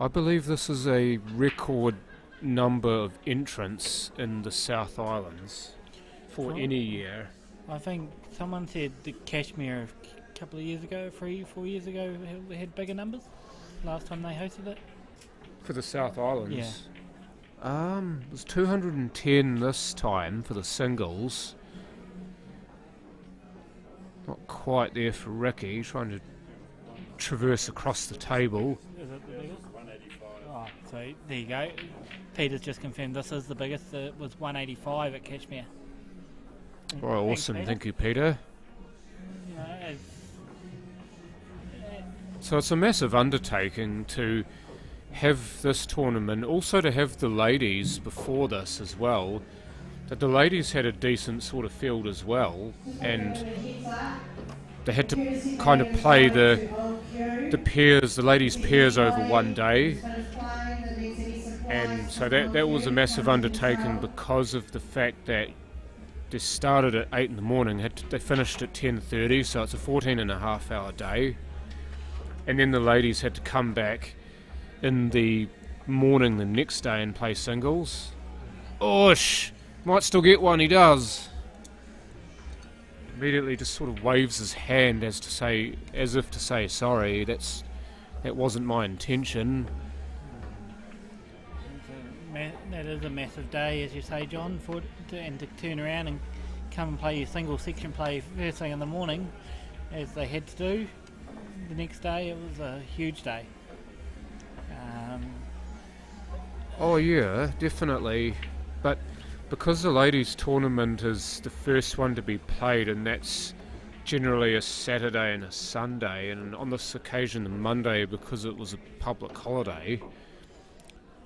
I believe this is a record number of entrants in the South Islands for any year. I think someone said the Kashmir a couple of years ago, 3-4 years ago, had bigger numbers last time they hosted it. For the South Islands? Yeah. It was 210 this time for the singles. Not quite there for Ricky, trying to traverse across the table. Is it the biggest? Oh, so there you go. Peter's just confirmed this is the biggest. It was 185 at Kashmir. Oh, awesome. Peter. Thank you, Peter. You know, So it's a massive undertaking to have this tournament, also to have the ladies before this as well. That the ladies had a decent sort of field as well, and they had to kind of play the pairs, the ladies' pairs over one day, and so that was a massive undertaking because of the fact that they started at 8 in the morning, they finished at 10:30, so it's a 14.5 hour day, and then the ladies had to come back in the morning the next day and play singles. Oosh! Might still get one, he does. Immediately just sort of waves his hand as if to say sorry, that wasn't my intention. that is a massive day, as you say, John, and to turn around and come and play your single section play first thing in the morning, as they had to do. The next day, it was a huge day. Oh yeah, definitely. But because the ladies' tournament is the first one to be played, and that's generally a Saturday and a Sunday, and on this occasion the Monday, because it was a public holiday,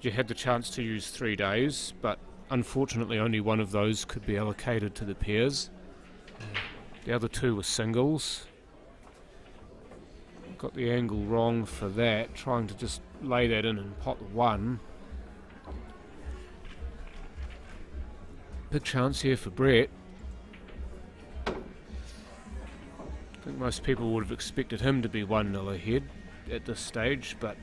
you had the chance to use 3 days, but unfortunately only one of those could be allocated to the pairs. The other two were singles. Got the angle wrong for that, trying to just lay that in and pot one. Big chance here for Brett. I think most people would have expected him to be 1-0 ahead at this stage, but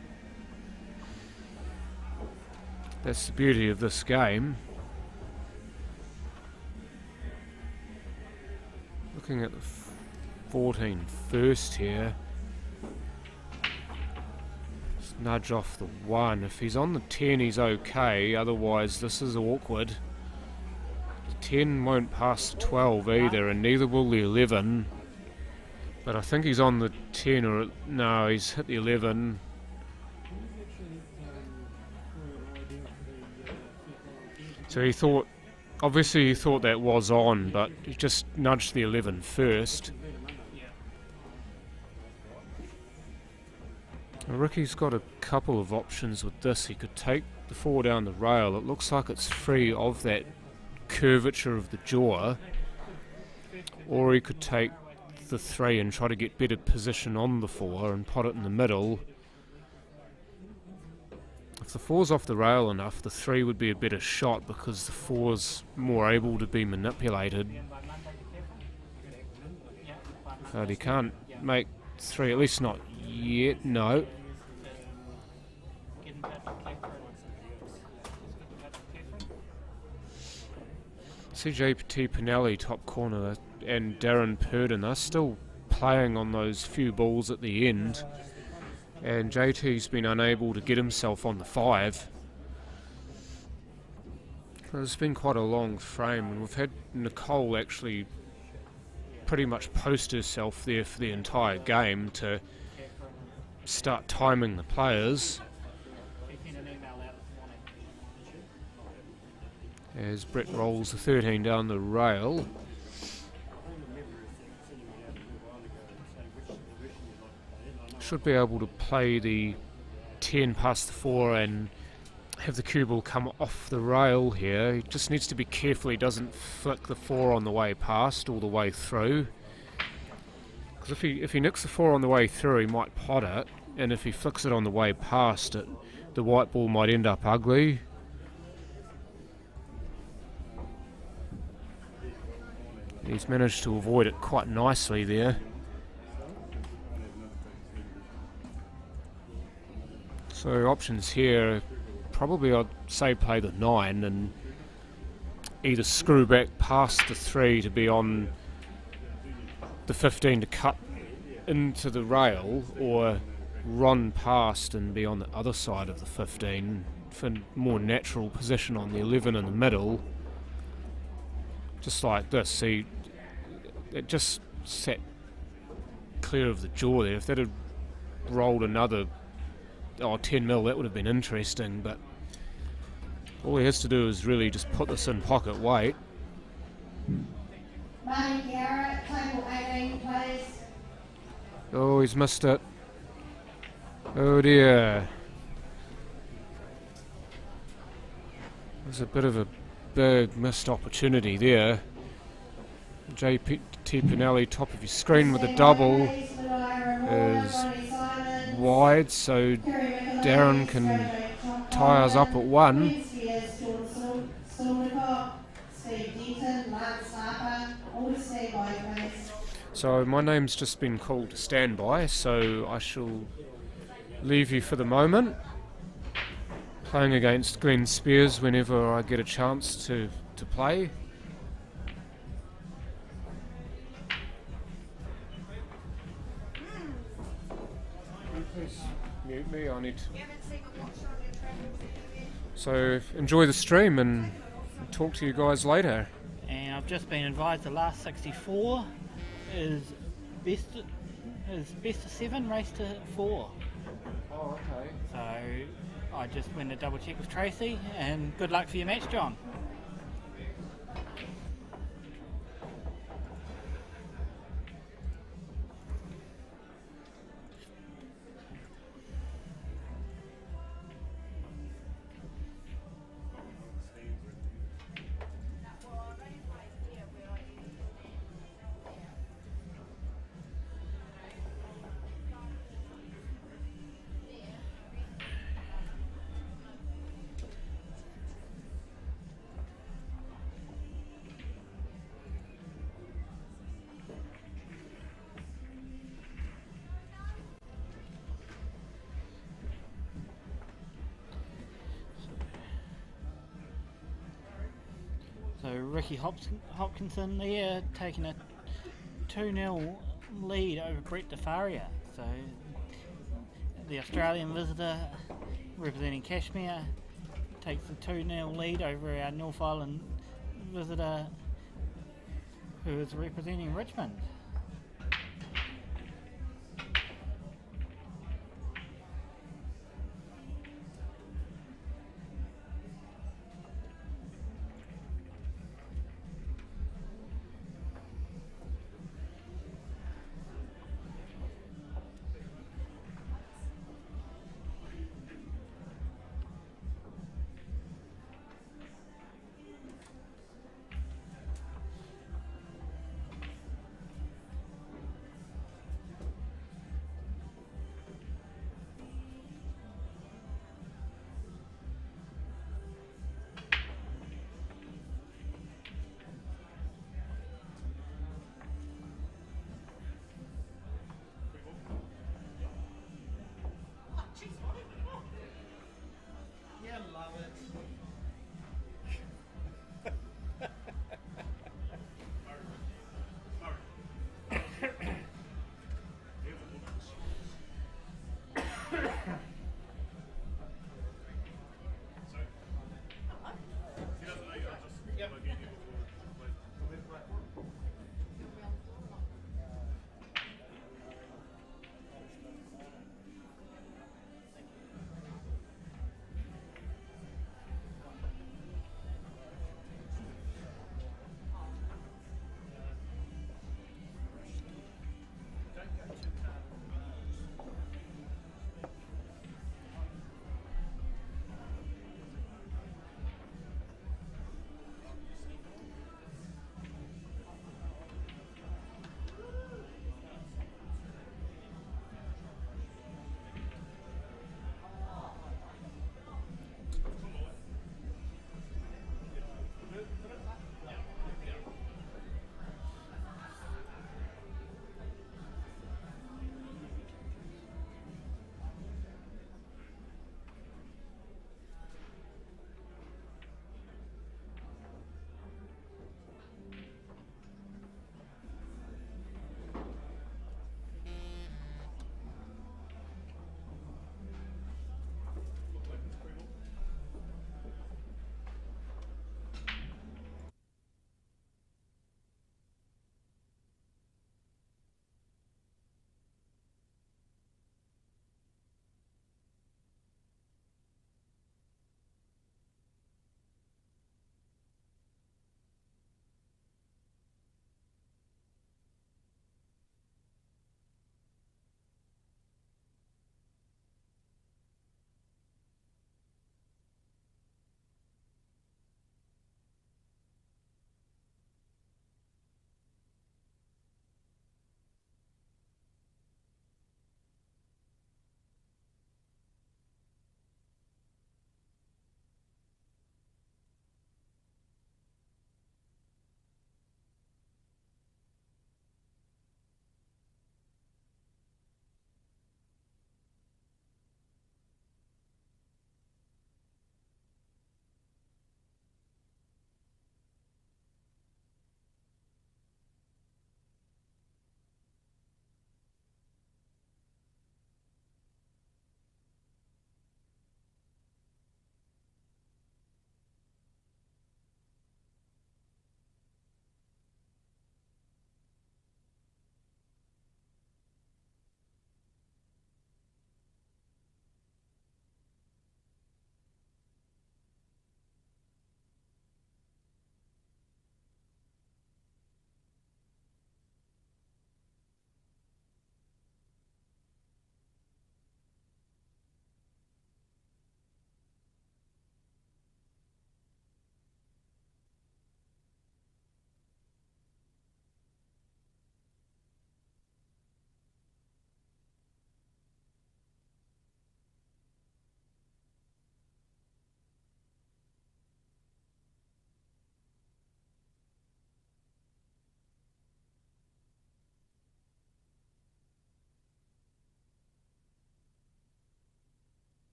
that's the beauty of this game. Looking at the 14 first here. Just nudge off the 1. If he's on the 10 he's okay, otherwise this is awkward. The 10 won't pass the 12 either, and neither will the 11. But I think he's on the 10, or no, he's hit the 11. So he thought, obviously he thought that was on, but he just nudged the 11 first. Now Ricky's got a couple of options with this. He could take the 4 down the rail. It looks like it's free of that curvature of the jaw. Or he could take the 3 and try to get better position on the 4 and pot it in the middle. If the 4's off the rail enough, the 3 would be a better shot because the 4's more able to be manipulated. But he can't make 3, at least not yet, no. CJT Pinelli top corner and Darren Purdon, they're still playing on those few balls at the end. And JT's been unable to get himself on the 5. It's been quite a long frame, and we've had Nicole actually pretty much post herself there for the entire game to start timing the players. As Brett rolls the 13 down the rail. Should be able to play the 10 past the 4 and have the cue ball come off the rail here. He just needs to be careful he doesn't flick the 4 on the way past all the way through. Because if he nicks the 4 on the way through, he might pot it, and if he flicks it on the way past it, the white ball might end up ugly. He's managed to avoid it quite nicely there. So options here, probably I'd say play the 9 and either screw back past the 3 to be on the 15 to cut into the rail, or run past and be on the other side of the 15 for more natural position on the 11 in the middle. Just like this, see, it just sat clear of the jaw there. If that had rolled another 10 mil, that would have been interesting, but all he has to do is really just put this in pocket weight. Martin Garrett, table 18, please. Oh, he's missed it. Oh dear. There's a bit of a big missed opportunity there. JT Pinelli, top of your screen with a double, is wide, so Darren can tie us up at 1. So my name's just been called to standby, so I shall leave you for the moment. Playing against Glenn Spears whenever I get a chance to play. Please mute me, I need to. So enjoy the stream and talk to you guys later. And I've just been advised the last 64 is best of 7, race to 4. Oh, okay. So I just went to double check with Tracy, and good luck for your match, John. So Ricky Hopkinson there taking a 2-0 lead over Brett Defario. So the Australian visitor representing Kashmir takes the 2-0 lead over our North Island visitor who is representing Richmond.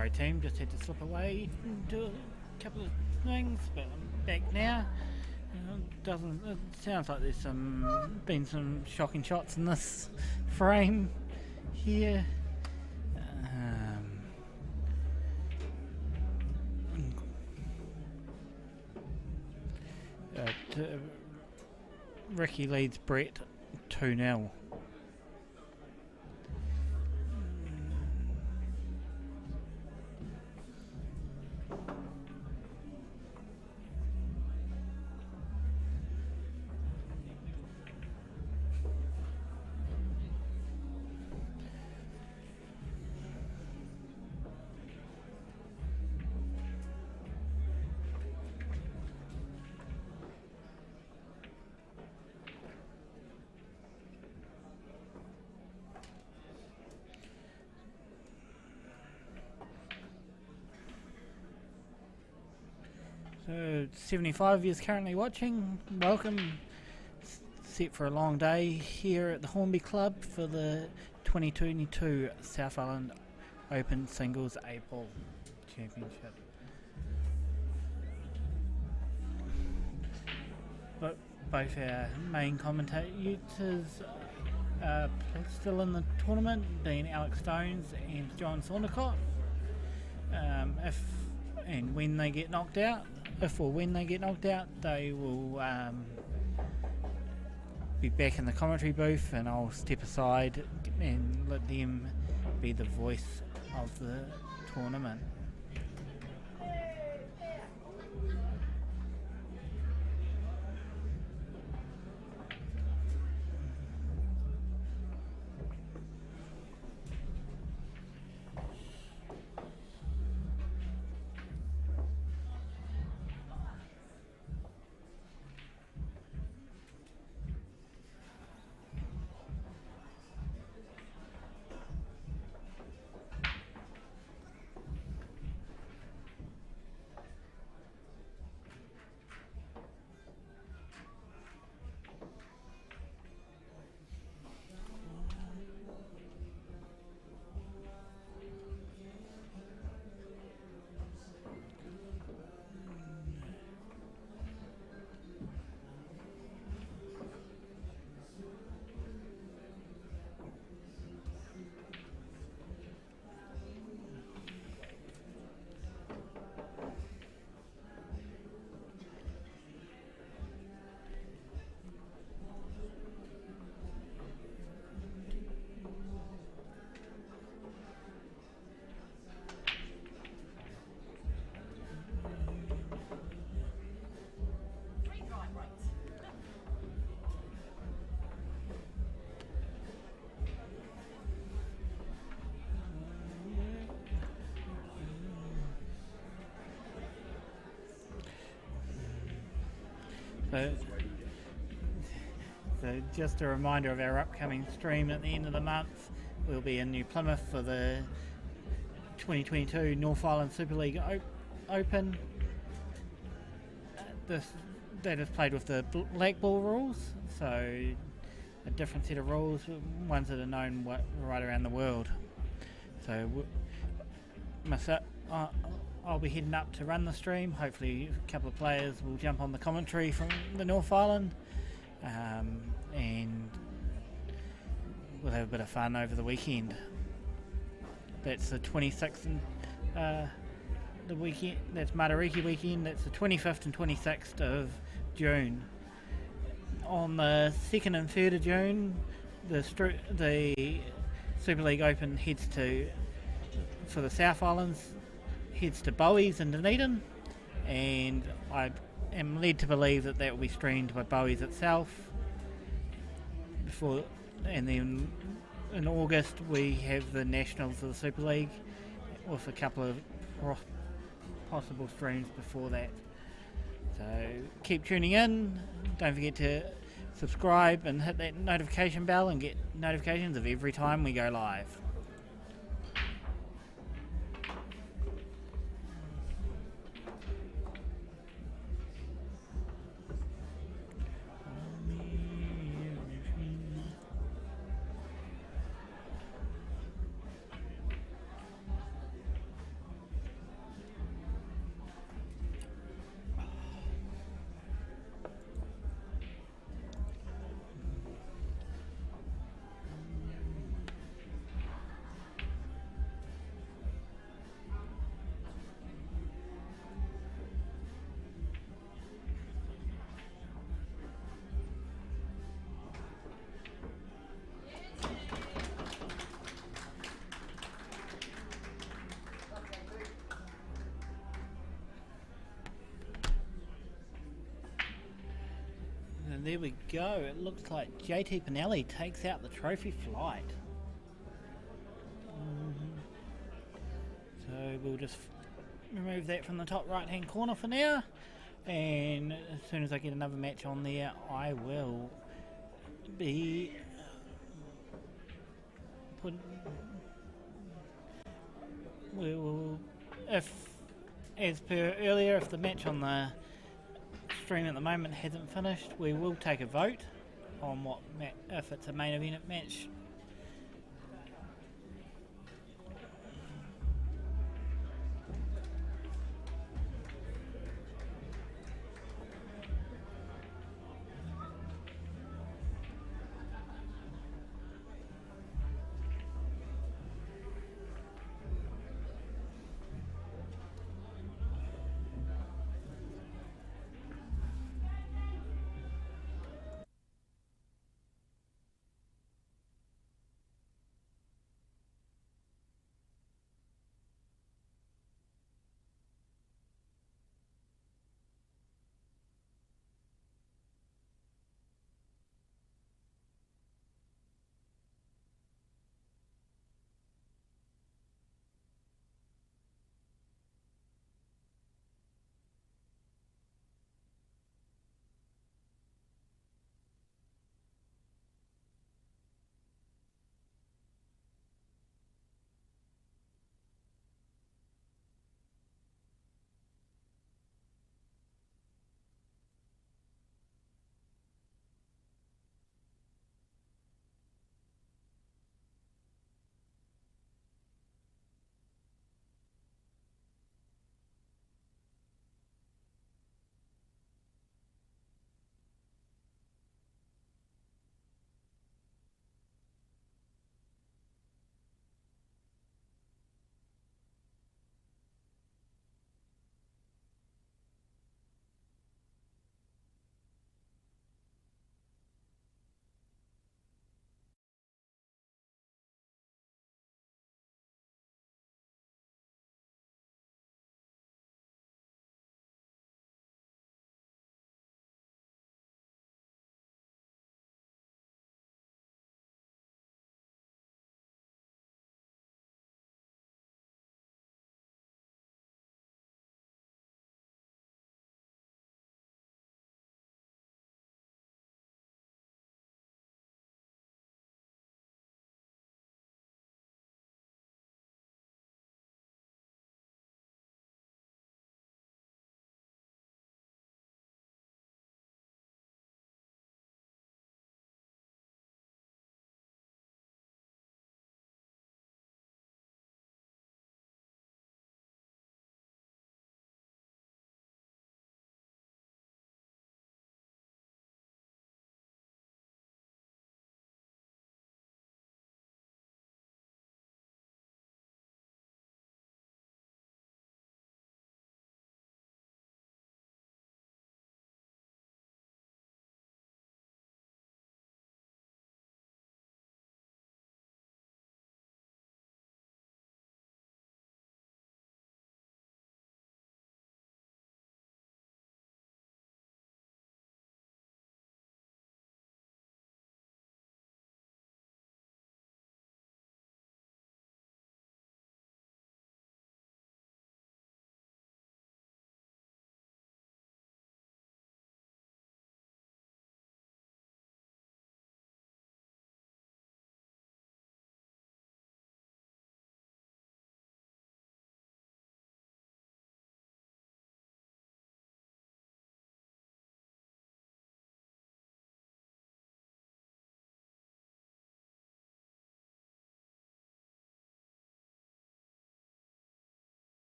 Sorry team, just had to slip away and do a couple of things, but I'm back now. It sounds like there's been some shocking shots in this frame here. Ricky leads Brett 2-0. So 75 is currently watching. Welcome. Set for a long day here at the Hornby Club for the 2022 South Island Open Singles A-Ball Championship. But both our main commentators are still in the tournament, being Alex Stones and John Saundicott. When they get knocked out, they will be back in the commentary booth, and I'll step aside and let them be the voice of the tournament. So just a reminder of our upcoming stream at the end of the month. We'll be in New Plymouth for the 2022 North Island Super League Open. That is played with the black ball rules, so a different set of rules, ones that are known right around the world. So I'll be heading up to run the stream. Hopefully a couple of players will jump on the commentary from the North Island, and we'll have a bit of fun over the weekend. That's the 26th and the weekend. That's Matariki weekend. That's the 25th and 26th of June. On the 2nd and 3rd of June, the Super League Open for the South Islands heads to Bowie's in Dunedin, and I am led to believe that will be streamed by Bowie's itself. And then in August we have the Nationals of the Super League with a couple of possible streams before that. So keep tuning in. Don't forget to subscribe and hit that notification bell and get notifications of every time we go live. there we go. It looks like JT Pinelli takes out the trophy flight. So we'll just remove that from the top right hand corner for now, and as soon as I get another match on there, I will be if, as per earlier, if the match on the stream at the moment hasn't finished, we will take a vote on what if it's a main event match.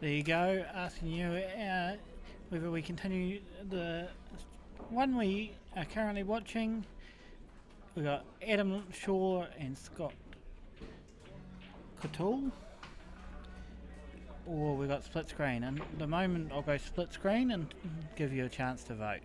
There you go, asking you whether we continue the one we are currently watching. We've got Adam Shaw and Scott Couture, or we've got split screen. And at the moment I'll go split screen and give you a chance to vote.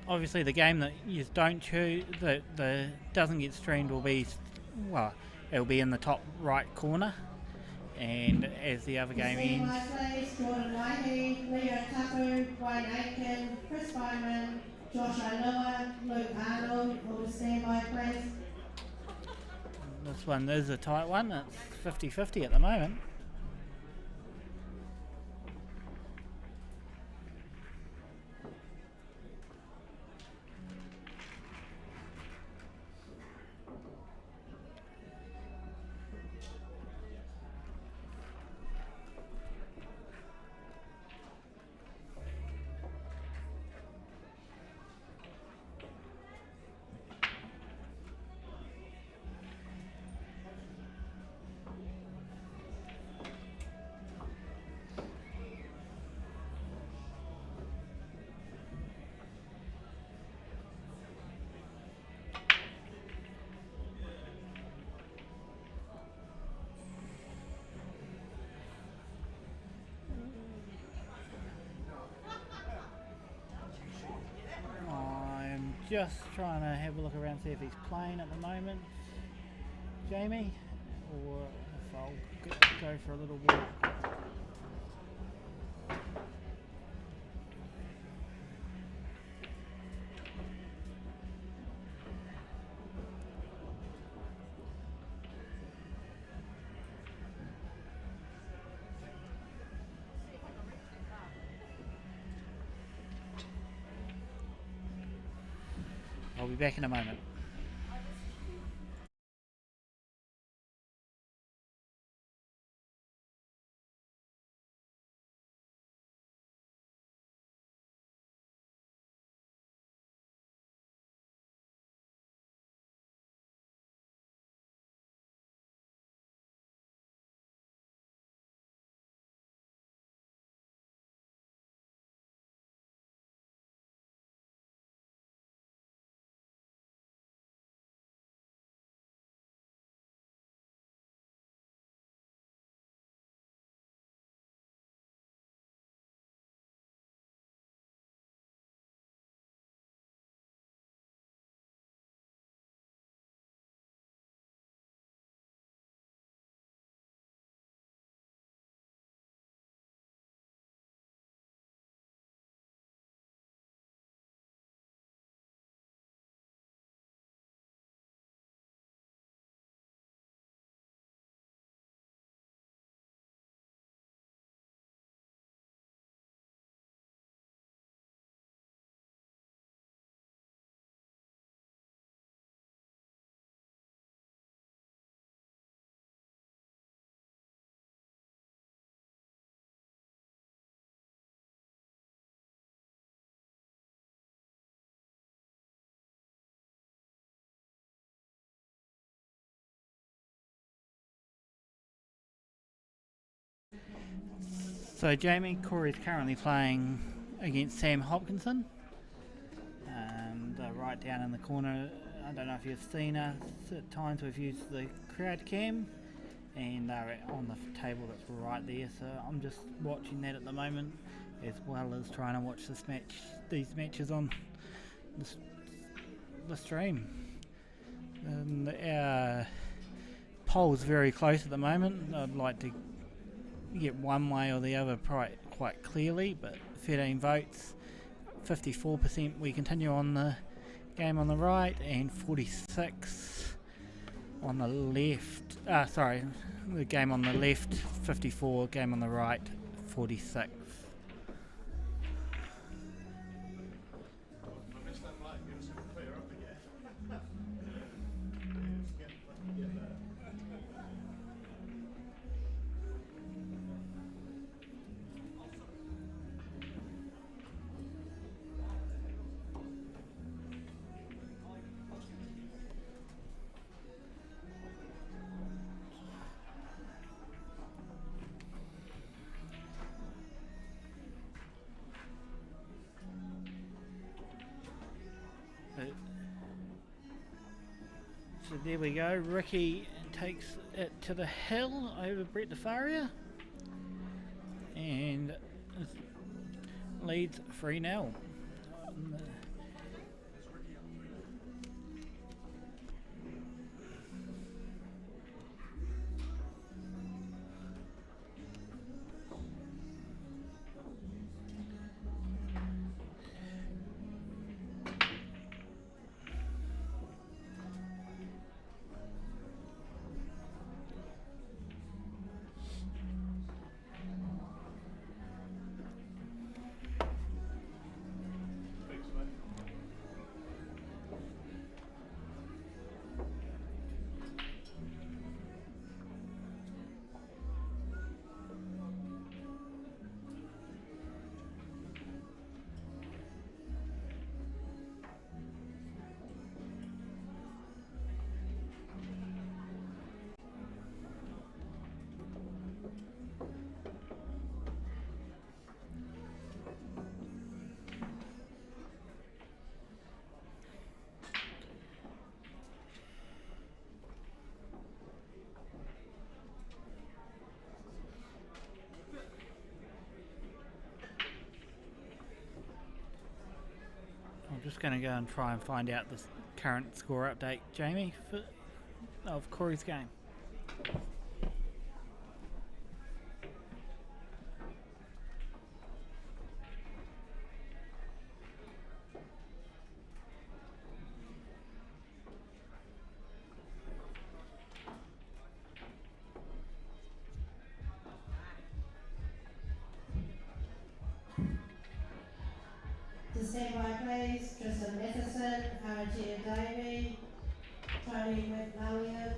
Obviously, the game that you don't choose, that doesn't get streamed, will be, well, it'll be in the top right corner, and as the other game ends. Jordan Whitey, Leo Tapu, Wayne Aitken, Chris Bowman, Josh O'Loa, Luke Arnold. All to stand by, please. This one is a tight one. It's 50-50 at the moment. Just trying to have a look around, see if he's playing at the moment, Jamie, or if I'll go for a little walk. I'll be back in a moment. So Jamie, Corey's currently playing against Sam Hopkinson, and right down in the corner. I don't know if you've seen us at times. We've used the crowd cam, and they're on the table that's right there. So I'm just watching that at the moment, as well as trying to watch these matches on the stream. And poll's very close at the moment. I'd like to get one way or the other quite clearly, but 13 votes, 54% we continue on the game on the right, and 46 on the left. The game on the left, 54, game on the right, 46. So there we go. Ricky takes it to the hill over Brett Defario and leads 3-0. I'm just going to go and try and find out the current score update, Jamie, of Corey's game. To stand by please, Tristan Matheson, Aratia Davey, Tony McMullion,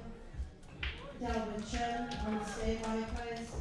Delvin Chin on standby please.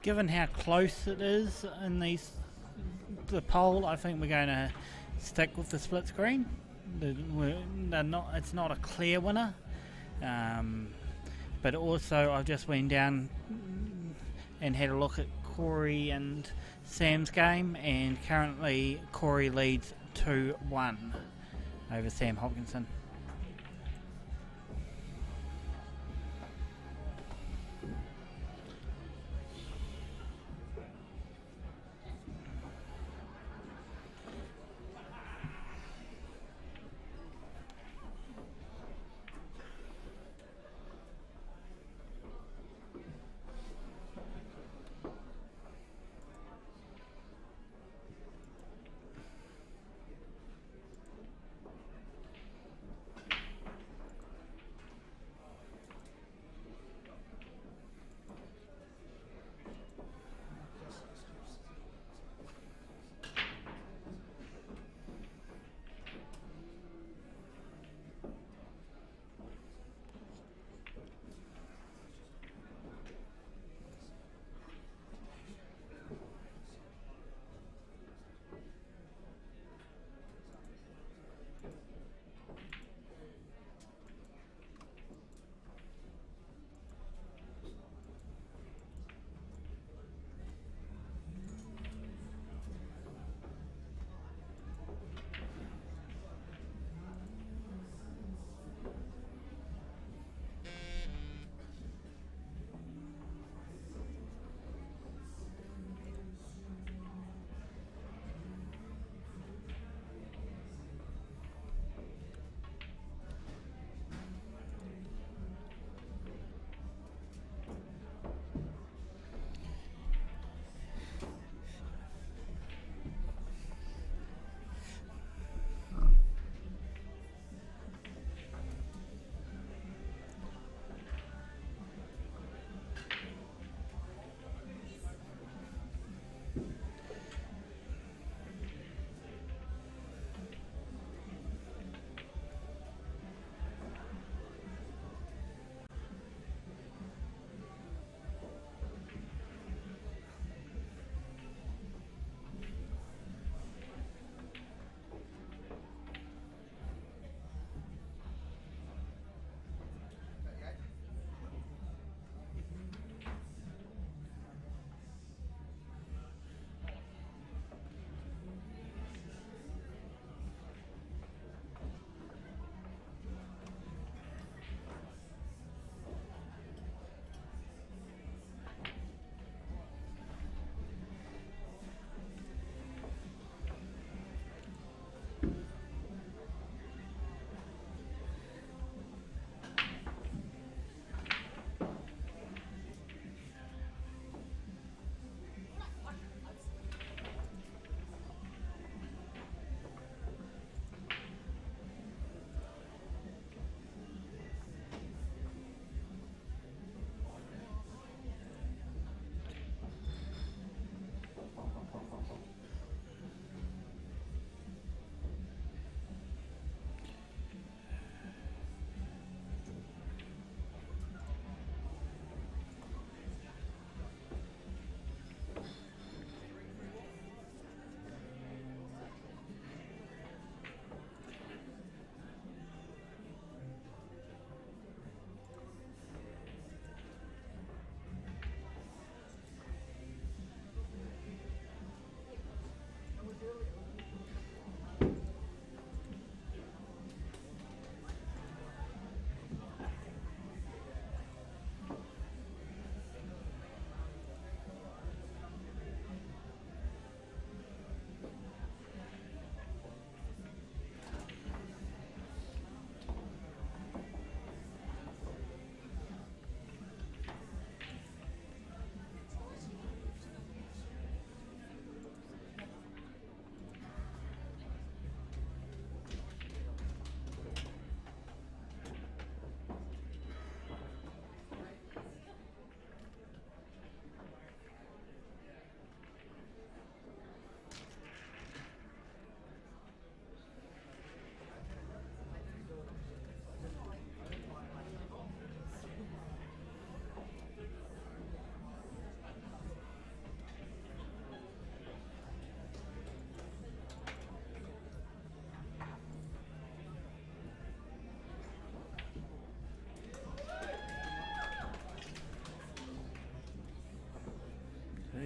Given how close it is in these the poll, I think we're going to stick with the split screen. It's not a clear winner, but also I've just went down and had a look at Corey and Sam's game, and currently Corey leads 2-1 over Sam Hopkinson.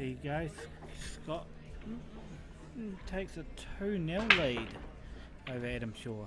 you go. Scott takes a 2-0 lead over Adam Shaw.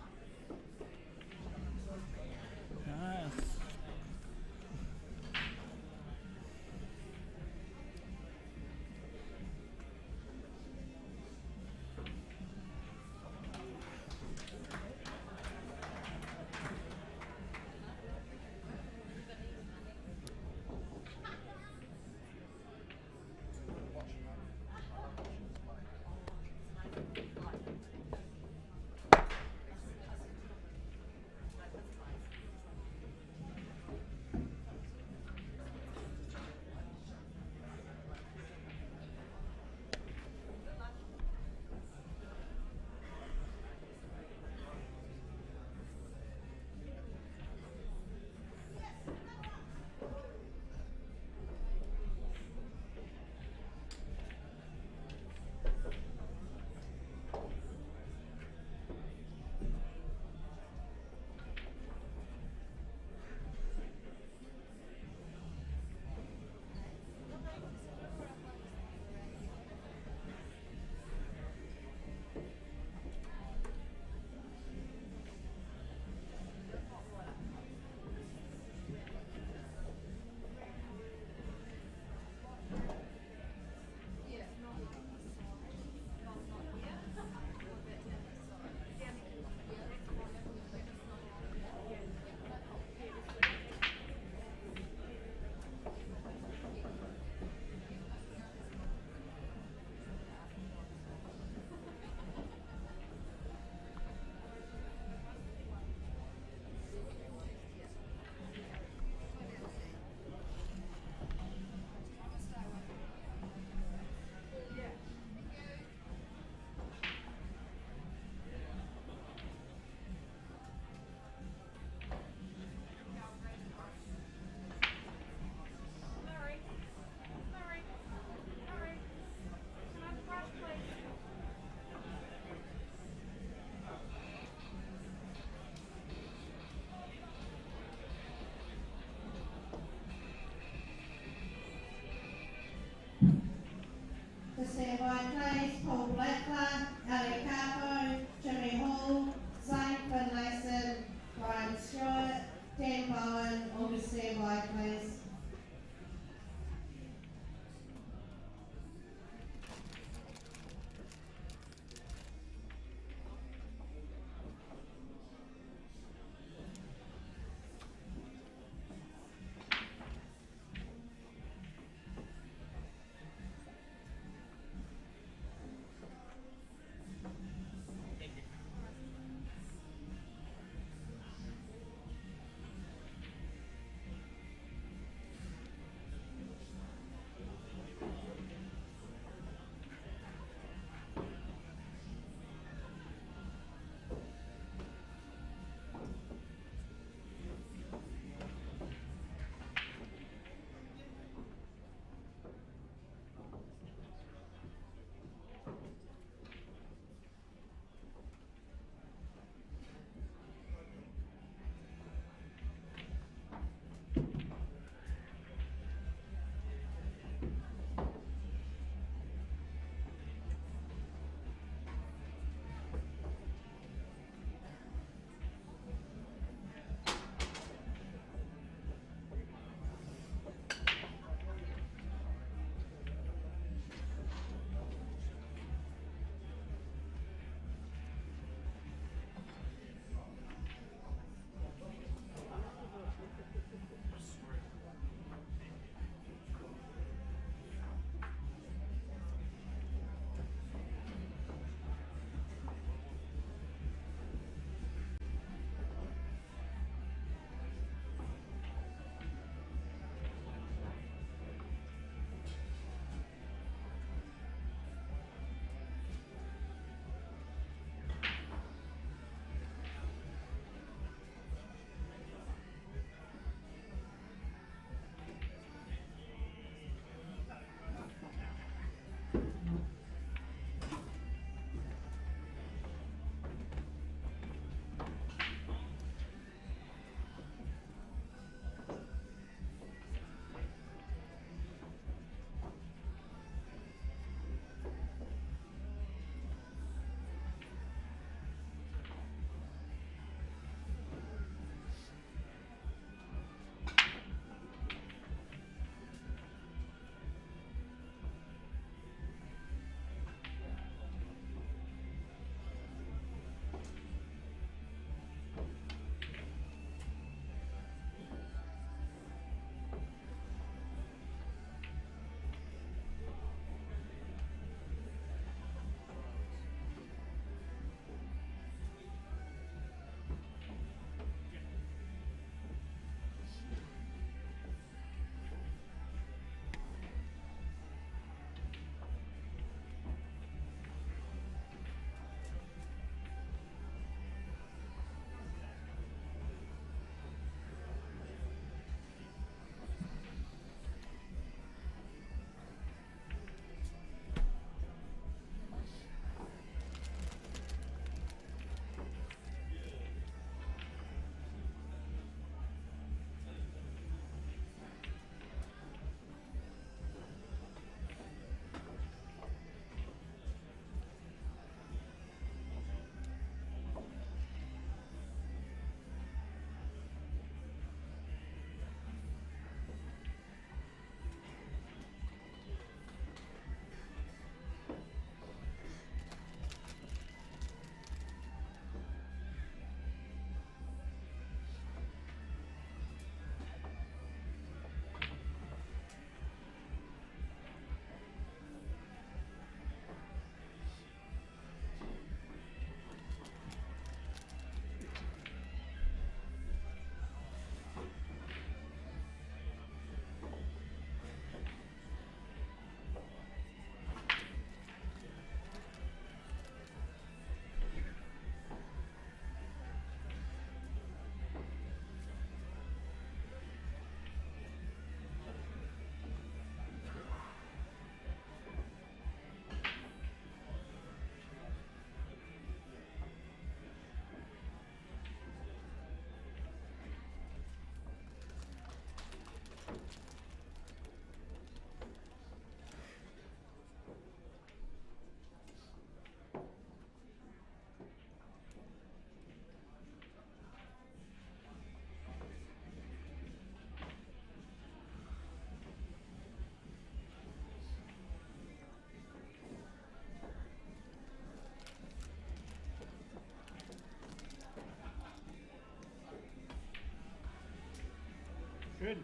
Good.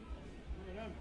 Well done.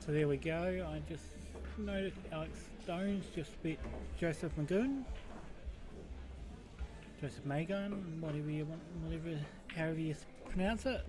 So there we go. I just noticed Alex Stones just beat Joseph Magoon. Joseph Magoon, whatever you want, however you pronounce it.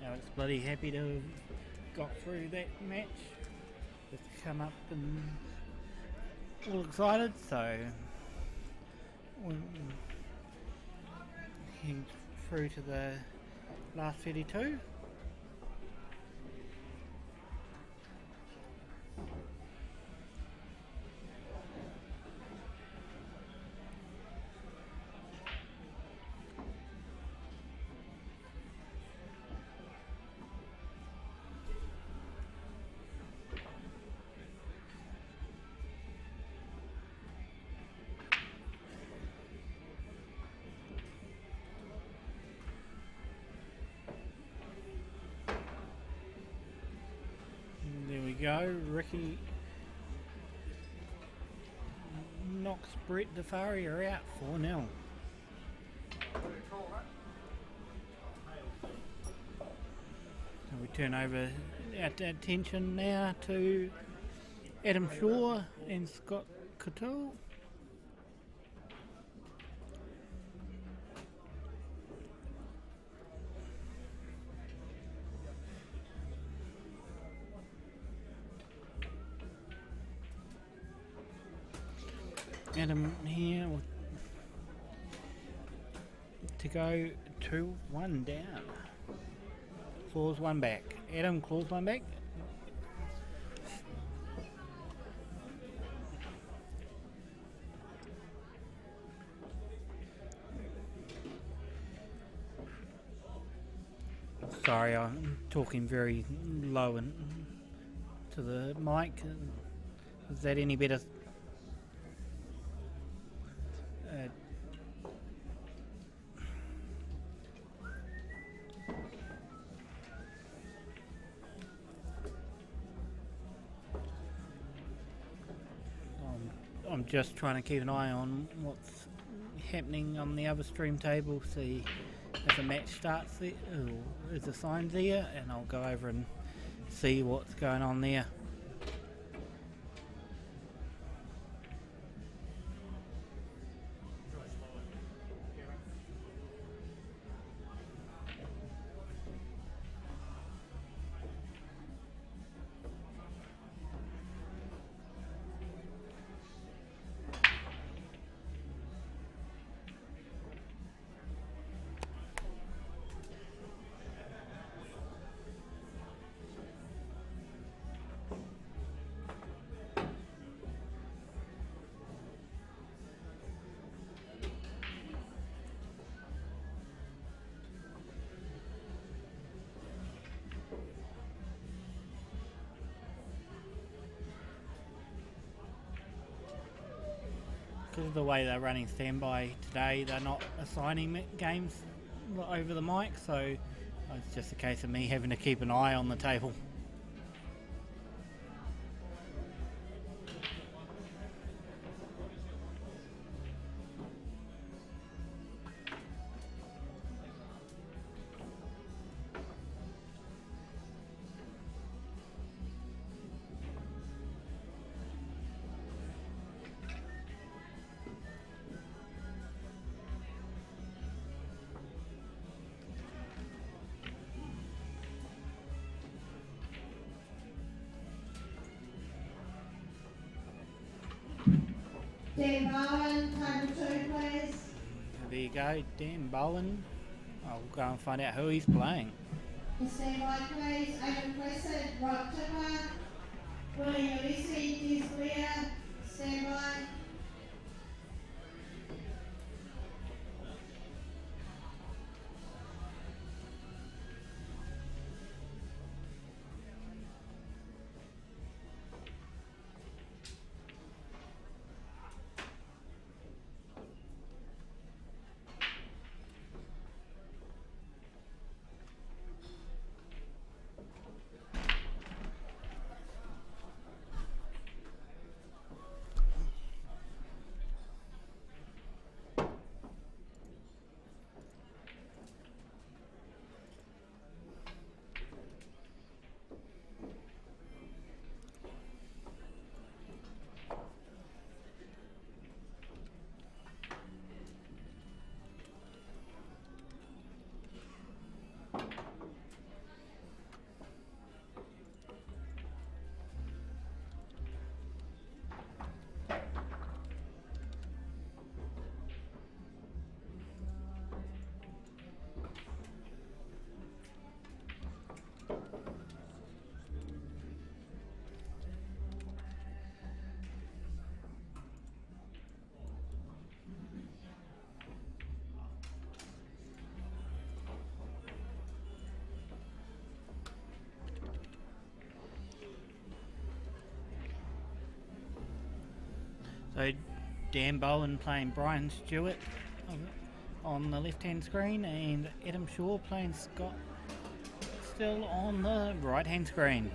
Alex bloody happy to have got through that match. Just come up and all excited, so he's through to the last 32. Go, Ricky knocks Brett Defario out 4-0. So we turn over our attention now to Adam Shaw and Scott Couture. Adam here to go 2-1 down. Claws one back. Adam claws one back. Sorry, I'm talking very low and to the mic. Is that any better? I'm just trying to keep an eye on what's happening on the other stream table, see if a match starts there, or is a sign there, and I'll go over and see what's going on there. because of the way they're running standby today, they're not assigning games over the mic, so it's just a case of me having to keep an eye on the table. Dan Bowen, table 2, please. There you go, Dan Bowen. I'll go and find out who he's playing. Stand by, please. Aidan Crescent, Rob Tipper, Willie Ulysses, Des Blair. Stand by. So Dan Bowen playing Brian Stewart on the left-hand screen, and Adam Shaw playing Scott Still on the right-hand screen.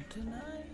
Tonight.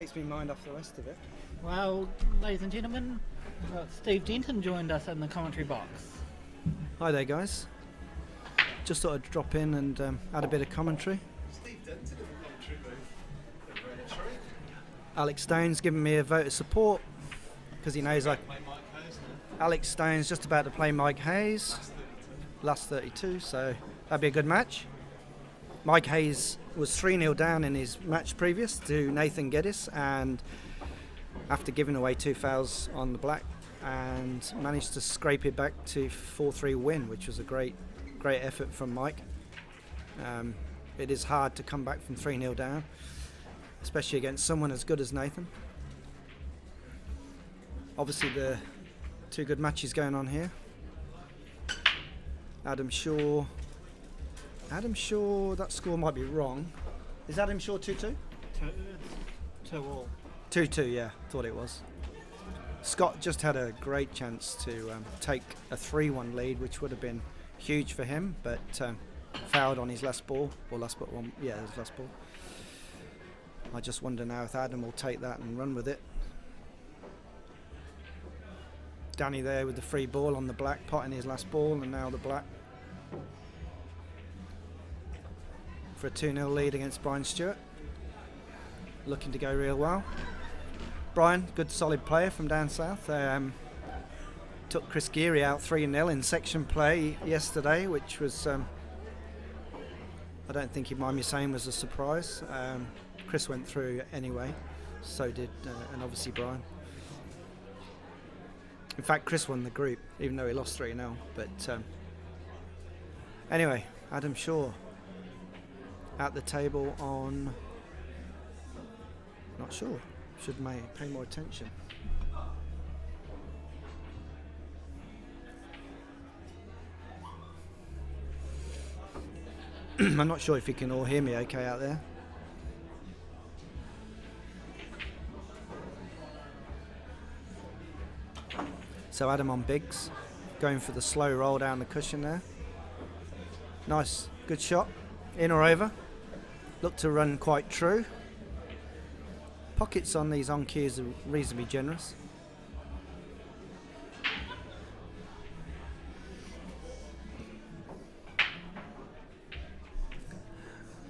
Takes me mind off the rest of it. Well, ladies and gentlemen, we've got Steve Denton joined us in the commentary box. Hi there, guys. Just thought I'd drop in and add a bit of commentary. Steve Denton in the commentary booth. Alex Stone's given me a vote of support because he knows I. Play Mike Hayes now. Alex Stone's just about to play Mike Hayes, last 32, so that'd be a good match. Mike Hayes was 3-0 down in his match previous to Nathan Geddes, and after giving away 2 fouls on the black, and managed to scrape it back to 4-3 win, which was a great effort from Mike. It is hard to come back from 3-0 down, especially against someone as good as Nathan. Obviously the 2 good matches going on here. Adam Shaw, that score might be wrong. Is Adam Shaw 2-2? 2-2. 2-2, yeah, thought it was. Scott just had a great chance to take a 3-1 lead, which would have been huge for him, but fouled on his last ball, or last but one, yeah, his last ball. I just wonder now if Adam will take that and run with it. Danny there with the free ball on the black, potting his last ball, and now the black. For a 2-0 lead against Brian Stewart. Looking to go real well. Brian, good solid player from down south. Took Chris Geary out 3-0 in section play yesterday, which was, I don't think he'd mind me saying, was a surprise. Chris went through anyway, so did, and obviously Brian. In fact, Chris won the group, even though he lost 3-0. But anyway, Adam Shaw at the table on, not sure, should pay more attention. I'm not sure if you can all hear me okay out there. So Adam on bigs, going for the slow roll down the cushion there. Nice, good shot, in or over. Looked to run quite true. Pockets on these on cues are reasonably generous.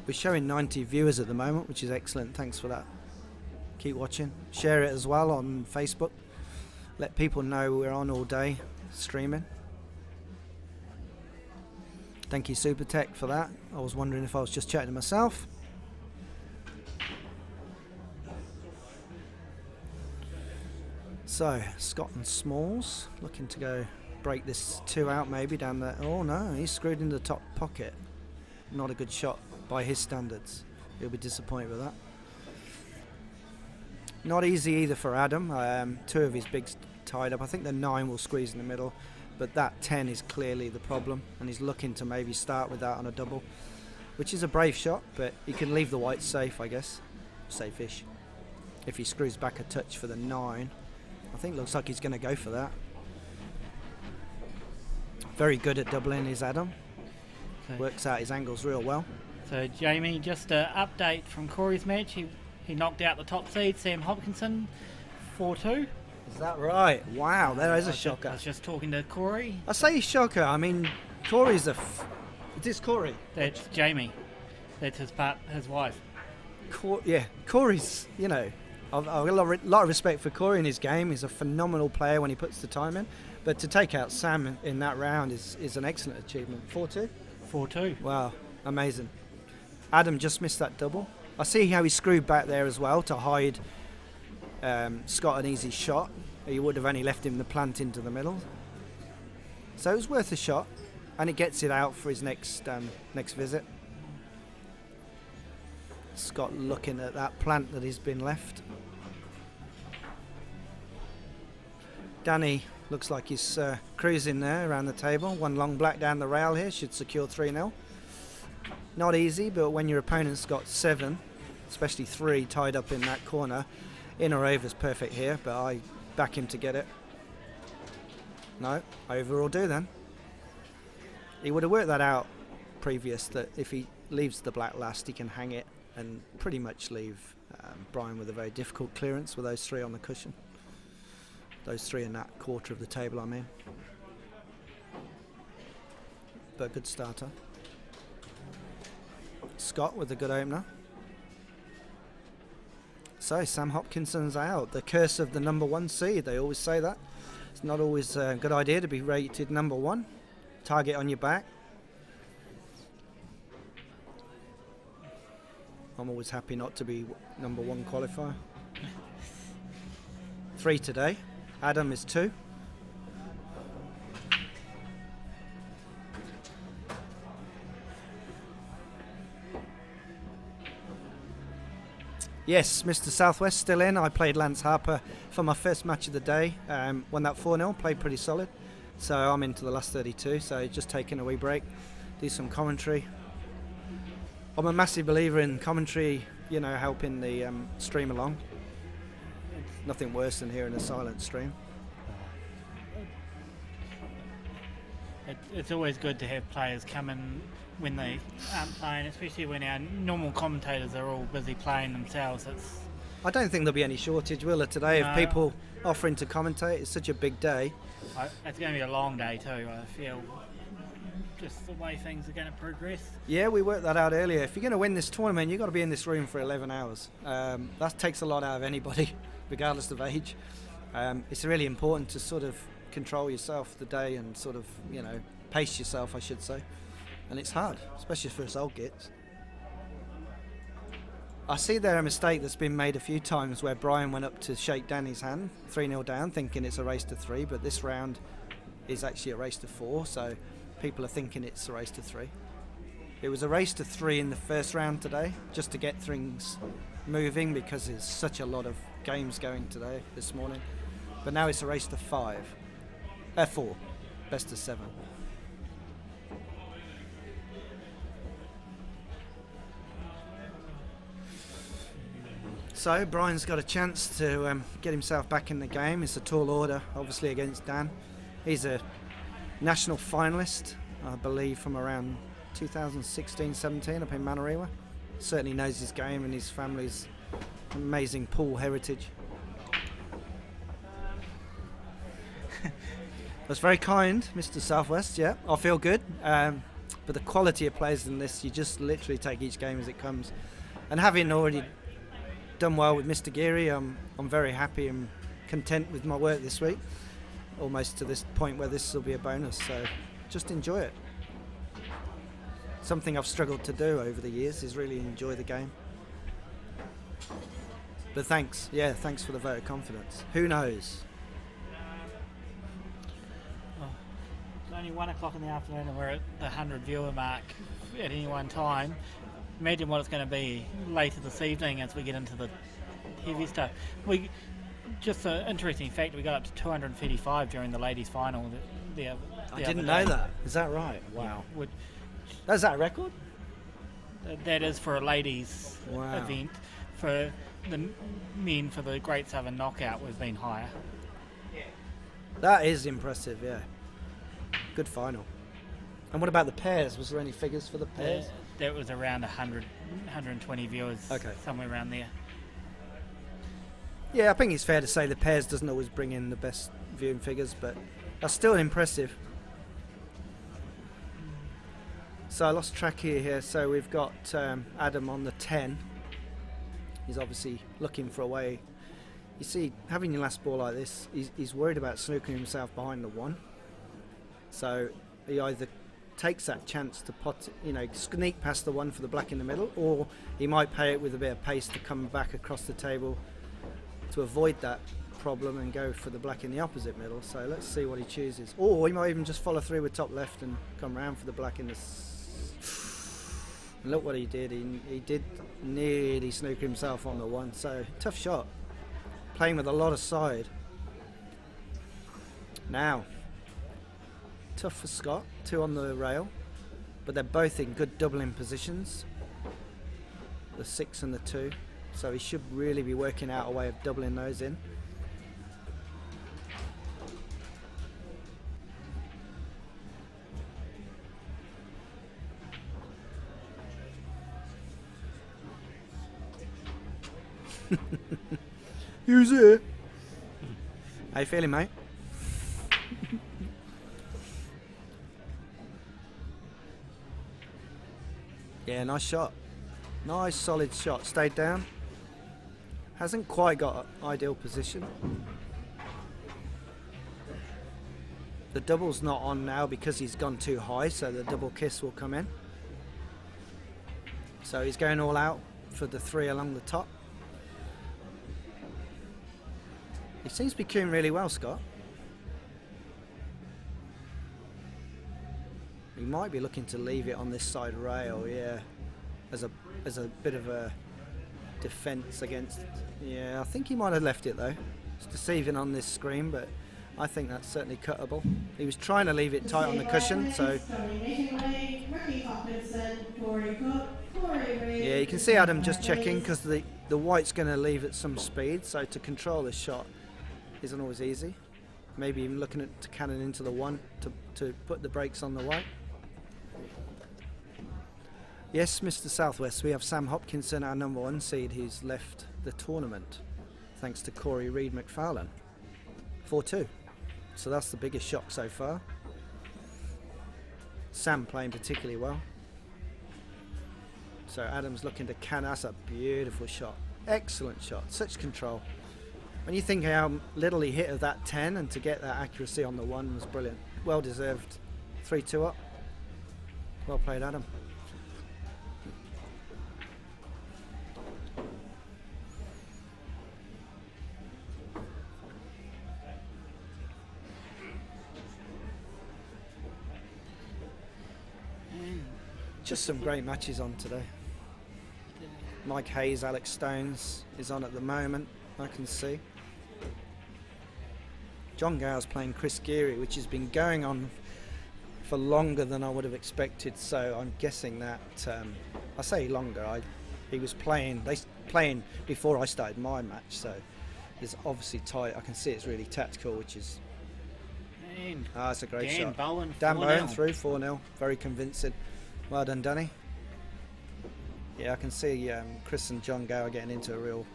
We're showing 90 viewers at the moment, which is excellent. Thanks for that. Keep watching. Share it as well on Facebook. Let people know we're on all day streaming. Thank you, Supertech, for that. I was wondering if I was just chatting to myself. So, Scott and Smalls looking to go break this 2 out maybe down there. Oh no, he's screwed in the top pocket. Not a good shot by his standards. He'll be disappointed with that. Not easy either for Adam. 2 of his bigs tied up. I think the 9 will squeeze in the middle, but that 10 is clearly the problem, and he's looking to maybe start with that on a double, which is a brave shot, but he can leave the white safe, I guess. Safe-ish. If he screws back a touch for the 9, I think looks like he's going to go for that. Very good at doubling is Adam. Okay. Works out his angles real well. So Jamie, just an update from Corey's match. He knocked out the top seed, Sam Hopkinson, 4-2. Is that right? Wow, there is a shocker. I was just talking to Corey. I say shocker, I mean, Corey's is this Corey? That's Jamie. That's his wife. Yeah, Corey's, you know, I've got a lot of respect for Corey in his game. He's a phenomenal player when he puts the time in. But to take out Sam in that round is an excellent achievement. 4-2? 4-2. Wow, amazing. Adam just missed that double. I see how he screwed back there as well to hide Scott an easy shot. He would have only left him the plant into the middle. So it was worth a shot, and it gets it out for his next visit. Scott looking at that plant that has been left. Danny looks like he's cruising there around the table. 1 long black down the rail here should secure 3-0. Not easy, but when your opponent's got 7, especially 3 tied up in that corner, in or over's perfect here, but I back him to get it. No, over will do then. He would have worked that out previous, that if he leaves the black last, he can hang it and pretty much leave Brian with a very difficult clearance with those three on the cushion. Those three in that quarter of the table, I mean. But good starter. Scott with a good opener. So Sam Hopkinson's out. The curse of the number 1 seed. They always say that. It's not always a good idea to be rated number 1. Target on your back. I'm always happy not to be number 1 qualifier. 3 today. Adam is 2. Yes, Mr. Southwest still in. I played Lance Harper for my first match of the day. Won that 4-0, played pretty solid. So I'm into the last 32, so just taking a wee break, do some commentary. I'm a massive believer in commentary, you know, helping the stream along. Nothing worse than hearing a silent stream. It's always good to have players come in when they aren't playing, especially when our normal commentators are all busy playing themselves. I don't think there'll be any shortage, will there, today, No. of people offering to commentate? It's such a big day. It's going to be a long day too, I feel, just the way things are going to progress. Yeah, we worked that out earlier. If you're going to win this tournament, you've got to be in this room for 11 hours. That takes a lot out of anybody, regardless of age. It's really important to sort of control yourself the day and sort of, you know, pace yourself, I should say. And it's hard, especially for us old gits. I see there a mistake that's been made a few times where Brian went up to shake Danny's hand, 3-0 down, thinking it's a race to 3, but this round is actually a race to 4, so people are thinking it's a race to 3. It was a race to 3 in the first round today, just to get things moving because there's such a lot of games going today, this morning. But now it's a race to 4, best of 7. So Brian's got a chance to get himself back in the game. It's a tall order, obviously, against Dan. He's a national finalist, I believe, from around 2016-17 up in Manarewa. Certainly knows his game and his family's amazing pool heritage. That's very kind, Mr. Southwest, yeah, I feel good. But the quality of players in this, you just literally take each game as it comes. And having already done well with Mr. Geary, I'm very happy and content with my work this week. Almost to this point where this will be a bonus, so just enjoy it. Something I've struggled to do over the years is really enjoy the game. But thanks for the vote of confidence. Who knows? It's only 1 o'clock in the afternoon and we're at the 100 viewer mark at any one time. Imagine what it's going to be later this evening as we get into the heavy stuff. Just an interesting fact, we got up to 235 during the ladies' final. I didn't know that. Is that right? Wow. Is that a record? That is for a ladies' Wow. event. For the men, for the Great Southern Knockout, we've been higher. That is impressive, yeah. Good final. And what about the pairs? Was there any figures for the pairs? That was around 100, 120 viewers, Okay. somewhere around there. Yeah, I think it's fair to say the pairs doesn't always bring in the best viewing figures, but that's still impressive. So I lost track here. So we've got Adam on the 10. He's obviously looking for a way. You see, having your last ball like this, he's worried about snookering himself behind the 1. So he either takes that chance to sneak past the 1 for the black in the middle, or he might pay it with a bit of pace to come back across the table to avoid that problem and go for the black in the opposite middle. So let's see what he chooses. Or he might even just follow through with top left and come round for the black in the... And look what he did. He did nearly snooker himself on the 1. So tough shot. Playing with a lot of side. Now, tough for Scott. 2 on the rail. But they're both in good doubling positions. The 6 and the 2. So he should really be working out a way of doubling those in. Who's here? How you feeling, mate? Yeah, nice shot. Nice solid shot. Stayed down. Hasn't quite got an ideal position. The double's not on now because he's gone too high, so the double kiss will come in. So he's going all out for the 3 along the top. He seems to be queuing really well, Scott. He might be looking to leave it on this side rail, yeah, as a bit of a defence against. Yeah, I think he might have left it though. It's deceiving on this screen, but I think that's certainly cuttable. He was trying to leave it tight on the cushion, so yeah, you can see Adam just checking because the white's going to leave at some speed, so to control this shot isn't always easy. Maybe even looking at to cannon into the 1 to put the brakes on the white. Yes, Mr. Southwest, we have Sam Hopkinson, our number 1 seed, who's left the tournament thanks to Corey Reid McFarlane. 4-2. So that's the biggest shock so far. Sam playing particularly well. So Adam's looking to cannon. That's a beautiful shot. Excellent shot. Such control. When you think how little he hit of that 10 and to get that accuracy on the 1 was brilliant. Well deserved. 3-2 up. Well played, Adam. Just some great matches on today. Mike Hayes, Alex Stones is on at the moment, I can see. John Gower's playing Chris Geary, which has been going on for longer than I would have expected, so I'm guessing that, I say longer, he was playing before I started my match, so it's obviously tight. I can see it's really tactical, which is... it's a great shot. Dan Bowen through 4-0, very convincing. Well done, Danny. Yeah, I can see Chris and John Gower getting into a real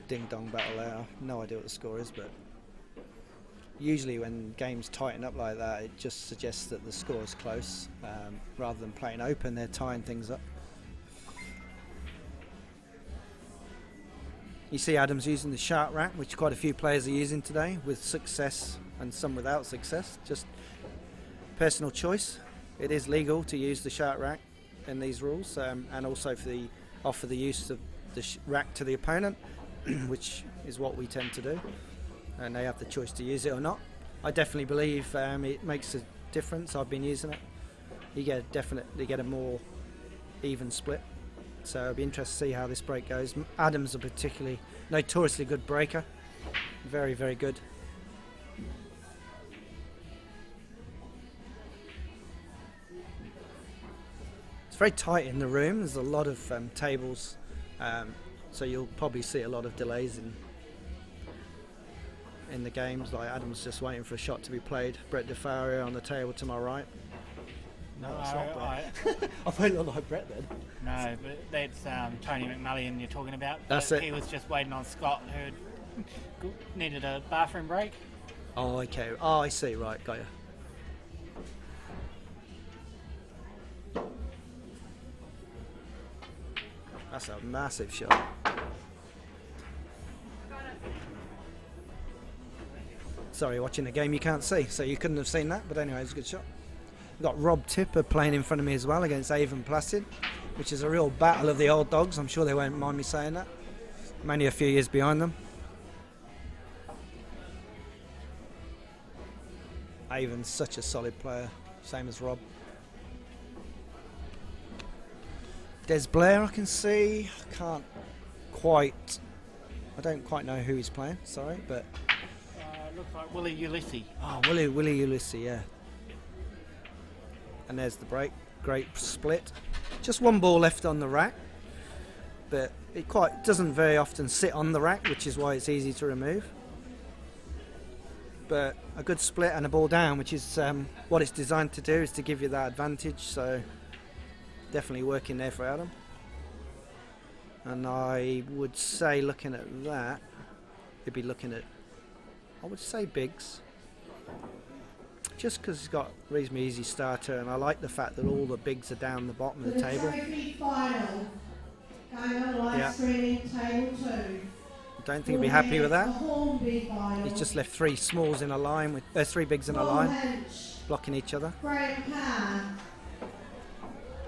ding-dong battle there. No idea what the score is, but usually when games tighten up like that, it just suggests that the score is close. Rather than playing open, they're tying things up. You see Adams using the shark rack, which quite a few players are using today, with success and some without success. Just personal choice. It is legal to use the shark rack in these rules, and also offer the use of the rack to the opponent, which is what we tend to do, and they have the choice to use it or not. I definitely believe it makes a difference. I've been using it. You definitely get a more even split. So it'll be interesting to see how this break goes. Adam's a particularly notoriously good breaker. Very, very good. It's very tight in the room. There's a lot of tables, so you'll probably see a lot of delays in the games. Like Adam's just waiting for a shot to be played. Brett Defario on the table to my right. No, it's not Brett. I thought it looked like Brett then. No, but that's Tony McMullion you're talking about. That's it. He was just waiting on Scott, who needed a bathroom break. Oh, okay. Oh, I see. Right, got you. That's a massive shot. Sorry, watching a game you can't see, so you couldn't have seen that, but anyway, it's a good shot. We've got Rob Tipper playing in front of me as well against Avon Placid, which is a real battle of the old dogs. I'm sure they won't mind me saying that. I'm only a few years behind them. Avon's such a solid player, same as Rob. Des Blair I can see. I don't quite know who he's playing, sorry, but... Looks like Willie Ulysses. Oh, Willie Ulysses, yeah. And there's the break. Great split. Just one ball left on the rack, but it doesn't very often sit on the rack, which is why it's easy to remove. But a good split and a ball down, which is what it's designed to do, is to give you that advantage. So definitely working there for Adam. And I would say, looking at that, you'd be looking at, I would say Biggs. Just because he's got a reasonably easy starter, and I like the fact that all the bigs are down the bottom of the table. Trophy final, going on live streaming table 2. I don't think he'd be happy with that. Hornby final. He's just left 3 smalls in a line, with 3 bigs in a line, blocking each other. Graham Carr.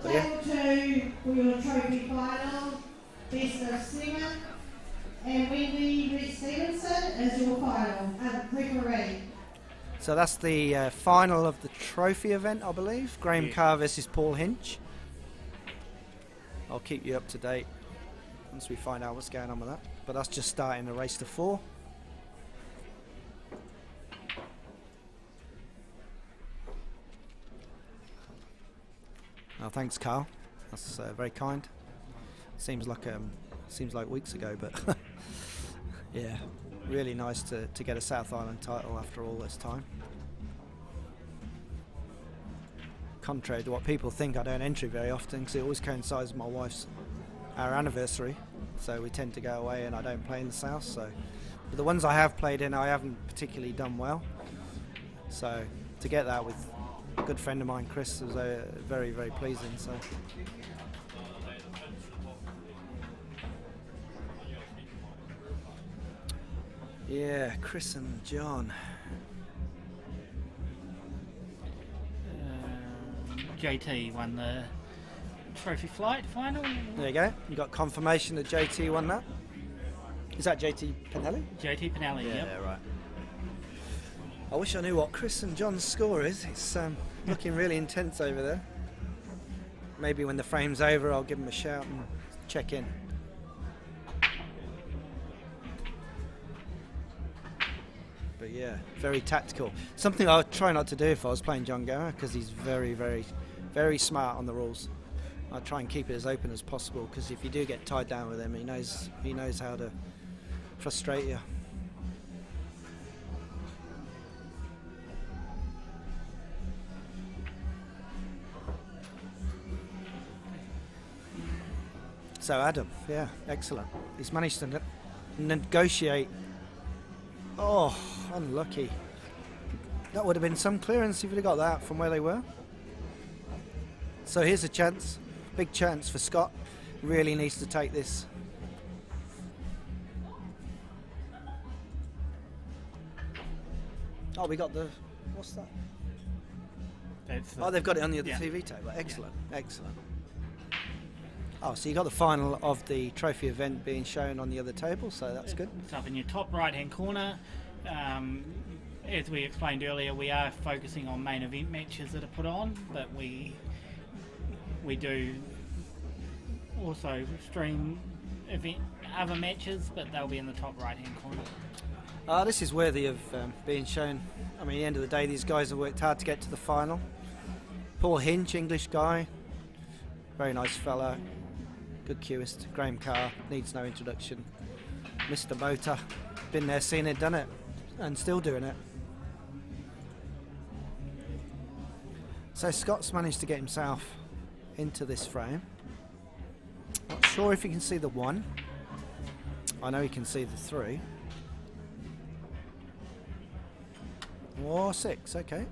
But yeah. Table 2 for your trophy final, best of 7. And Wendy Rich Stevenson is your final, referee. So that's the final of the trophy event, I believe. Graham Carr versus Paul Hinch. I'll keep you up to date once we find out what's going on with that. But that's just starting the race to 4. Oh, thanks, Carl. That's very kind. Seems like weeks ago, but yeah, really nice to get a South Island title after all this time. Contrary to what people think, I don't enter very often because it always coincides with our anniversary, so we tend to go away and I don't play in the South. So, but the ones I have played in, I haven't particularly done well. So to get that with a good friend of mine, Chris, was very, very pleasing. So. Yeah, Chris and John. JT won the trophy flight final. There you go. You got confirmation that JT won that. Is that JT Pinelli? JT Pinelli, yeah, yep. Right. I wish I knew what Chris and John's score is. It's looking really intense over there. Maybe when the frame's over, I'll give them a shout and check in. But yeah, very tactical. Something I would try not to do if I was playing John Gower, because he's very, very, very smart on the rules. I try and keep it as open as possible, because if you do get tied down with him, he knows how to frustrate you. So Adam, yeah, excellent. He's managed to negotiate. Oh, unlucky. That would have been some clearance if you'd have got that from where they were. So here's a chance, big chance for Scott. Really needs to take this. Oh, we got the, what's that? Oh, they've got it on the other TV table. Excellent, excellent. Oh, so you got the final of the trophy event being shown on the other table, so that's good. It's up in your top right-hand corner. As we explained earlier, we are focusing on main event matches that are put on, but we do also stream other matches, but they'll be in the top right-hand corner. This is worthy of being shown. I mean, at the end of the day, these guys have worked hard to get to the final. Paul Hinch, English guy, very nice fella. Good cueist. Graham Carr needs no introduction. Mr. Motor, been there, seen it, done it, and still doing it. So Scott's managed to get himself into this frame. Not sure if you can see the 1. I know you can see the 3. Or 6, okay.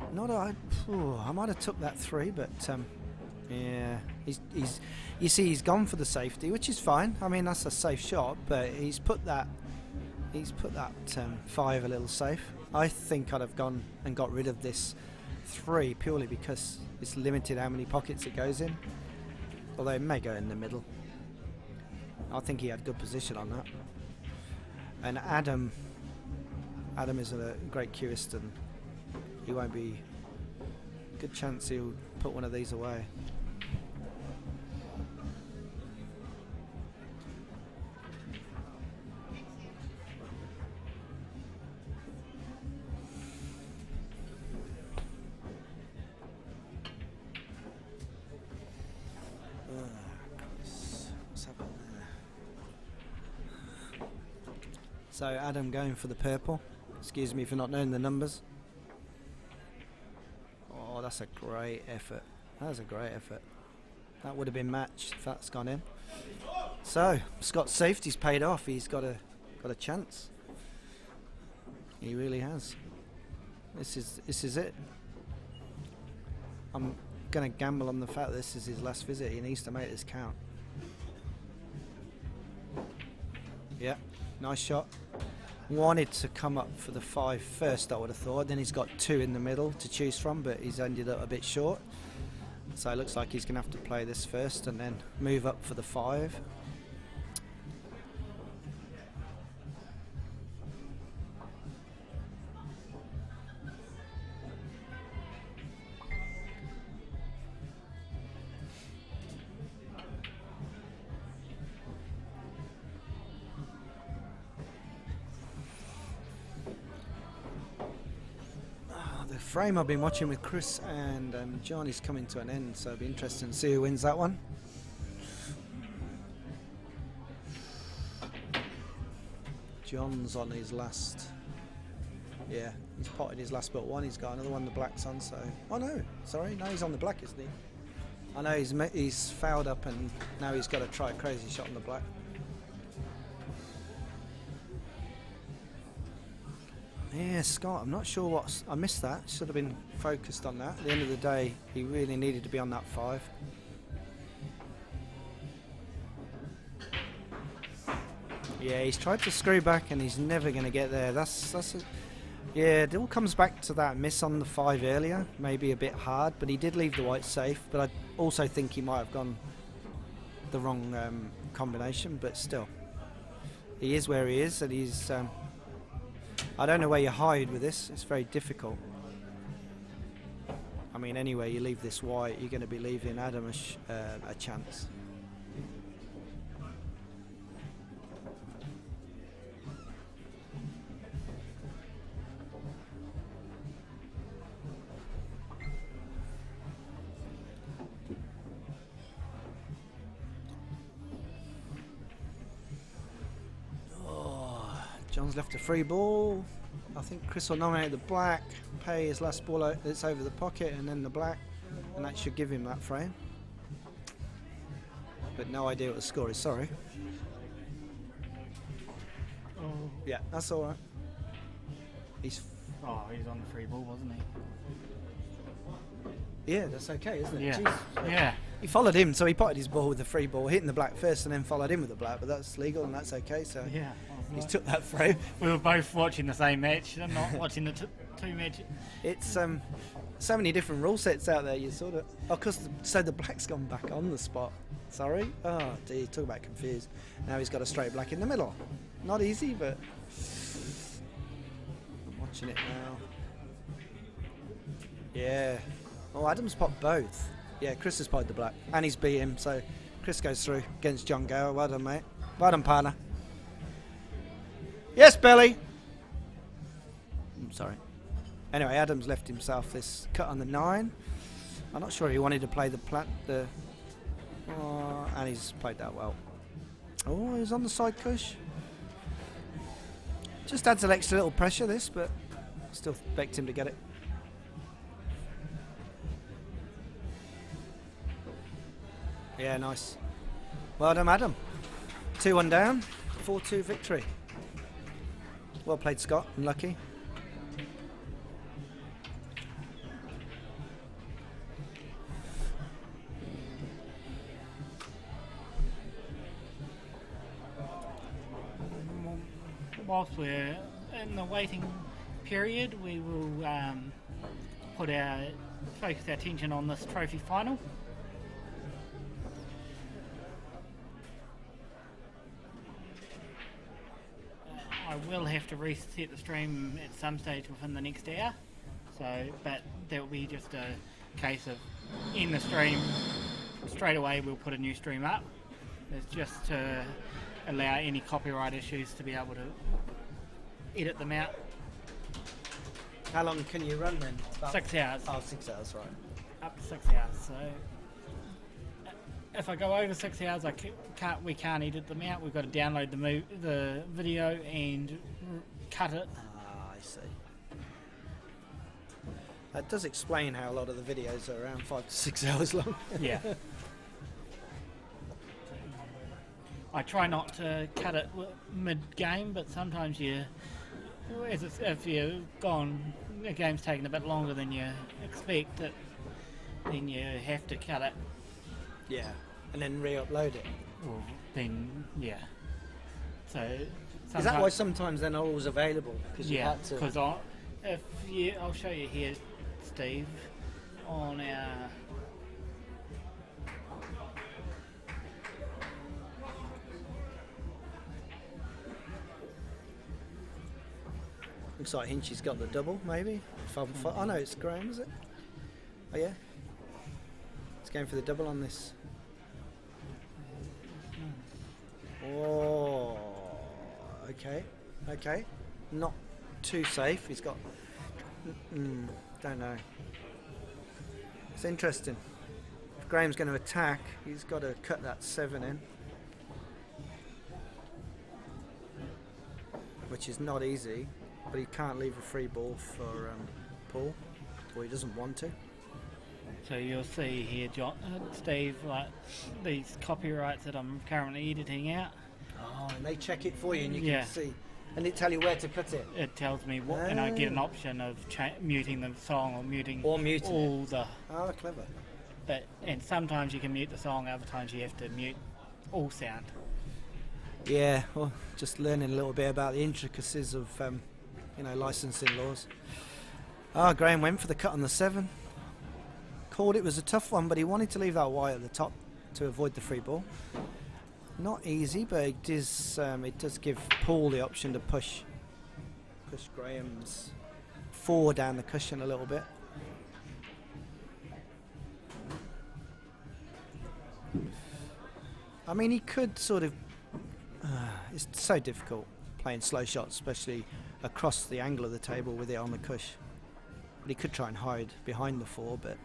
I might have took that 3, but yeah, he's gone for the safety, which is fine. I mean, that's a safe shot, but he's put that 5 a little safe. I think I'd have gone and got rid of this 3 purely because it's limited how many pockets it goes in. Although it may go in the middle. I think he had good position on that. And Adam is a great cueist, and he won't be. Good chance he'll put one of these away. What's happening there? So Adam going for the purple. Excuse me for not knowing the numbers. Oh, that's a great effort. That was a great effort. That would have been matched if that's gone in. So Scott's safety's paid off. He's got a chance. He really has. This is it. I'm gonna gamble on the fact that this is his last visit. He needs to make this count. Yeah, nice shot. Wanted to come up for the 5 first, I would have thought. Then he's got 2 in the middle to choose from, but he's ended up a bit short. So it looks like he's going to have to play this first and then move up for the 5. The frame I've been watching with Chris and John is coming to an end, so it'll be interesting to see who wins that one. John's on his last, yeah, he's potted his last but one. He's got another one the black's on, so, oh no, sorry, no, he's on the black, isn't he? I know he's fouled up and now he's got to try a crazy shot on the black. Yeah, Scott, I'm not sure I missed that. Should have been focused on that. At the end of the day, he really needed to be on that 5. Yeah, he's tried to screw back and he's never going to get there. Yeah, it all comes back to that miss on the 5 earlier. Maybe a bit hard, but he did leave the white safe. But I also think he might have gone the wrong combination, but still. He is where he is, and he's... I don't know where you hide with this. It's very difficult. I mean, anyway, you leave this white, you're going to be leaving Adam a chance. John's left a free ball. I think Chris will nominate the black, pay his last ball that's over the pocket, and then the black, and that should give him that frame. But no idea what the score is, sorry. Oh. Yeah, that's alright. He's on the free ball, wasn't he? Yeah, that's okay, isn't it? Yeah. Jeez. Yeah. He followed him, so he potted his ball with the free ball, hitting the black first, and then followed him with the black, but that's legal and that's okay, so yeah, he's took that frame. We were both watching the same match. I'm not watching the two matches. It's so many different rule sets out there, you sort of... Oh, because so the black's gone back on the spot. Sorry? Oh, dear, talk about confused. Now he's got a straight black in the middle. Not easy, but... I'm watching it now. Yeah. Oh, Adam's popped both. Yeah, Chris has potted the black. And he's beat him, so Chris goes through against John Gower. Well done, mate. Well done, partner. Yes, Billy! I'm sorry. Anyway, Adam's left himself this cut on the 9. I'm not sure he wanted to play and he's played that well. Oh, he's on the side push. Just adds an extra little pressure, this, but still begged him to get it. Yeah, nice. Well done, Adam. 2-1 down, 4-2 victory. Well played, Scott. Unlucky. Whilst we're in the waiting period, we will focus our attention on this trophy final. I will have to reset the stream at some stage within the next hour, but that will be just a case of in the stream straight away. We'll put a new stream up. It's just to allow any copyright issues to be able to edit them out. How long can you run then? 6 hours. Oh, 6 hours, right. Up to 6 hours. So if I go over 6 hours, we can't edit them out. We've got to download the video and cut it. Ah, I see. That does explain how a lot of the videos are around 5 to 6 hours long. Yeah. I try not to cut it mid-game, but sometimes if you've gone, the game's taken a bit longer than you expect, then you have to cut it. Yeah, and then re-upload it. Well, then, yeah. So Is that why sometimes they're not always available? Because you yeah, had to. because I'll show you here, Steve, on our. Looks like Hinchy's got the double, maybe. Oh no, it's Graham, is it? Oh yeah. It's going for the double on this. Oh, okay. Not too safe. He's got. Don't know. It's interesting. If Graham's going to attack, he's got to cut that 7 in, which is not easy. But he can't leave a free ball for Paul, or he doesn't want to. So you'll see here, Steve, like these copyrights that I'm currently editing out. Oh, and they check it for you, and you Yeah. can see, and it tell you where to cut it. It tells me what, and I get an option of muting the song or muting all the. Oh, clever. And sometimes you can mute the song, other times you have to mute all sound. Yeah, well, just learning a little bit about the intricacies of licensing laws. Graham went for the cut on the 7. Called it was a tough one, but he wanted to leave that white at the top to avoid the free ball. Not easy, but it does give Paul the option to push Graham's 4 down the cushion a little bit. I mean, he could sort of. It's so difficult playing slow shots, especially across the angle of the table with it on the cush. But he could try and hide behind the 4, but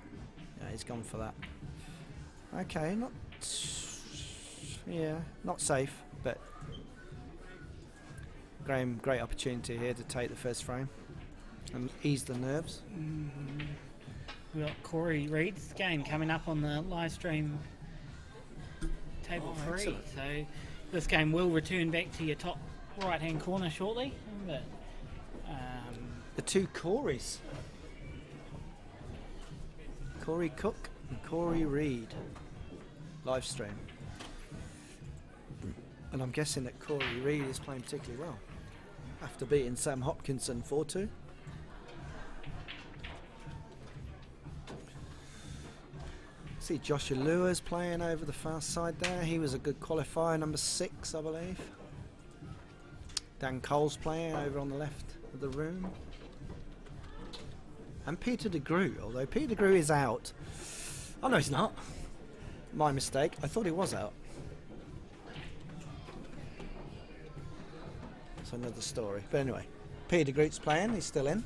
he's gone for that. Okay, not safe, but Graham, great opportunity here to take the first frame and ease the nerves. We've got Corey Reed's game coming up on the live stream table 3. Excellent. So this game will return back to your top right hand corner shortly. But the 2 Coreys, Corey Cook and Corey Reed, live stream. And I'm guessing that Corey Reed is playing particularly well after beating Sam Hopkinson 4-2. See Joshua Lewis playing over the far side there. He was a good qualifier, number 6, I believe. Dan Cole's playing over on the left of the room. And Peter de Groo, although Peter de Groo is out. Oh no, he's not. My mistake. I thought he was out. That's another story. But anyway, Peter de Groo's playing. He's still in.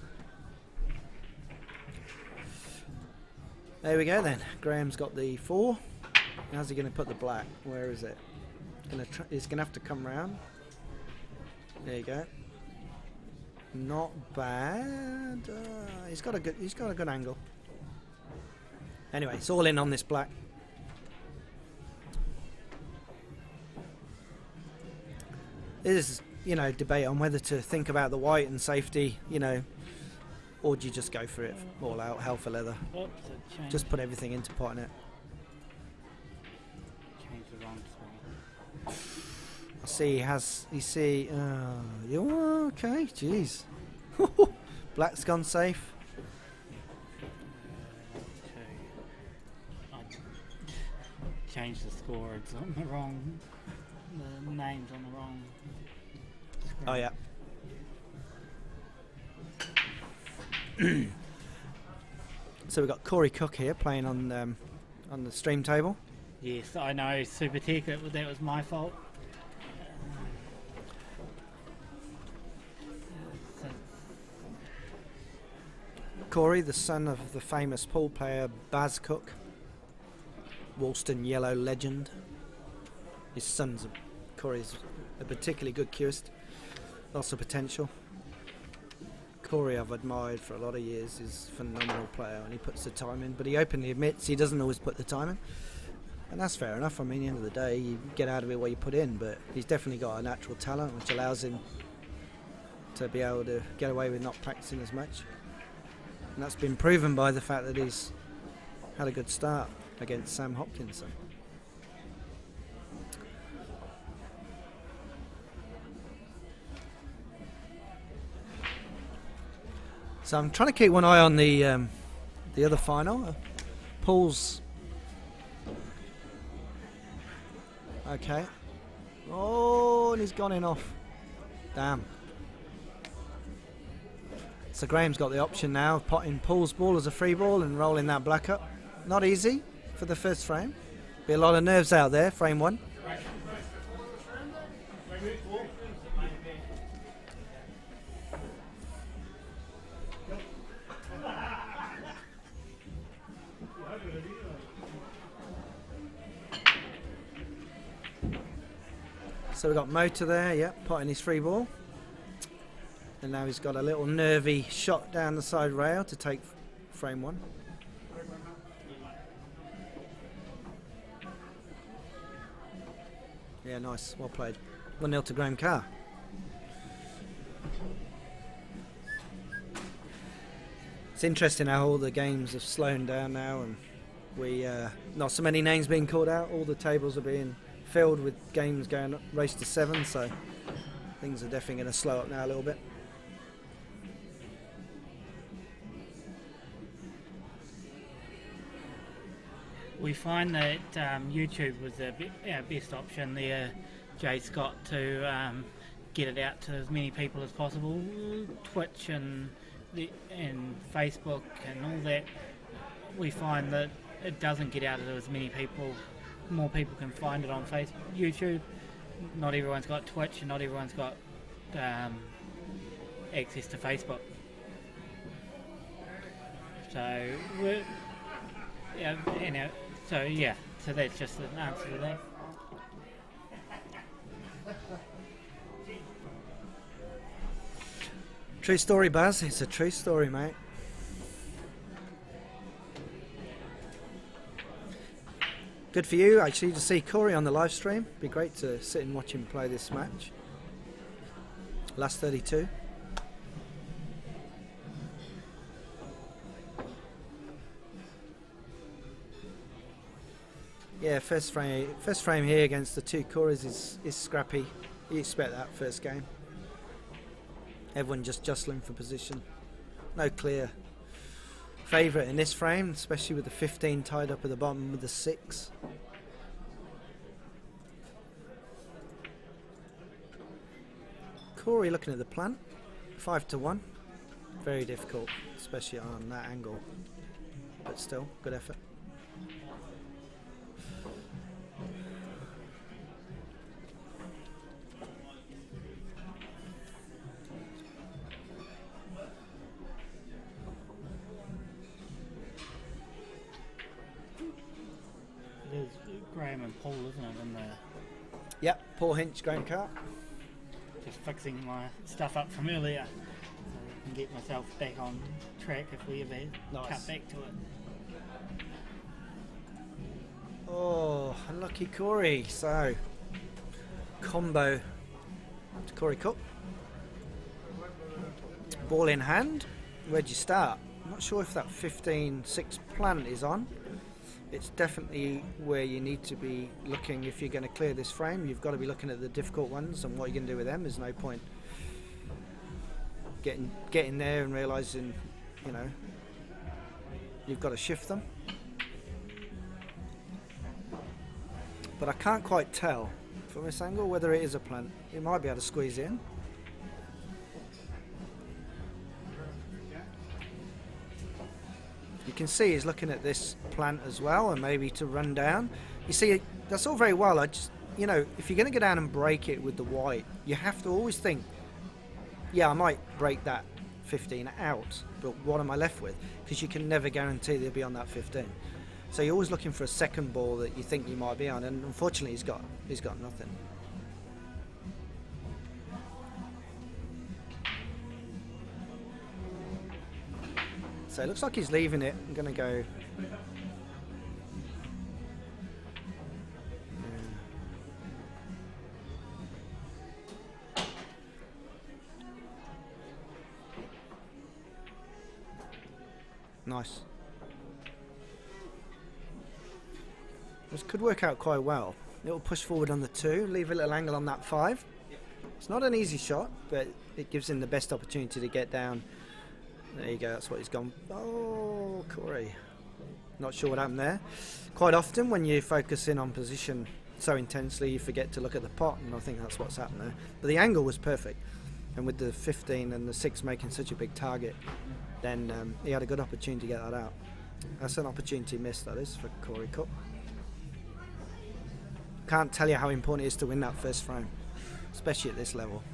There we go then. Graham's got the 4. How's he going to put the black? Where is it? He's going to have to come round. There you go. Not bad. He's got a good angle. Anyway, it's all in on this black. There's debate on whether to think about the white and safety, or do you just go for it all out, hell for leather? Oops, Just put everything into pot in it. Change the wrong screen. I see you're okay, jeez. Black's gone safe. I changed the score. It's on the wrong. The name's on the wrong screen. Oh yeah. So we've got Corey Cook here playing on the stream table. Yes, I know. Super Tech. That was my fault. Corey, the son of the famous pool player Baz Cook, Woolston Yellow legend. His son's Corey's a particularly good curist, lots of potential. Corey I've admired for a lot of years. He's a phenomenal player and he puts the time in, but he openly admits he doesn't always put the time in. And that's fair enough. I mean, at the end of the day, you get out of it what you put in, but he's definitely got a natural talent which allows him to be able to get away with not practicing as much. And that's been proven by the fact that he's had a good start against Sam Hopkinson. So I'm trying to keep one eye on the other final. Paul's okay. Oh, and he's gone in off. Damn. So Graham's got the option now of potting Paul's ball as a free ball and rolling that black up. Not easy for the first frame. Be a lot of nerves out there, frame one. So we've got Motor there, yep, potting his free ball. And now he's got a little nervy shot down the side rail to take frame one. Yeah, nice, well played. 1-0 to Graham Carr. It's interesting how all the games have slowed down now, and we not so many names being called out. All the tables are being filled with games going up, race to 7, so things are definitely going to slow up now a little bit. We find that YouTube was our best option there, Jay Scott, to get it out to as many people as possible. Twitch and Facebook and all that, we find that it doesn't get out to as many people. More people can find it on YouTube. Not everyone's got Twitch, and not everyone's got access to Facebook. So so that's just an answer to that. True story, Buzz. It's a true story, mate. Good for you, actually, to see Corey on the live stream. Be great to sit and watch him play this match. Last 32. Yeah, first frame here against the two Coreys is scrappy. You expect that first game. Everyone just jostling for position. No clear favourite in this frame, especially with the 15 tied up at the bottom with the 6. Corey looking at the plan, 5-1. Very difficult, especially on that angle, but still, good effort. There's Graham and Paul, isn't it, in there? Yep, Paul Hinch, Graham Carr. Just fixing my stuff up from earlier, so I can get myself back on track if we ever cut back to it. Oh, unlucky Corey. So, combo to Corey Cook. Ball in hand. Where'd you start? I'm not sure if that 15-6 plant is on. It's definitely where you need to be looking if you're going to clear this frame. You've got to be looking at the difficult ones and what you're going to do with them. There's no point getting there and realising, you know, you've got to shift them. But I can't quite tell from this angle whether it is a plant. You might be able to squeeze in. You can see he's looking at this plant as well, and maybe to run down. You see, that's all very well. I just, you know, if you're going to go down and break it with the white, you have to always think, yeah, I might break that 15 out, but what am I left with? Because you can never guarantee they'll be on that 15. So you're always looking for a second ball that you think you might be on, and unfortunately he's got nothing. So it looks like he's leaving it. I'm going to go Nice. This could work out quite well. Little push forward on the 2, leave a little angle on that 5. It's not an easy shot, but it gives him the best opportunity to get down. There you go, that's what he's gone. Oh, Corey. Not sure what happened there. Quite often when you focus in on position so intensely, you forget to look at the pot, and I think that's what's happened there. But the angle was perfect. And with the 15 and the 6 making such a big target, then he had a good opportunity to get that out. That's an opportunity missed, that is, for Corey Cook. Can't tell you how important it is to win that first frame, especially at this level.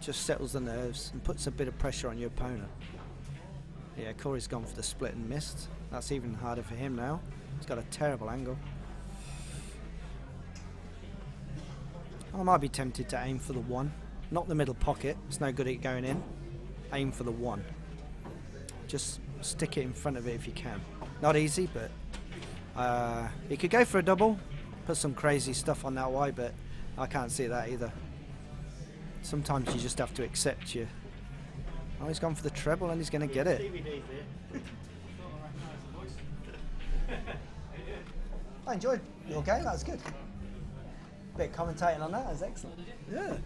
Just settles the nerves and puts a bit of pressure on your opponent. Yeah, Corey's gone for the split and missed. That's even harder for him now. He's got a terrible angle. I might be tempted to aim for the 1. Not the middle pocket, it's no good at going in. Aim for the 1. Just stick it in front of it if you can. Not easy, but you could go for a double, put some crazy stuff on that Y, but I can't see that either. Sometimes you just have to accept you. Oh, he's gone for the treble and he's going to get it. I enjoyed your game, that was good. Bit of commentating on that was excellent. Yeah.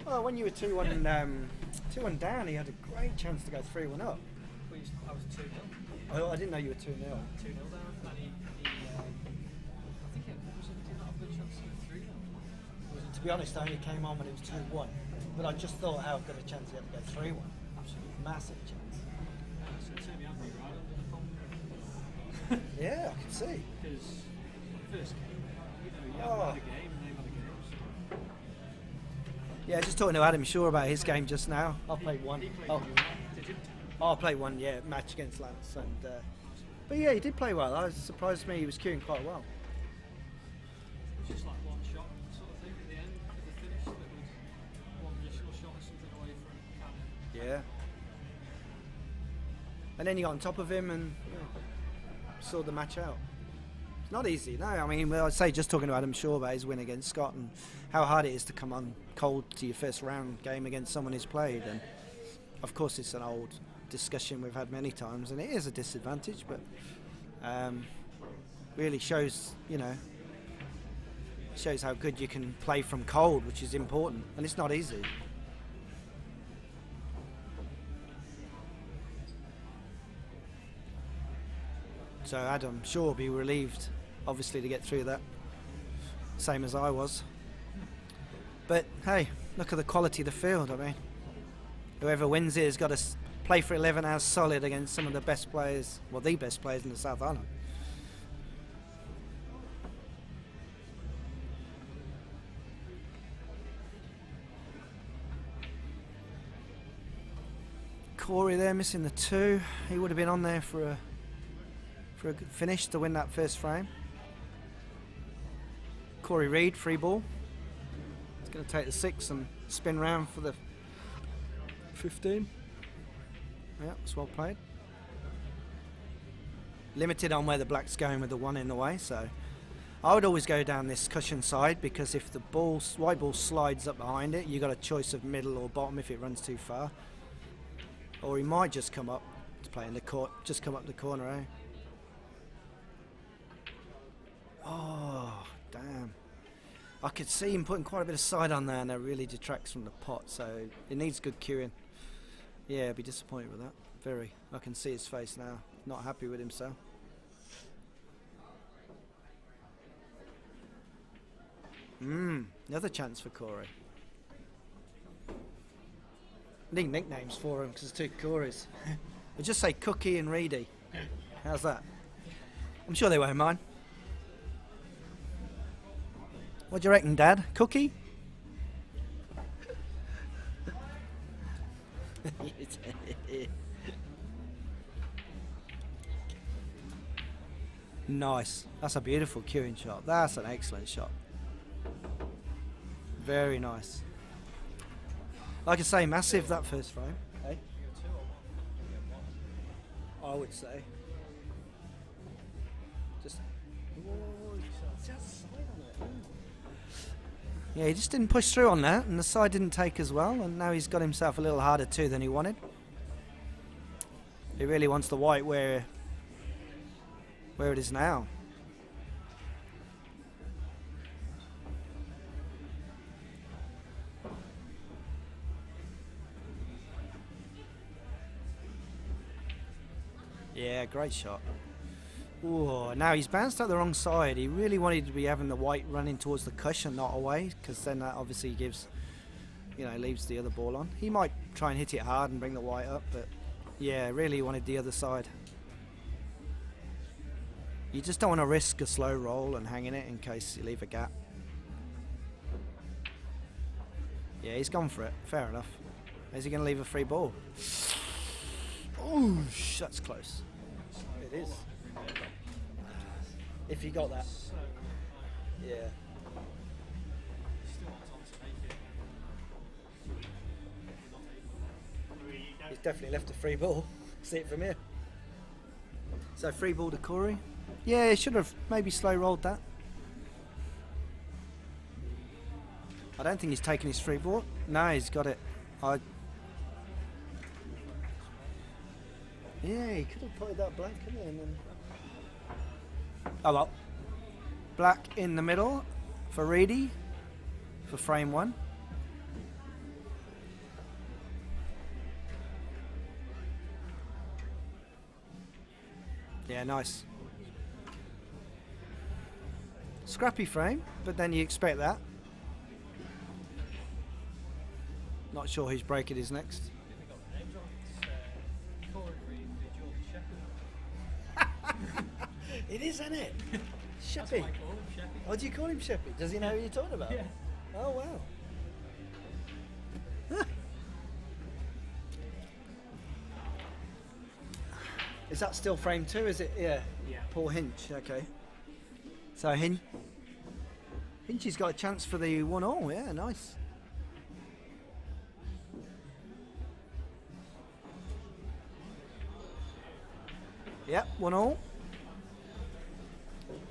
Well, when you were 2-1 down, he had a great chance to go 3-1 up. I was 2-0. Oh, I didn't know you were 2-0. 2-0 down, and he I think it did not have a good chance to go 3-0. To be honest, I only came on when it was 2-1, but I just thought how good a chance he had to go 3-1. Absolutely. Massive chance. So it turned me out right under the pump. Yeah, I can see. Because first game, you Oh. haven't had a game and they've had a game. So. Yeah, just talking to Adam Shaw about his game just now. I played one. Oh, I played one, yeah, match against Lance, and but yeah, he did play well. I was surprised me he was queuing quite well. It was just like one shot sort of thing at the end of the finish that was one additional shot or something away from cannon. Yeah. And then you got on top of him and saw the match out. It's not easy, no. I mean, well, I'd say just talking to Adam Shaw about his win against Scott and how hard it is to come on cold to your first round game against someone who's played. And of course, it's an old discussion we've had many times, and it is a disadvantage, but really shows, shows how good you can play from cold, which is important, and it's not easy. So Adam Shaw will be relieved, obviously, to get through that, same as I was. But hey, look at the quality of the field. I mean, whoever wins it has got to play for 11 hours solid against some of the best players, well, the best players in the South Island. Corey there missing the 2. He would have been on there for a good finish to win that first frame. Corey Reid, free ball. He's going to take the 6 and spin round for the 15. Yeah, it's well played. Limited on where the black's going with the 1 in the way, so I would always go down this cushion side, because if the white ball slides up behind it, you got a choice of middle or bottom if it runs too far. Or he might just come up to play in the court, just come up the corner, eh? Oh, damn. I could see him putting quite a bit of side on there, and that really detracts from the pot, so it needs good cueing. Yeah, I'd be disappointed with that. Very. I can see his face now. Not happy with himself. Another chance for Corey. Need nicknames for him because there's 2 Corys. We'll just say Cookie and Reedy. How's that? I'm sure they won't mind. What do you reckon, Dad? Cookie? Nice. That's a beautiful cueing shot. That's an excellent shot. Very nice. Like I say, massive that first frame. Hey? I would say. Just side on it. Yeah, he just didn't push through on that, and the side didn't take as well, and now he's got himself a little harder too than he wanted. He really wants the white where it is now. Yeah, great shot. Ooh, now he's bounced out the wrong side. He really wanted to be having the white running towards the cushion, not away, because then that obviously gives, you know, leaves the other ball on. He might try and hit it hard and bring the white up, but yeah, really wanted the other side. You just don't want to risk a slow roll and hanging it in case you leave a gap. Yeah, he's gone for it. Fair enough. Is he going to leave a free ball? Oh, that's close. It is. If you got that. Yeah. He's definitely left a free ball. See it from here. So free ball to Corey. Yeah, he should have maybe slow rolled that. I don't think he's taken his free ball. No, he's got it. Yeah, he could have put that black in there and then... Oh well. Black in the middle for Reedy for frame 1. Yeah, nice. Scrappy frame, but then you expect that. Not sure whose break it is next. It is, isn't it? Sheppy. Oh, do you call him Sheppy? Does he know who you're talking about? Yeah. Oh, wow. Is that still frame 2, is it? Yeah. Yeah. Paul Hinch, okay. So Hinchy's got a chance for the 1-all, yeah, nice. Yep, 1-all.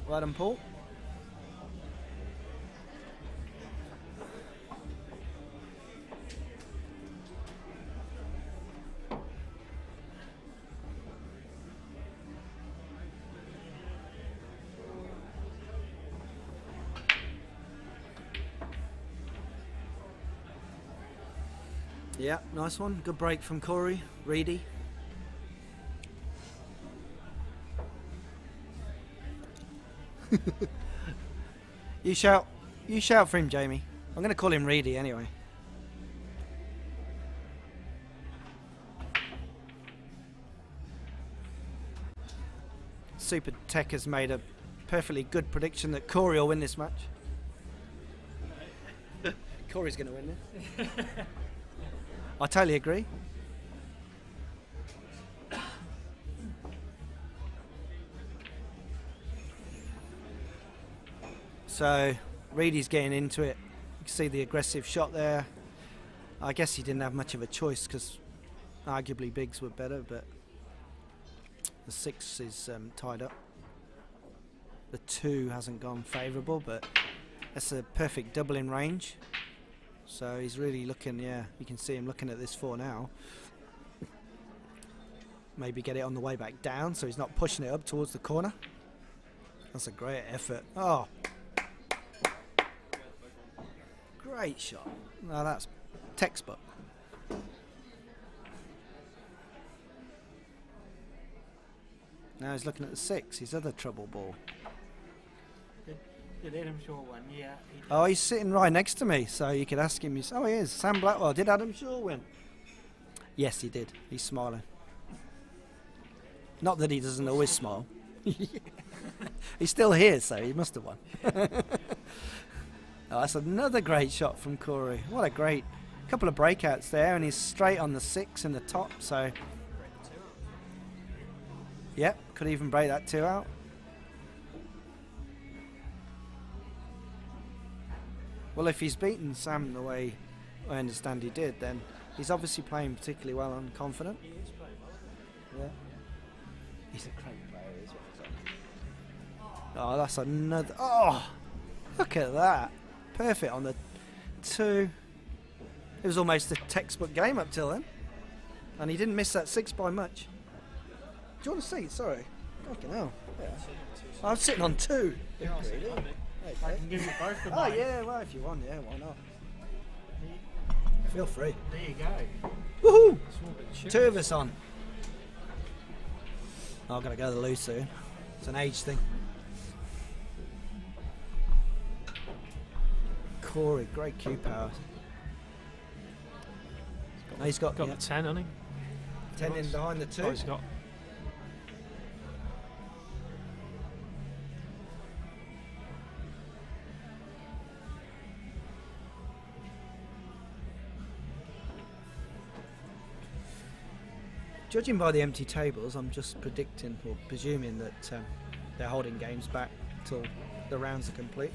Well done, Paul. Yeah, nice one. Good break from Corey. Reedy. You shout for him, Jamie. I'm going to call him Reedy anyway. Super Tech has made a perfectly good prediction that Corey will win this match. Corey's going to win this. I totally agree. So Reedy's getting into it. You can see the aggressive shot there. I guess he didn't have much of a choice because arguably bigs were better, but the 6 is tied up. The 2 hasn't gone favourable, but that's a perfect double in range. So he's really looking, yeah, you can see him looking at this 4 now. Maybe get it on the way back down so he's not pushing it up towards the corner. That's a great effort. Oh, great shot. Now that's textbook. Now he's looking at the 6, his other trouble ball. Did Adam Shaw win? Yeah. Oh, he's sitting right next to me, so you could ask him. Oh, he is. Sam Blackwell. Did Adam Shaw win? Yes, he did. He's smiling. Not that he doesn't always smile. He's still here, so he must have won. Oh, that's another great shot from Corey. What a great couple of breakouts there, and he's straight on the 6 in the top, so... Yep, could even break that 2 out. Well, if he's beaten Sam the way I understand he did, then he's obviously playing particularly well and confident. He is playing well. Yeah. He's a great player as well. Oh, that's another... Oh! Look at that. Perfect on the 2. It was almost a textbook game up till then. And he didn't miss that 6 by much. you want a seat? Sorry. Fucking hell. Yeah. I'm sitting on 2. Yeah, I'll sit on it. I can give you both of Oh mine. yeah, well if you want, yeah, why not? Feel free. There you go. Woohoo! Small bit of shit. 2 of us on. I've got to go to the loo soon. It's an age thing. Corey, great cue power. He's got Got yeah, the 10, hasn't he? 10 in behind the 2. Oh, he's got. Judging by the empty tables, I'm just predicting or presuming that they're holding games back till the rounds are complete.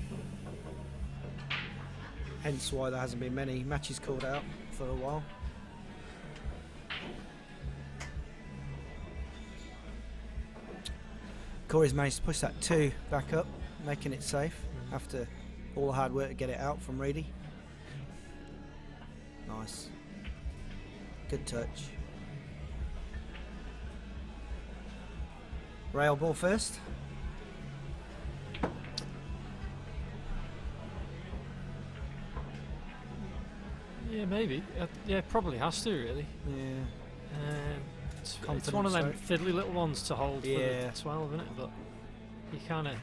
Hence why there hasn't been many matches called out for a while. Corey's managed to push that 2 back up, making it safe after all the hard work to get it out from Reedy. Nice. Good touch. Rail ball first. Yeah, maybe. Yeah, probably has to, really. Yeah. It's one of them Confidence, fiddly little ones to hold Yeah. for the 12, isn't it? But you kind of.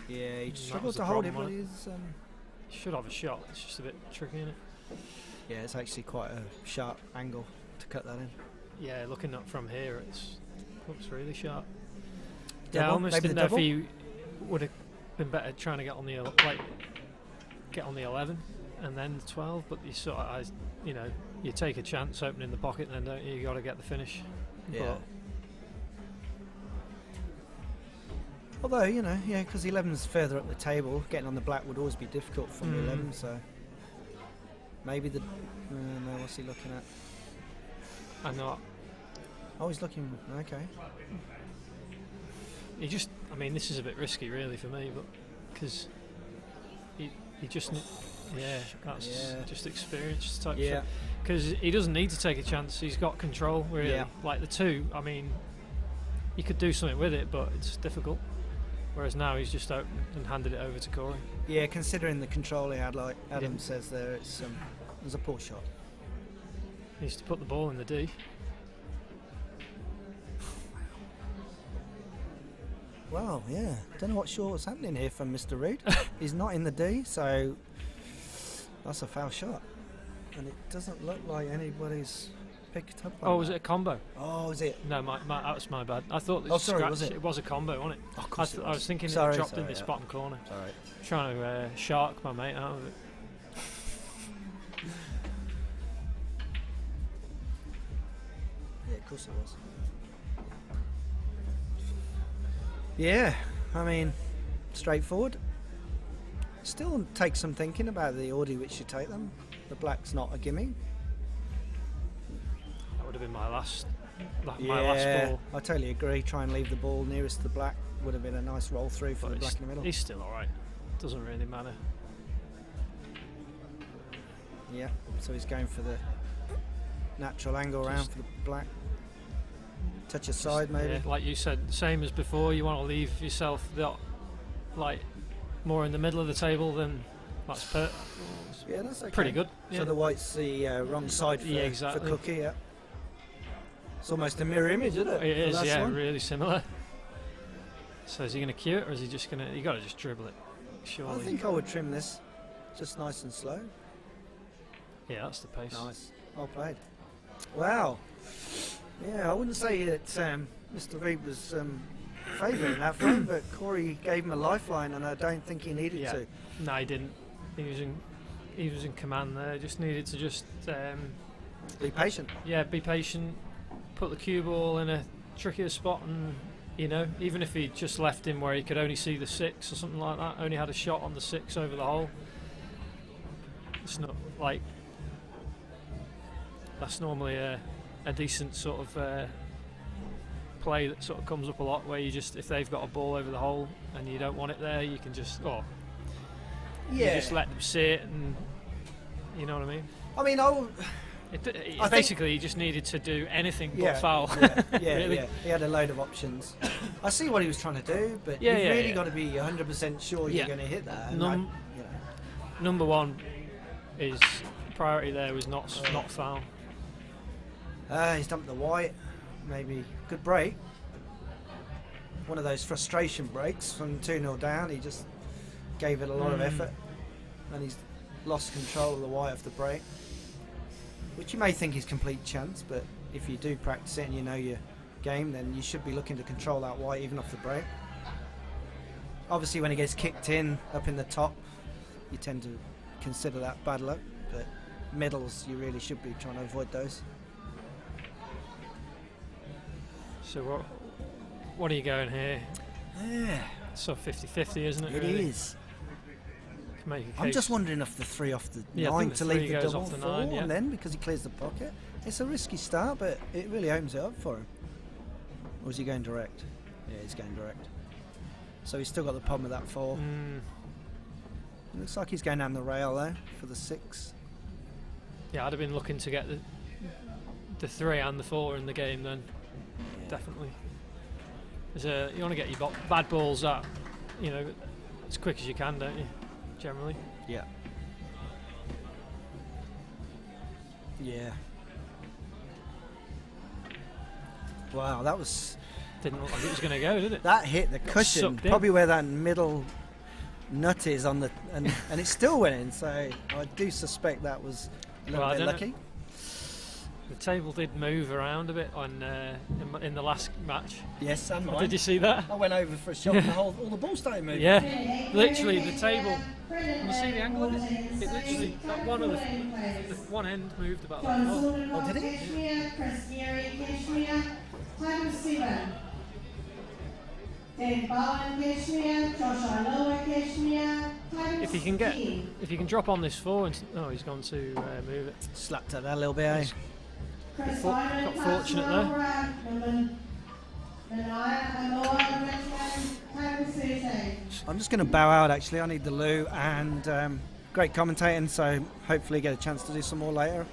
Yeah, he That struggles was the to hold it, problem, but wasn't he's Should have a shot. It's just a bit tricky, isn't it? yeah, it's actually quite a sharp angle to cut that in. Yeah, looking up from here, it looks really sharp. Double? Yeah, I almost Maybe think the double? Duffy would have been better trying to get on the get on the 11 and then the 12, but you sort of, you take a chance opening the pocket, and then don't you? You got to get the finish. Yeah. But Although, yeah, because 11's further up the table, getting on the black would always be difficult from the 11, so maybe the. No, what's he looking at? I'm not. Oh, he's looking. Okay. This is a bit risky, really, for me, but because he just. Yeah, that's Yeah. just experience type Yeah. shit. Because he doesn't need to take a chance. He's got control, really. Yeah. Like the 2, you could do something with it, but it's difficult. Whereas now he's just opened and handed it over to Corey. Yeah, considering the control he had, like Adam says there, it was a poor shot. He needs to put the ball in the D. Well, yeah. Don't know what's happening here from Mr. Reed. He's not in the D, so that's a foul shot. And it doesn't look like anybody's picked up on Oh, was that. it a combo? Oh, is it? No, that was my bad. I thought Oh, sorry, was it was a combo, wasn't it? Oh, of course it I was thinking Sorry, it dropped sorry, in this yeah. bottom corner. Sorry. Trying to shark my mate out of it. Yeah, of course it was. Yeah, straightforward. Still takes some thinking about the order which you take them. The black's not a gimme. That would have been my last ball. I totally agree. Try and leave the ball nearest to the black would have been a nice roll through for But the black in the middle. he's still alright. Doesn't really matter. Yeah, so he's going for the natural angle round for the black. Touch aside maybe. Yeah, like you said, same as before. You want to leave yourself more in the middle of the table than that's Yeah, that's okay. pretty good. So Yeah. the white's the wrong side for, Yeah, exactly. for Cookie, yeah. It's almost a mirror image, isn't it? It The is, last yeah, one? really similar. So is he going to cue it, or is he just going to? You got to just dribble it. Surely. I think I would trim this, just nice and slow. Yeah, that's the pace. Nice, well played. Wow. Yeah, I wouldn't say that Mr. Reed was favouring that frame, but Corey gave him a lifeline, and I don't think he needed Yeah. to. No, he didn't. He was in command there. Just needed to just Be patient. be patient. Put the cue ball in a trickier spot, and even if he just left him where he could only see the 6 or something like that, only had a shot on the 6 over the hole. It's not like that's normally a decent sort of play that sort of comes up a lot, where you just, if they've got a ball over the hole and you don't want it there, you can just you just let them see it, and you know what I mean. I Basically, he just needed to do anything Yeah, but foul. Yeah, really. yeah. He had a load of options. I see what he was trying to do, but Yeah, you've yeah, really yeah. got to be 100% sure Yeah. you're going to hit that. And Number one is priority there was not foul. He's dumped the white. Maybe good break. One of those frustration breaks from 2-0 down. He just gave it a lot of effort, and he's lost control of the white off the break, which you may think is complete chance, but if you do practice it and you know your game, then you should be looking to control that white even off the break. Obviously, when he gets kicked in up in the top, you tend to consider that bad luck, but middles, you really should be trying to avoid those. So what are you going here? Yeah, So 50-50, isn't it? it really? is. Can make a I'm case. just wondering if the 3 off the Yeah, I 9 think the to 3 leave the goes double off the 4 9, yeah. and then because he clears the pocket. It's a risky start, but it really opens it up for him. Or is he going direct? Yeah, he's going direct. So he's still got the problem with that 4. It looks like he's going down the rail though for the 6. Yeah, I'd have been looking to get the 3 and the 4 in the game then. Definitely. You want to get your bad balls at, as quick as you can, don't you? Generally. Yeah. Yeah. Wow, that was... Didn't look like it was going to go, did it? That hit the cushion, sucked in. probably where that middle nut is on the... And it still went in, so I do suspect that was a little Well, I bit don't lucky. The table did move around a bit in the last match. Yes, and mine. Did you see that? I went over for a shot and all the balls started moving. Yeah, literally the table. Can you see the angle of it? It literally, that one of the one end moved about that far. Oh, did it? If you can drop on this 4 and he's gone to move it. Slapped at that a little bit, eh? Got fortunate there. I'm just going to bow out actually. I need the loo and great commentating, so hopefully get a chance to do some more later.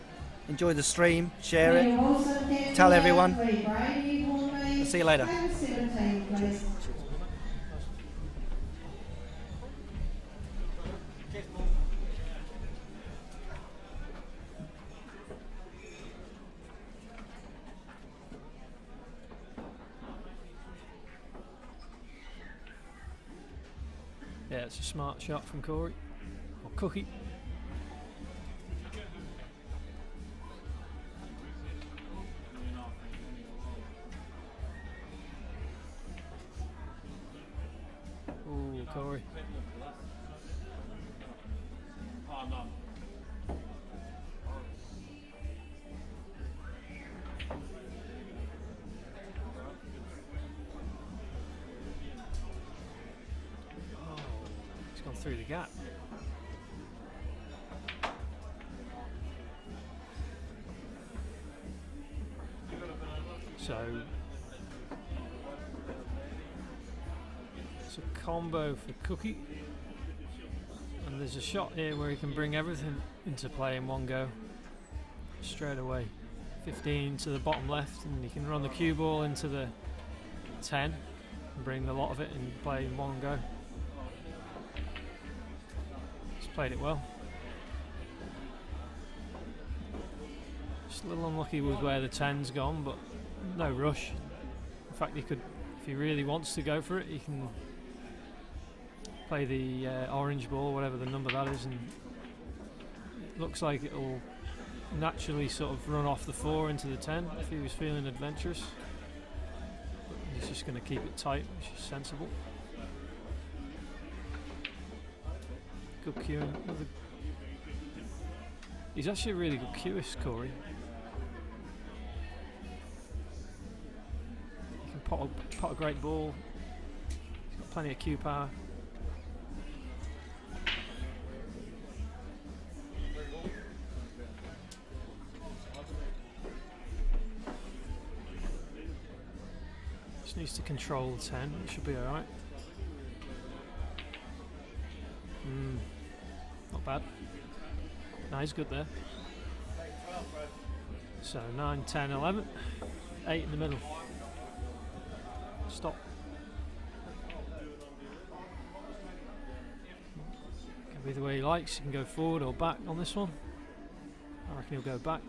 Enjoy the stream, share it, tell everyone. I'll see you later. Yeah, it's a smart shot from Corey. Or Cookie. Ooh, Corey. Through the gap. So it's a combo for Cookie, and there's a shot here where he can bring everything into play in one go straight away. 15 to the bottom left, and he can run the cue ball into the 10 and bring a lot of it in play in one go. Played it well. Just a little unlucky with where the 10's gone, but no rush. In fact, he could, if he really wants to go for it, he can play the orange ball, whatever the number that is, and it looks like it'll naturally sort of run off the 4 into the 10 if he was feeling adventurous. But he's just going to keep it tight, which is sensible. Good cueing. He's actually a really good cueist, Corey. He can pot a great ball. He's got plenty of cue power. Just needs to control the 10. It should be alright. Not bad. No, he's good there. So 9, 10, 11. 8 in the middle. Stop. Can be the way he likes. He can go forward or back on this one. I reckon he'll go back.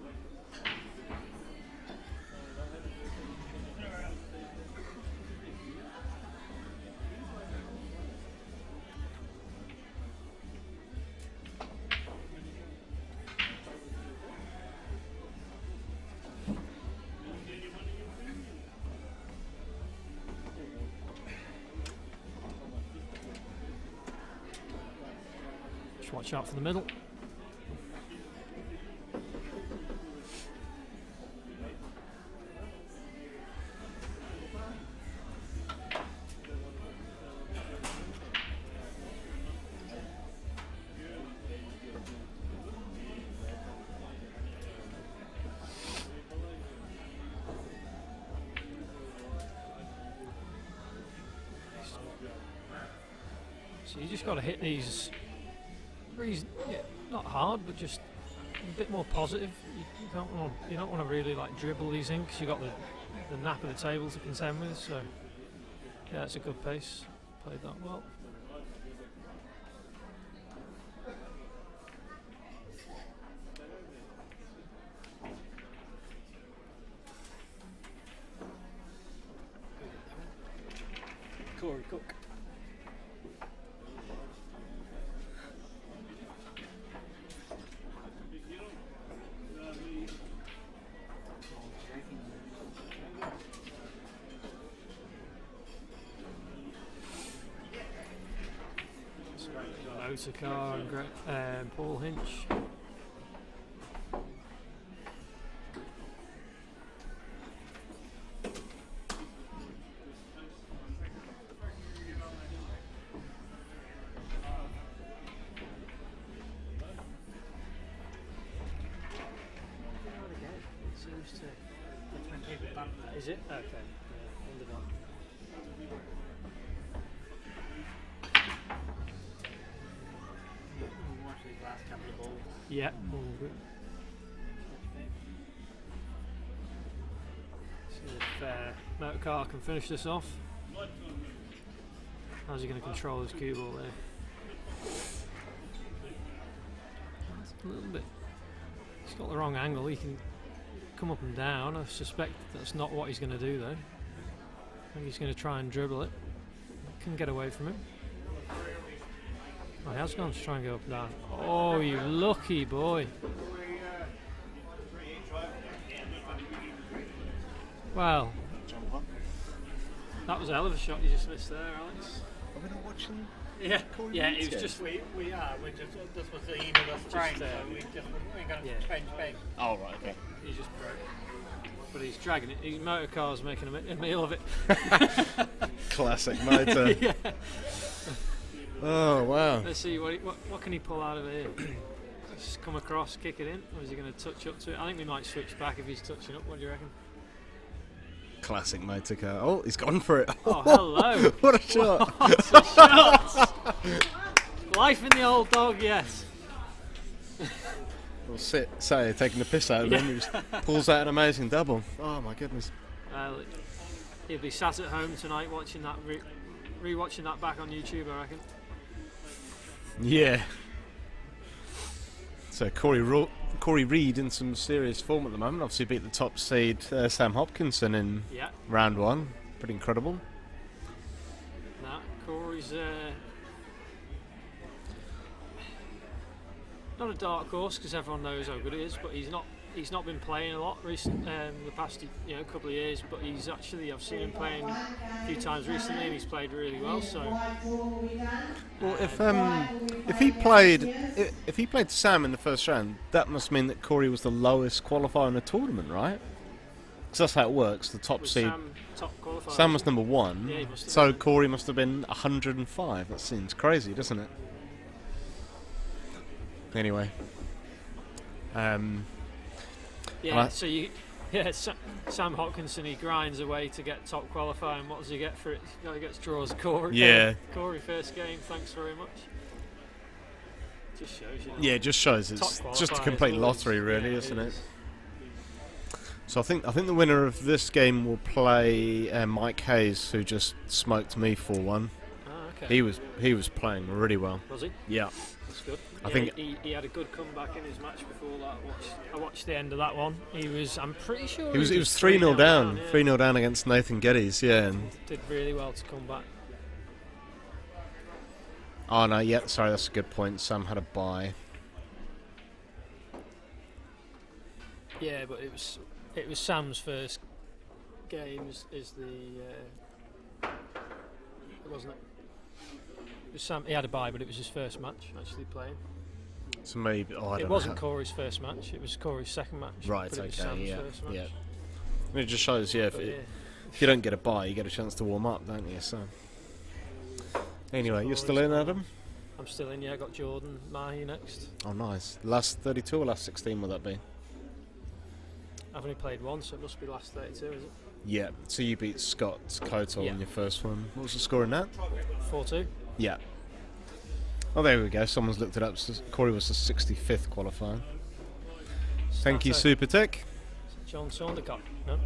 Just watch out for the middle. So you just got to hit these, not hard, but just a bit more positive. You don't want to really like dribble these in because you got the nap of the table to contend with. So yeah, it's a good pace. Played that well. Corey Cook. Car and Paul Hinch. Is it? Okay. Yeah, all good. See if Motorcar can finish this off. How's he going to control his cue ball there? That's a little bit. He's got the wrong angle. He can come up and down. I suspect that's not what he's going to do though. I think he's going to try and dribble it. Can get away from him. Oh, he has gone to try and go up and down. Oh, you lucky boy. Well, that was a hell of a shot you just missed there, Alex. Are we not watching? Yeah, yeah, it was just... We are. We just, this was the eve of us trying, so we're going to change back. Oh, right, okay. He just broke. But he's dragging it. His Motorcar's making a meal of it. Classic motor. Yeah. Oh, wow. Let's see, what can he pull out of here? Just come across, kick it in, or is he going to touch up to it? I think we might switch back if he's touching up. What do you reckon? Classic motor car. Oh, he's gone for it. Oh, hello. What a shot. What a shot. Life in the old dog, yes. Well, say taking the piss out of him, he just pulls out an amazing double. Oh, my goodness. He'll be sat at home tonight watching that, re-watching that back on YouTube, I reckon. Yeah. So Corey Reed in some serious form at the moment. Obviously beat the top seed Sam Hopkinson in round one. Pretty incredible. Nah, Corey's not a dark horse because everyone knows how good he is, but he's not been playing a lot the past couple of years, but he's actually, I've seen him playing a few times recently and he's played really well. So well, if he played Sam in the first round, that must mean that Corey was the lowest qualifier in the tournament, right? Because that's how it works. The top seed. Sam, top qualifier. Sam was number one, yeah, so Corey must have been 105. That seems crazy, doesn't it? Anyway. Sam Hopkinson, he grinds away to get top qualifying. What does he get for it? He gets draws Corey. Yeah. Corey first game, thanks very much. Just shows you. Yeah, it just shows it's just a complete lottery, really, isn't it? So I think the winner of this game will play Mike Hayes, who just smoked me 4-1. Okay. He was playing really well. Was he? Yeah. That's good. I Yeah, think he had a good comeback in his match before that. I watched the end of that one. I'm pretty sure he was 3-0 down, yeah. 3-0 down against Nathan Geddes. Yeah. And Did really well to come back. oh no, yeah, sorry, that's a good point. Sam had a bye. Yeah, but it was Sam's first game as wasn't it? It was Sam. He had a bye, but it was his first match actually playing. So maybe I don't It know wasn't how- Corey's first match. It was Corey's second match. Right. But it was Okay. Sam's Yeah. first match. Yeah. I mean, it just shows, yeah. But If you don't get a bye, you get a chance to warm up, don't you? So. Anyway, you're still in, Adam? I'm still in. Yeah, I got Jordan Mahi next. Oh, nice. Last 32 or last 16 will that be? I've only played once, so it must be last 32, is it? Yeah. So you beat Scott Couture Yeah. in your first one. What was the score in that? 4-2. Yeah. Oh, there we go. Someone's looked it up. Corey was the 65th qualifier. Thank you, Sato. Supertech. John Saundercock. No.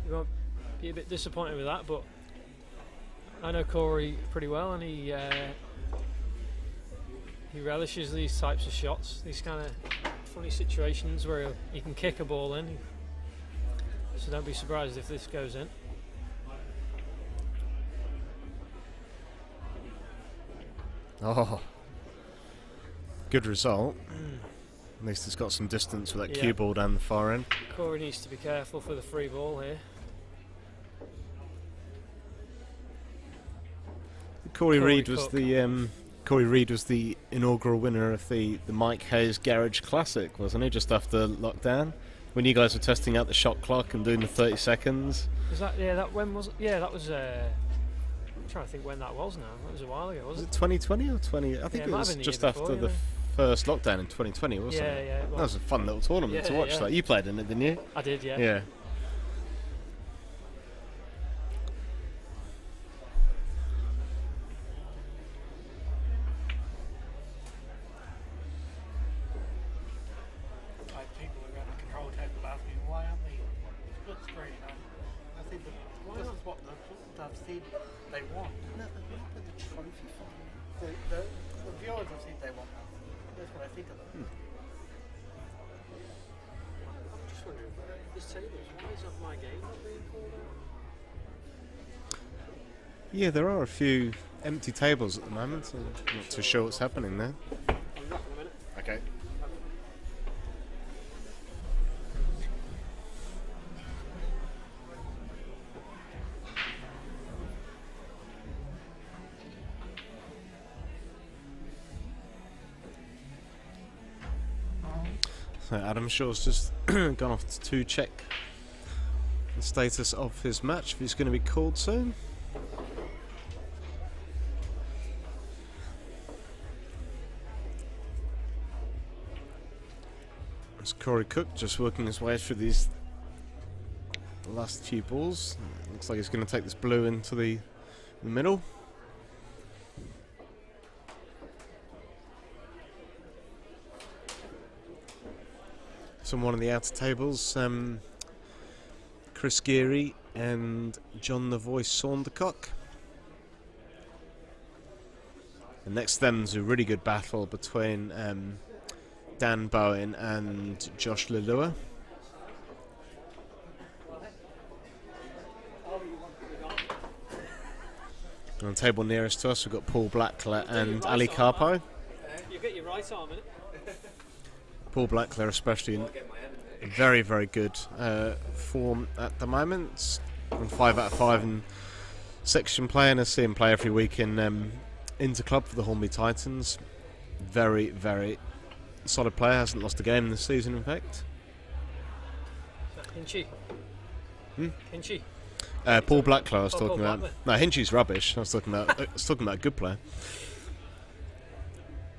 You won't be a bit disappointed with that, but I know Corey pretty well, and he relishes these types of shots, these kind of funny situations where he can kick a ball in. So don't be surprised if this goes in. Oh. Good result. At least it's got some distance with that cue ball down the far end. Corey needs to be careful for the free ball here. Corey Reed was Cook. the Corey Reed was the inaugural winner of the Mike Hayes Garage Classic, wasn't he? Just after lockdown, when you guys were testing out the shot clock and doing the 30 seconds. Was that when was it? Yeah, that was. I'm trying to think when that was now. That was a while ago, Was wasn't it 2020 or 20? I think it it might was have been the just year after before, the yeah. first lockdown in 2020, wasn't Yeah, it? yeah, it That was a fun little tournament to Yeah, watch. yeah. That you played in it, didn't you? I did, yeah. Yeah. Like people around the control table asking why aren't they split screen? I think this is what they've said they want. No, they want the trophy final. The viewers have said they want that. That's what I said to them. I'm just wondering, this tables, why is that my game not being called out? Yeah, there are a few empty tables at the moment. So I'm not too sure what's happening there. I'll be back in a minute. Okay. So Adam Shaw's just gone off to check the status of his match, if he's going to be called soon. It's Corey Cook just working his way through these last few balls. Looks like he's going to take this blue into the middle. So on one of the outer tables, Chris Geary and John the Voice Saundercock. And next to them's a really good battle between Dan Bowen and Josh Lelua. On the table nearest to us, we've got Paul Blackler and Ali Carpo. You get your right arm in it. Paul Blackler especially in very, very good form at the moment. On 5 out of 5 in section play, and I see him play every week in Interclub for the Hornby Titans. Very, very solid player. Hasn't lost a game this season, in fact. Hinchy. Hinchy. Paul Blackler, I was talking Paul about. Blackler. No, Hinchy's rubbish. I was talking about. A good player.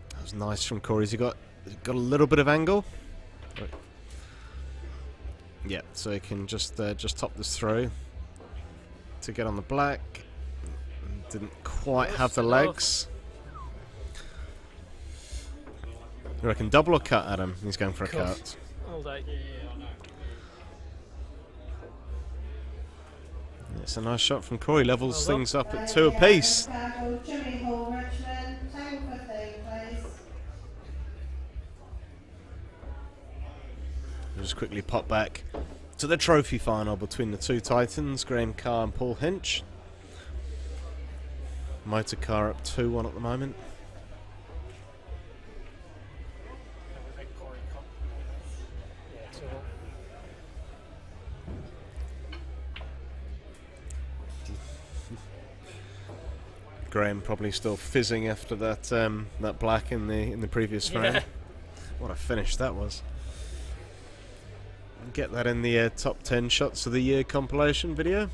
That was nice from Corey's. He got a little bit of angle. Right. Yeah, so he can just top this throw to get on the black. Didn't quite have the legs. You reckon double or cut, Adam? He's going for a cut. All day. It's a nice shot from Corey. Levels things up at 2 apiece. Jimmy Hall, Richmond, table 15, please. We'll just quickly pop back to the trophy final between the two Titans, Graham Carr and Paul Hinch. Motor car up 2-1 at the moment. Graham probably still fizzing after that that black in the previous round. What a finish that was. Get that in the top 10 shots of the year compilation video.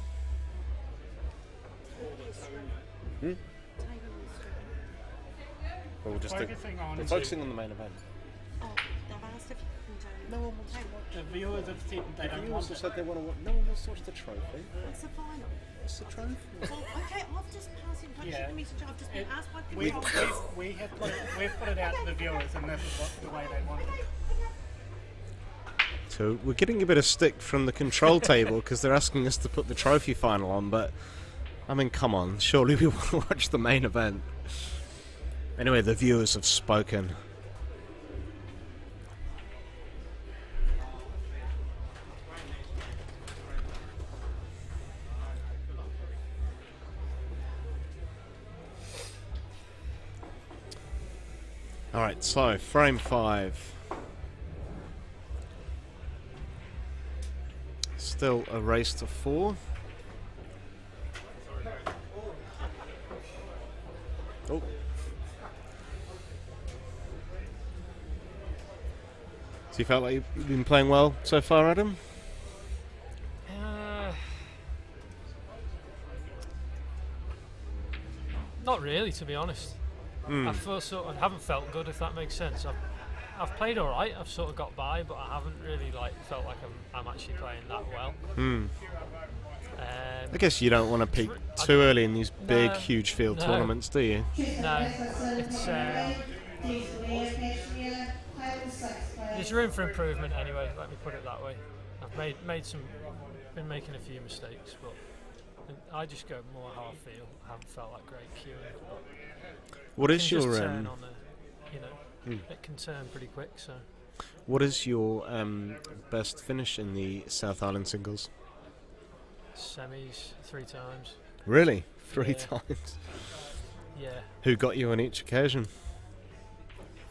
We're just focusing on the main event. Oh, they've asked if you can do. No one wants to watch. The viewers have said they don't The want viewers it. said they want to watch. No one wants to watch the trophy. What's the final? What's the trophy? Well, okay, I've just passed Yeah. the message. I've just been asked by We've control. put it out to the viewers, and this is the way they want it. So we're getting a bit of stick from the control table because they're asking us to put the trophy final on, but I mean, come on, surely we want to watch the main event. Anyway, the viewers have spoken. Alright, so frame 5. Still a race to 4. Oh. So you felt like you've been playing well so far, Adam? Not really, to be honest. I haven't felt good, if that makes sense. I've played all right. I've sort of got by, but I haven't really felt like I'm actually playing that well. I guess you don't want to peak too early in these big, huge field tournaments, do you? No, it's there's room for improvement anyway. Let me put it that way. I've been making a few mistakes, but I just go more how I feel. I haven't felt like great queuing. What is your turn on it can turn pretty quick. So, what is your best finish in the South Island singles? Semis 3 times. Really, 3 times? Yeah. Who got you on each occasion?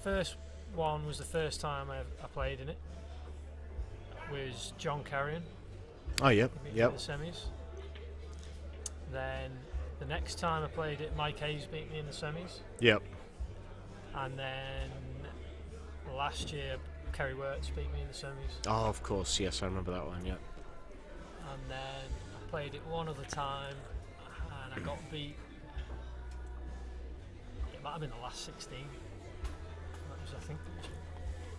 First one was the first time I played in it. Was John Carrion. Oh, yep. In the semis. Then the next time I played it, Mike Hayes beat me in the semis. Yep. And then last year, Kerry Wirtz beat me in the semis. Oh, of course, yes, I remember that one, yep. And then I played it one other time, and I got beat. It might have been the last 16. That was, I think,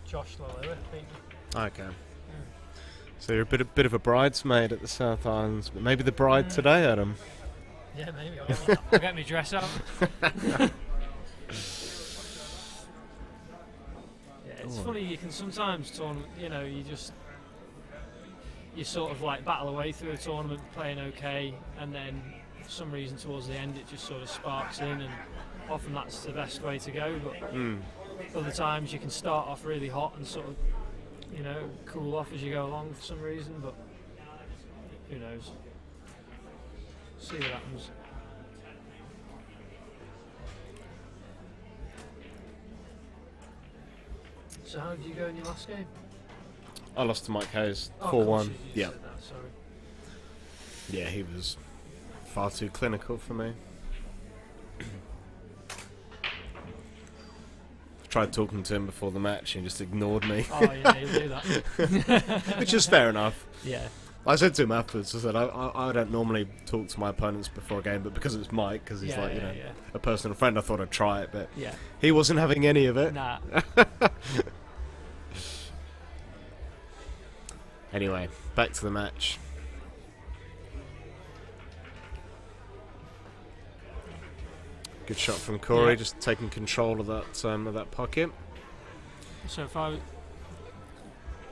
Josh Lalua beat me. Okay. So you're a bit of a bridesmaid at the South Islands, but maybe the bride today, Adam. Yeah, maybe. I'll get me dress up. It's funny, you can sometimes you sort of battle away through a tournament playing okay, and then for some reason towards the end it just sort of sparks in, and often that's the best way to go, but other times you can start off really hot and sort of cool off as you go along for some reason, but who knows. See what happens. So how did you go in your last game? I lost to Mike Hayes, 4-1. Yeah. Yeah, he was far too clinical for me. Tried talking to him before the match and he just ignored me. Oh yeah, he'll do that. Which is fair enough. Yeah. I said to him afterwards, I said, I don't normally talk to my opponents before a game, but because it's Mike, because he's a personal friend, I thought I'd try it, but he wasn't having any of it. Nah. Anyway, back to the match. Good shot from Corey, just taking control of that pocket. So if I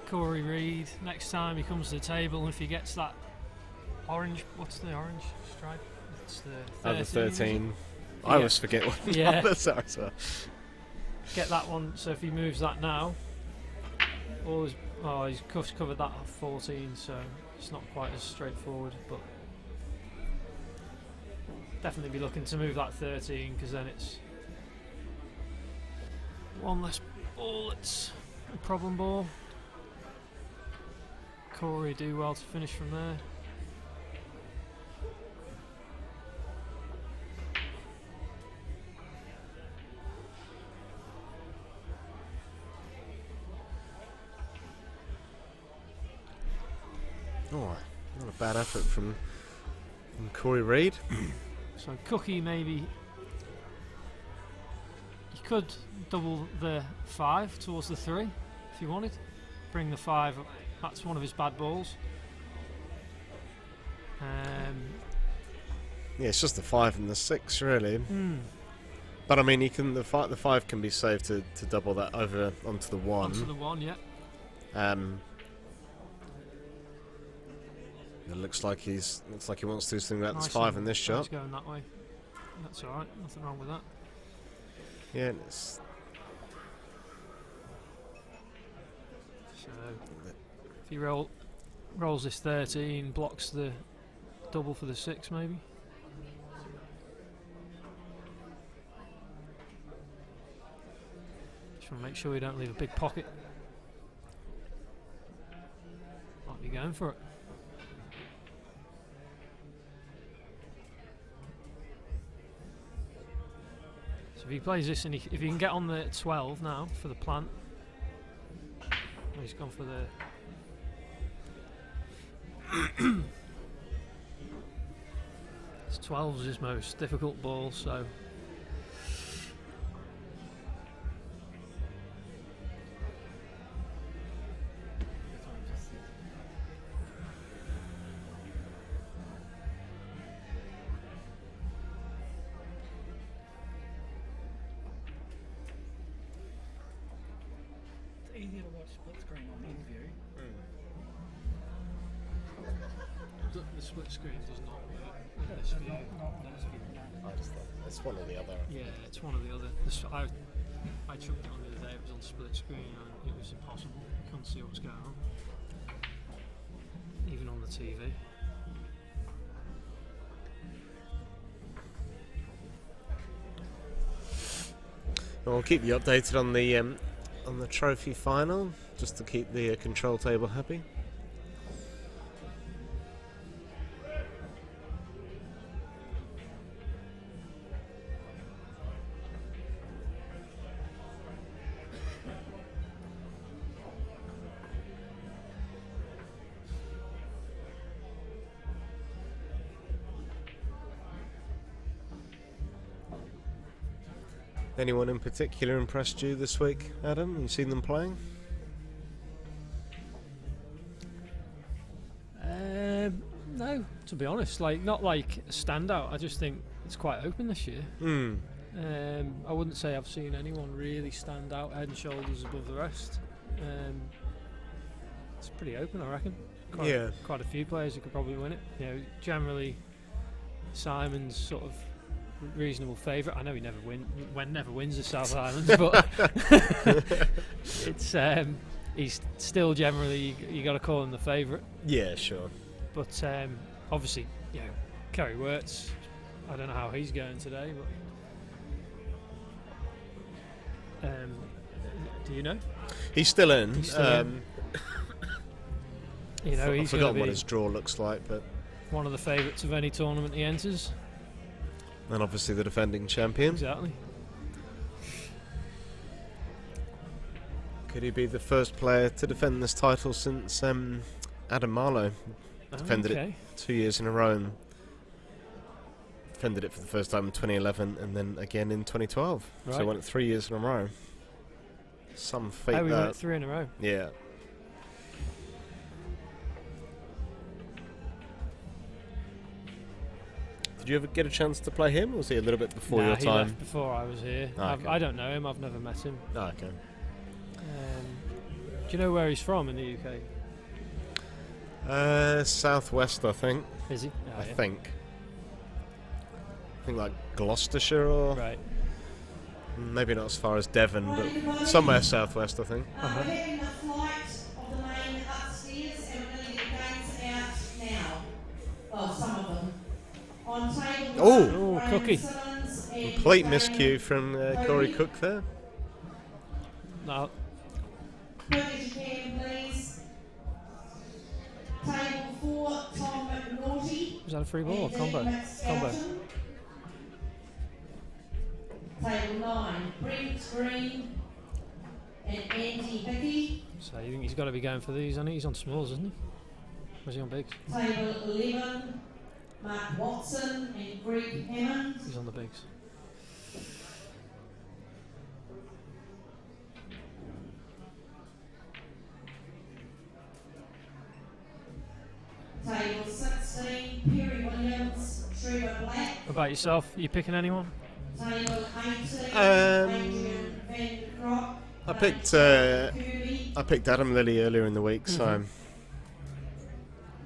Corey Reed, next time he comes to the table, if he gets that orange, what's the orange stripe? It's the 13. The 13. I Yeah. always forget what Yeah. numbers are as well. Get that one. So if he moves that now, he's covered that at 14, so it's not quite as straightforward, but definitely be looking to move that 13, because then it's one less ball that's a problem ball. Corey do well to finish from there. Alright, not a bad effort from Corey Reed. So Cookie, maybe you could double the 5 towards the 3 if you wanted. Bring the 5 up. That's one of his bad balls. Yeah, it's just the 5 and the 6 really. But I mean, he can the 5 can be saved to double that over onto the 1. Onto the 1, yeah. It looks like he wants to do something about this Nice 5 and in this shot. nice going that way. That's all right. Nothing wrong with that. Yeah, and it's So if he rolls this 13, blocks the double for the 6, maybe. Just want to make sure we don't leave a big pocket. Might be going for it. So if he plays this and if he can get on the 12 now for the plant. Oh, he's gone for the It's 12's his most difficult ball, so It's easier to watch split screen on in-view. the split screen does not work with this view. Not this view, no. I just thought it's one or the other. Yeah, it's one or the other. I chucked it on the other day, it was on split screen and it was impossible. You couldn't see what was going on. Even on the TV. Well, we'll keep you updated on the trophy final, just to keep the control table happy. Anyone in particular impressed you this week, Adam? You seen them playing? No, to be honest, not like a standout. I just think it's quite open this year. I wouldn't say I've seen anyone really stand out head and shoulders above the rest. It's pretty open, I reckon. Quite a few players who could probably win it. You know, generally Simon's sort of reasonable favourite. I know he never wins the South Islands, but it's he's still generally you got to call him the favourite. Yeah, sure. But obviously, you know, Kerry Wirtz, I don't know how he's going today, but do you know? He's still in. He's still in. You know, I've he's forgotten be what his draw looks like, but one of the favourites of any tournament he enters. and obviously the defending champion. Exactly. Could he be the first player to defend this title since Adam Marlowe defended it 2 years in a row? And defended it for the first time in 2011 and then again in 2012. Right. So he won it 3 years in a row. Some fate Oh, we that. won it 3 in a row. Yeah. Did you ever get a chance to play him, or was he a little bit before your he time? left before I was here. Okay. I don't know him. I've never met him. Oh, okay. you know where he's from in the UK? Southwest, I think. Is he? Oh, I think like Gloucestershire or Right. maybe not as far as Devon, but somewhere southwest, I think. We're having the flight of the main upstairs and we're going to get games out now. Oh, some of them. On table Oh. one, Oh, Graham Cookie. Simmons and Complete Graham miscue from Corey Cook there. No. Quick as you can, please. Table 4, Tom McNaughty. Was that a free ball or and combo? Dean Combo. McSkelton. Table 9, Brent Green and Andy Hickey. So you think he's got to be going for these, hasn't he? He's on smalls, isn't he? Was he on bigs? Table 11, Mark Watson and Greg Hammond. He's on the bigs. Table 16, Perry Williams, Trevor Black. What about yourself? Are you picking anyone? Table 18, Um, Adrian Van Krop. I picked Kirby. I picked Adam Lilly earlier in the week, so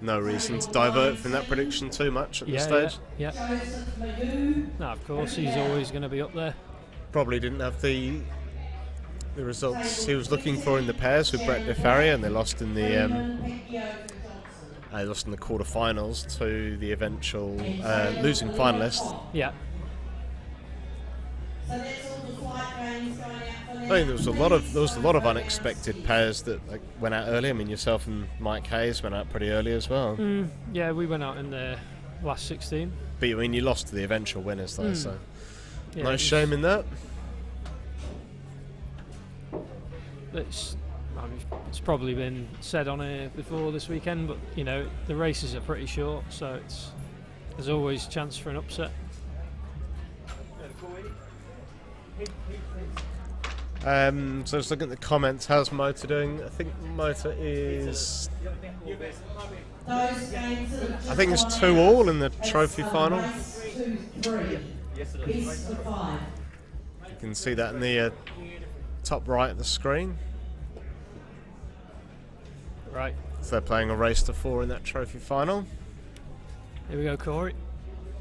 no reason to divert from that prediction too much at this stage. Yeah. Joseph Magoo. No, of course, he's always going to be up there. Probably didn't have the results he was looking for in the pairs with Brett Defario, and they lost in the quarterfinals to the eventual losing finalist. Yeah. So that's all the flight games going out for I think there was a lot of unexpected pairs that went out early. I mean, yourself and Mike Hayes went out pretty early as well. Yeah, we went out in the last 16. But I mean, you lost to the eventual winners though, so Yeah, nice shame in that. It's probably been said on here before this weekend, but you know the races are pretty short, so there's always chance for an upset. So just looking at the comments, how's Motor doing? I think Motor is. those games that have I think it's just 2-all in the gone out. trophy It's, final. race 2-3. Best of 5. You can see that in the top right of the screen. Right, So they're playing a race to 4 in that trophy final. here we go, Corey.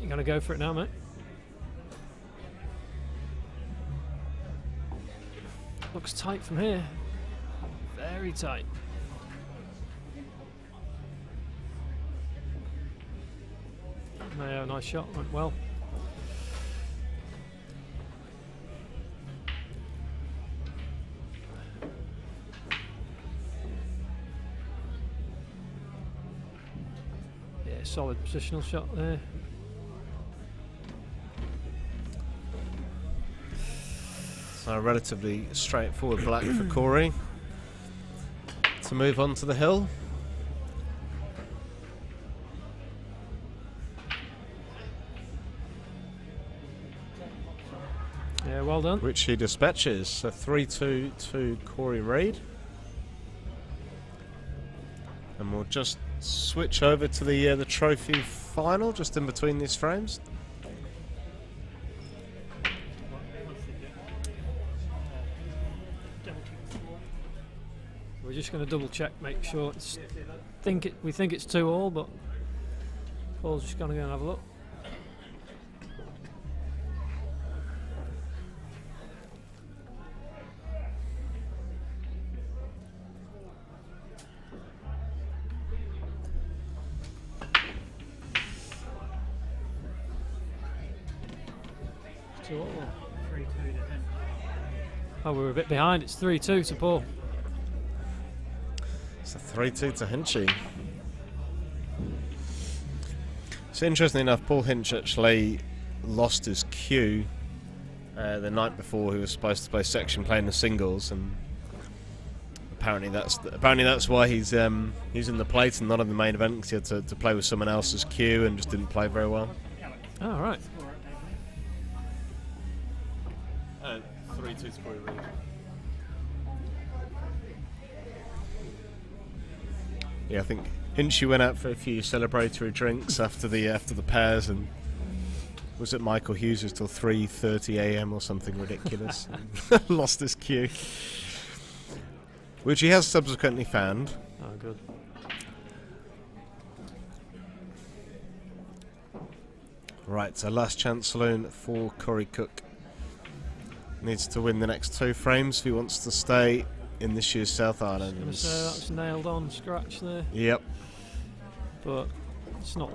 You gonna go for it now, mate? Looks tight from here. Very tight. Yeah, nice shot. Went well. Yeah, solid positional shot there. So relatively straightforward black for Corey to move on to the hill. Yeah, well done. Which he dispatches. So 3-2 to Corey Reid. And we'll just switch over to the trophy final, just in between these frames. We're just going to double check, make sure we think it's 2-all, but Paul's just going to go and have a look. Two all. 3-2 to him. Oh, we were a bit behind. It's 3-2 to Paul. So 3-2 to Hinchy. So interestingly enough, Paul Hinch actually lost his cue the night before he was supposed to play section playing the singles, and apparently that's why he's in the plate and not in the main event, because he had to play with someone else's cue and just didn't play very well. Oh, right. 3-2 to Corey Reid. Yeah, I think Hinchy went out for a few celebratory drinks after the pairs, and was at Michael Hughes till 3:30 a.m. or something ridiculous. Lost his cue. which he has subsequently found. Oh, good. Right, so last chance saloon for Corey Cook. Needs to win the next 2 frames if he wants to stay in this year's South Island. So that's nailed on scratch there. Yep. But it's not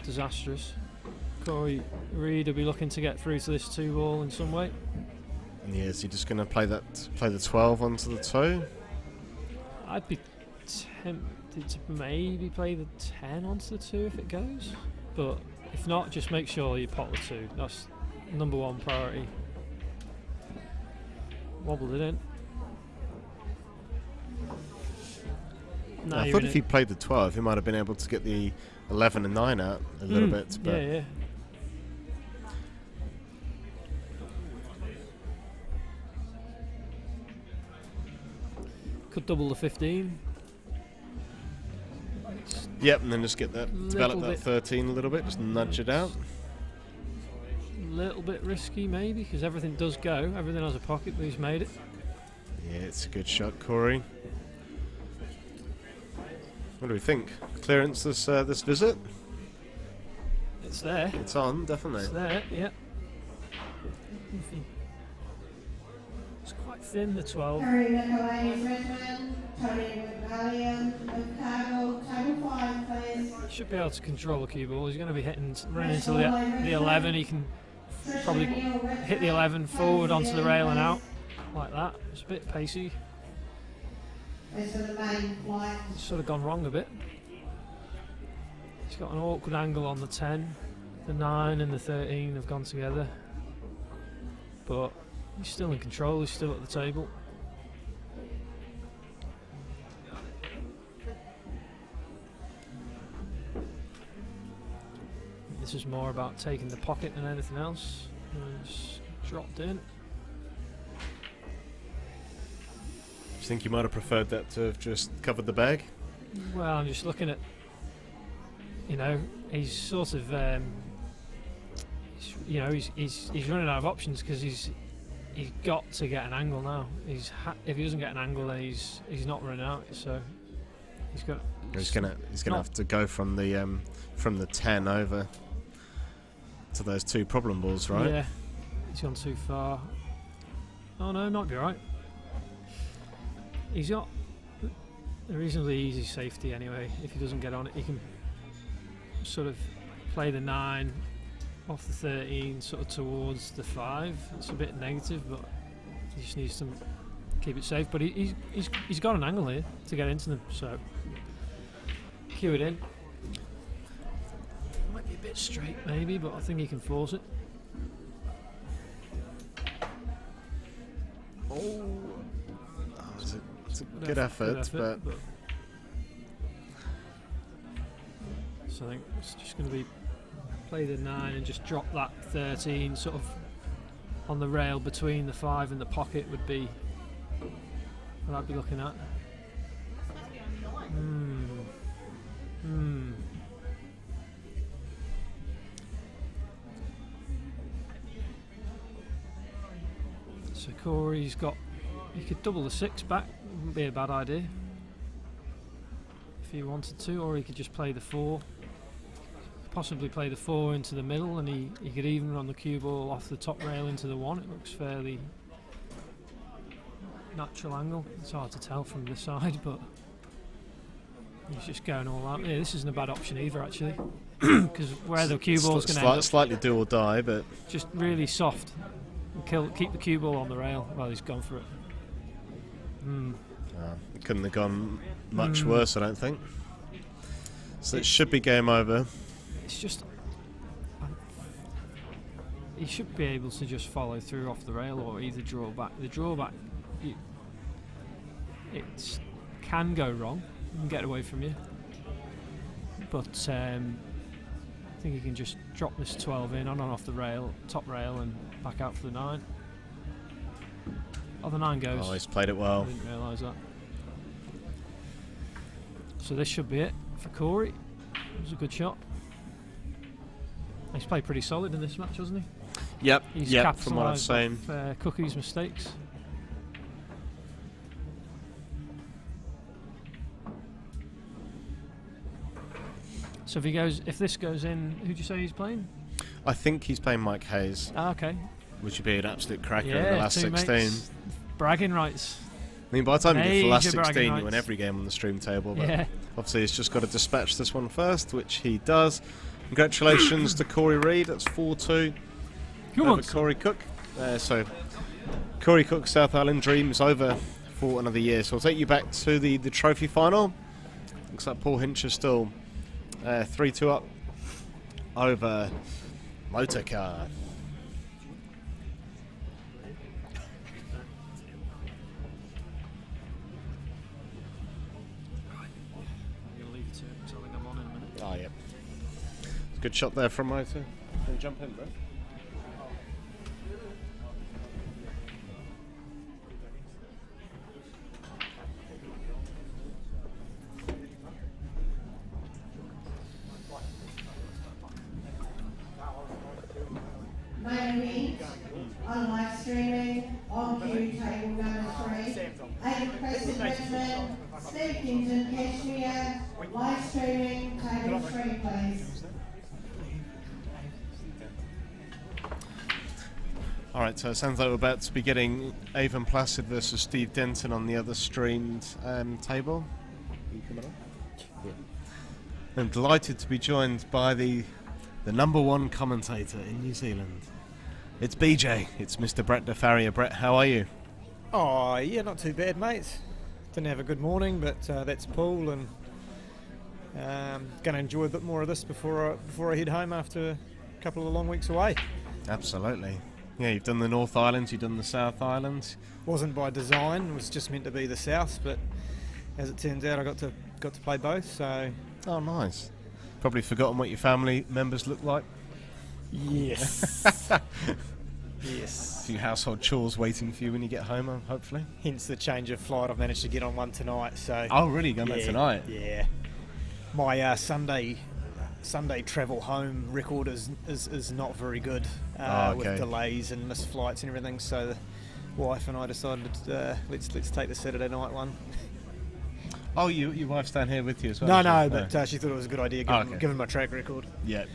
disastrous. Corey Reid will be looking to get through to this 2-ball in some way. Yeah, is he just going to play the 12 onto the 2? I'd be tempted to maybe play the 10 onto the 2 if it goes. But if not, just make sure you pot the 2. That's number 1 priority. Wobbled it in. I thought if he played the 12, he might have been able to get the 11 and 9 out a little bit. But yeah. Could double the 15. Yep, and then just get that, develop that 13 a little bit, just nudge it out. A little bit risky maybe, because everything does go. Everything has a pocket, but he's made it. Yeah, it's a good shot, Corey. What do we think? Clearance this visit? It's there. It's on, definitely. It's there, yeah. It's quite thin, the 12. Harry Nicolaides Redmond, Tony McNally of Cargill, table 5, please. Should be able to control the cue ball. He's going to be running into the 11. He can probably hit the 11 forward onto the rail and out like that. It's a bit pacey. As for the main flight. It's sort of gone wrong a bit. He's got an awkward angle on the 10. The 9 and the 13 have gone together. But he's still in control. He's still at the table. This is more about taking the pocket than anything else. It's dropped in. Do you think you might have preferred that to have just covered the bag? Well, I'm just looking at, he's sort of, he's running out of options because he's got to get an angle now. If he doesn't get an angle, then he's not running out. So he's gonna have to go from the 10 over to those 2 problem balls, right? Yeah, he's gone too far. Oh no, might be right. He's got a reasonably easy safety anyway. If he doesn't get on it, he can sort of play the 9 off the 13, sort of towards the 5. It's a bit negative, but he just needs to keep it safe. But he's got an angle here to get into them, so cue it in. Might be a bit straight maybe, but I think he can force it. It's a good effort, but so I think it's just going to be play the 9 and just drop that 13 sort of on the rail between the 5 and the pocket would be what I'd be looking at. So Corey's he could double the 6 back, wouldn't be a bad idea if he wanted to, or he could just play the 4. Possibly play the 4 into the middle, and he could even run the cue ball off the top rail into the 1. It looks fairly natural angle. It's hard to tell from the side, but he's just going all out. Yeah, this isn't a bad option either, actually, because where the cue ball's going to end up, slightly do or die, but just really soft. And keep the cue ball on the rail. Well, he's gone for it. It couldn't have gone much worse, I don't think. So it should be game over. It's just he should be able to just follow through off the rail or either draw back. The drawback, it can go wrong and get away from you, but I think he can just drop this 12 in on and off the rail, top rail, and back out for the 9. Oh, the 9 goes. Oh, he's played it well. I didn't realise that. So this should be it for Corey. It was a good shot. He's played pretty solid in this match, hasn't he? Yep. He's From what I've seen. Cookie's mistakes. So if this goes in, who'd you say he's playing? I think he's playing Mike Hayes, Ah, okay. which would be an absolute cracker in the Yeah, last two 16. mates. Bragging rights. I mean, by the time you get to the last Major bragging 16, you rights. win every game on the stream table. But Yeah. obviously, he's just got to dispatch this one first, which he does. Congratulations to Corey Reid. That's 4-2 Who over wants? Corey Cook. So, Corey Cook's South Island dream is over for another year. So, I'll take you back to the trophy final. Looks like Paul Hinch is still 3-2 up over Motorcar. I'm going to leave it to him because I think I'm on in a minute. Oh, yeah. Good shot there from Motor. Can you jump in, bro? Main event on live streaming on queue table number 3. Aidan Crescent Richmond, Steve Kenton Cashmere, live streaming table 3 please. Alright, so it sounds like we're about to be getting Avon Placid versus Steve Denton on the other streamed table. You coming on? Yeah. I'm delighted to be joined by the number one commentator in New Zealand. It's BJ, it's Mr. Brett Defario. Brett, how are you? Oh, yeah, not too bad, mate. Didn't have a good morning, but that's Paul, and going to enjoy a bit more of this before I head home after a couple of long weeks away. Absolutely. Yeah, you've done the North Islands, you've done the South Islands. Wasn't by design; it was just meant to be the South. But as it turns out, I got to play both. So Oh, nice. Probably forgotten what your family members look like. yes, yes. A few household chores waiting for you when you get home, hopefully. Hence the change of flight. I've managed to get on one tonight. So Oh, really? Going back tonight? Yeah. My Sunday travel home record is not very good with delays and missed flights and everything. So the wife and I decided let's take the Saturday night one. Oh, your wife's down here with you as well? No, but she thought it was a good idea given my track record. Yeah.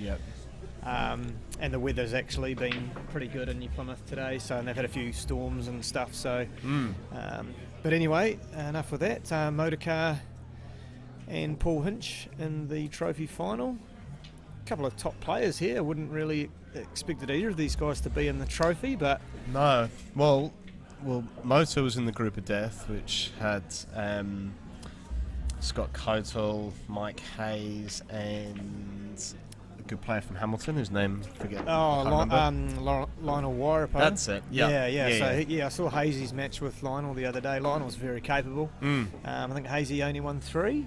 And the weather's actually been pretty good in New Plymouth today, and they've had a few storms and stuff. So, but anyway, enough with that. Motorcar and Paul Hinch in the trophy final. A couple of top players here. I wouldn't really expected either of these guys to be in the trophy, but No. Well, Moto was in the group of death, which had Scott Cotel, Mike Hayes, and a good player from Hamilton, whose name I forget. Lionel Wairapa. That's it. Yeah. I saw Hazy's match with Lionel the other day. Lionel's very capable. I think Hazy only won 3.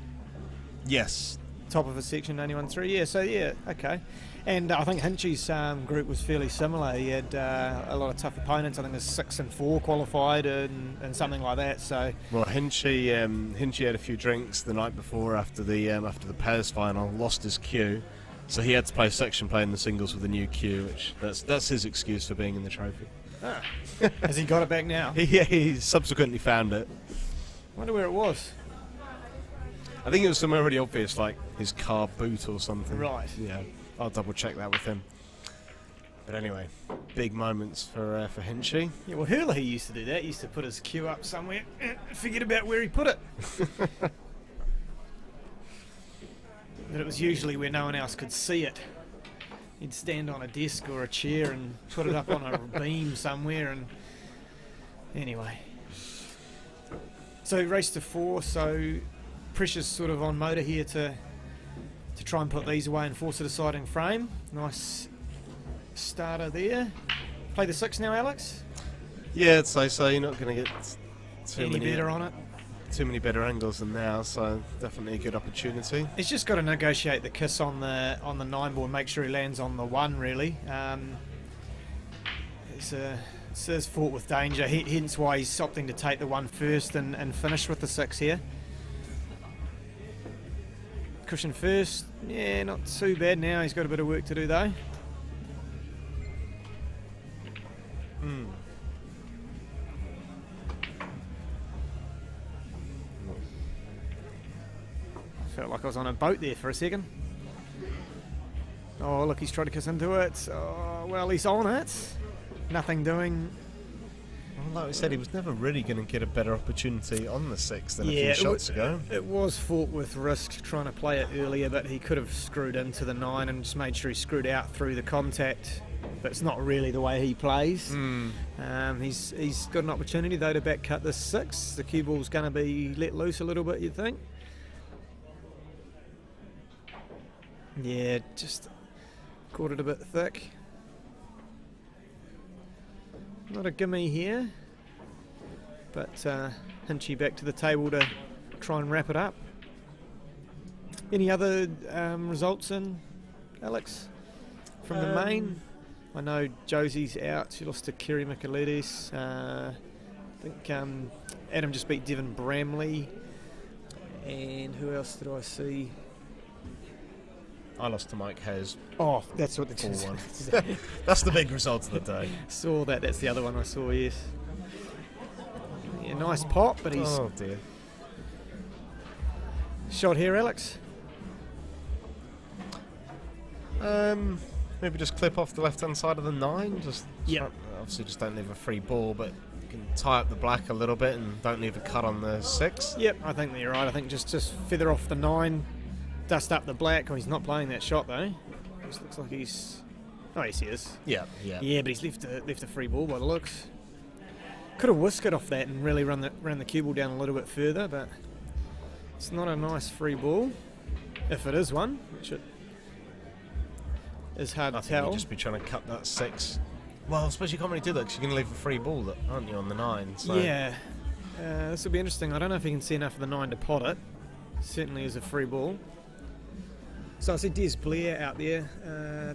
Yes. Top of his section, only won 3. Okay. And I think Hinchy's group was fairly similar. He had a lot of tough opponents. I think there's 6 and 4 qualified and something like that. So Well, Hinchy had a few drinks the night before after the pairs final, lost his cue, so he had to play section play in the singles with a new cue, which that's his excuse for being in the trophy. has he got it back now? He subsequently found it. Wonder where it was. I think it was somewhere really obvious, like his car boot or something. Right. Yeah, I'll double check that with him. But anyway, big moments for Hinchy. Yeah, well, Hurley used to do that. He used to put his cue up somewhere, forget about where he put it. But it was usually where no one else could see it. He'd stand on a desk or a chair and put it up on a beam somewhere. And anyway, so race to 4. So pressure's sort of on Motor here to try and put these away and force a deciding frame. Nice starter there. Play the 6 now, Alex. Yeah, I'd say so. You're not going to get Any better on it? too many better angles than now, so definitely a good opportunity. He's just got to negotiate the kiss on the 9 ball and make sure he lands on the 1 really. It's his fought with danger, hence why he's opting to take the 1 first and finish with the 6 here. Cushion first, yeah, not too bad now. He's got a bit of work to do though. Felt like I was on a boat there for a second. Oh, look, he's trying to kiss into it. Oh, well, he's on it. Nothing doing. Well, like we said, he was never really going to get a better opportunity on the 6 than a few shots ago. It was fraught with risk trying to play it earlier, but he could have screwed into the 9 and just made sure he screwed out through the contact. But it's not really the way he plays. He's got an opportunity, though, to back cut the 6. The cue ball's going to be let loose a little bit, you'd think. Yeah, just caught it a bit thick. Not a gimme here, but Hinchy back to the table to try and wrap it up. Any other results in, Alex, from the main? I know Josie's out. She lost to Kerry Michaelides. I think Adam just beat Devin Bramley. And who else did I see? I lost to Mike Hayes. Oh, that's what the 4-1. That's the big result of the day. Saw that. That's the other one I saw, yes. Yeah, nice pop, but he's... Oh, dear. Shot here, Alex? Maybe just clip off the left-hand side of the 9. Yeah. Obviously, just don't leave a free ball, but you can tie up the black a little bit and don't leave a cut on the 6. Yep, I think you're right. I think just feather off the 9. Dust up the black. Oh, he's not playing that shot though. Just looks like he's. Oh, yes, he is. Yeah. Yeah, but he's left a free ball by the looks. Could have whisked off that and really ran the cue ball down a little bit further, but it's not a nice free ball. If it is one, which it is hard to tell. You'd just be trying to cut that 6. Well, I suppose you can't really do that because you're going to leave a free ball, aren't you, on the 9? So. Yeah. This will be interesting. I don't know if you can see enough of the 9 to pot it. Certainly is a free ball. So I see Des Blair out there.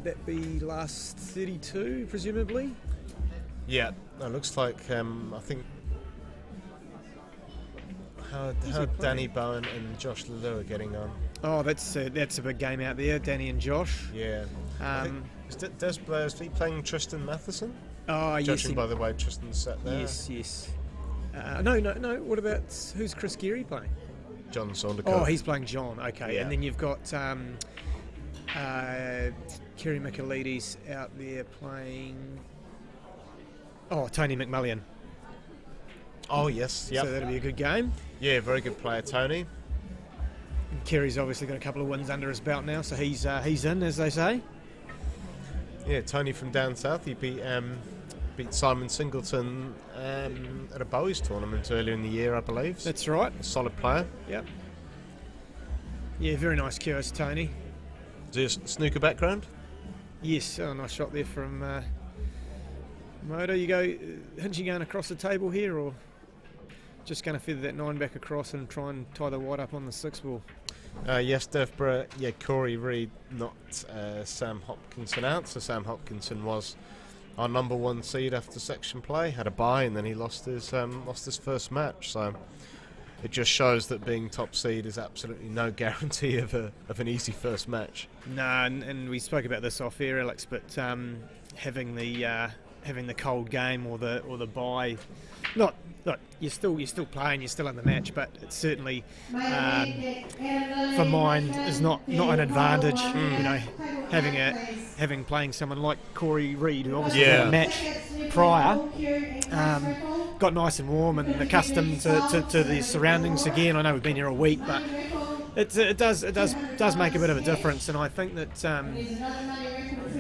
That be last 32, presumably? Yeah, it looks like, I think, how Danny Bowen and Josh Lelou are getting on. Oh, that's a big game out there, Danny and Josh. Yeah. Is Des Blair playing Tristan Matheson? Oh, yes. Judging by the way Tristan's sat there. Yes. No. What about, who's Chris Geary playing? John Saunders. Oh, he's playing John. Okay, yeah. And then you've got Kerry Michaelides out there playing. Oh, Tony McMullion. Oh yes, yeah. So that'll be a good game. Yeah, very good player, Tony. And Kerry's obviously got a couple of wins under his belt now, so he's in, as they say. Yeah, Tony from down south. He beat Simon Singleton at a Bowies tournament earlier in the year, I believe. That's right. A solid player. Yep. Yeah, very nice cures, Tony. Is he a snooker background? Yes, nice shot there from Moda. You go, Hinchy going across the table here, or just going to feather that 9 back across and try and tie the white up on the 6 ball? Yes, Defario. Yeah, Corey Reid knocked Sam Hopkinson out. So Sam Hopkinson was our number 1 seed after section play. Had a bye and then he lost his first match. So it just shows that being top seed is absolutely no guarantee of an easy first match. No, and we spoke about this off air, Alex. But having the cold game or the bye, not you're still playing, you're still in the match, but it's certainly for mine is not an advantage. You know, having playing someone like Corey Reid, who obviously had a match prior, got nice and warm and accustomed to the surroundings again. I know we've been here a week, but it does make a bit of a difference, and I think that.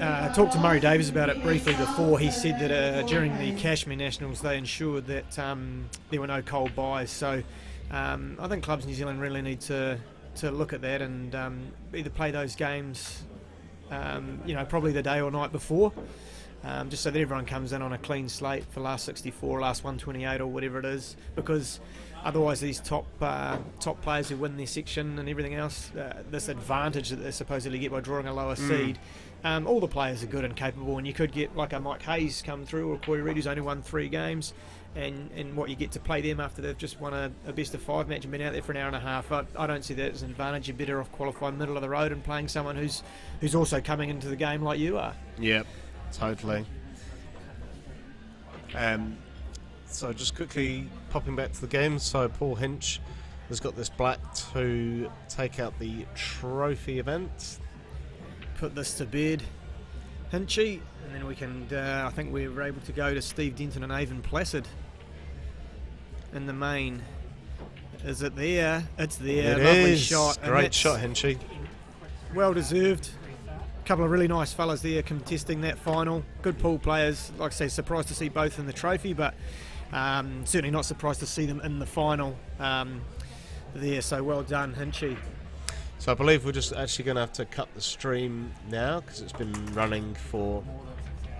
I talked to Murray Davies about it briefly before. He said that during the Kashmir Nationals they ensured that there were no cold buys. So I think clubs New Zealand really need to look at that and either play those games, probably the day or night before, just so that everyone comes in on a clean slate for last 64, last 128 or whatever it is, because otherwise these top players who win their section and everything else, this advantage that they supposedly get by drawing a lower seed, all the players are good and capable, and you could get like a Mike Hayes come through or Corey Reid who's only won 3 games, and what you get to play them after they've just won a best of 5 match and been out there for an hour and a half. I don't see that as an advantage. You're better off qualifying middle of the road and playing someone who's also coming into the game like you are. Yep, totally. So just quickly popping back to the game, so Paul Hinch has got this black to take out the trophy event. put this to bed, Hinchy, and then we can. I think we were able to go to Steve Denton and Avon Placid in the main. Is it there? It's there. It Lovely is. shot. and Great that's shot, Hinchy. Well deserved. A couple of really nice fellas there contesting that final. Good pool players. Like I say, surprised to see both in the trophy, but certainly not surprised to see them in the final there. So well done, Hinchy. So I believe we're just actually going to have to cut the stream now because it's been running for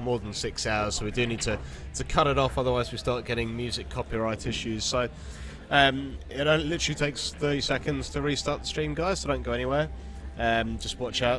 more than 6 hours. So we do need to cut it off, otherwise we start getting music copyright issues. So it literally takes 30 seconds to restart the stream, guys. So don't go anywhere. Just watch out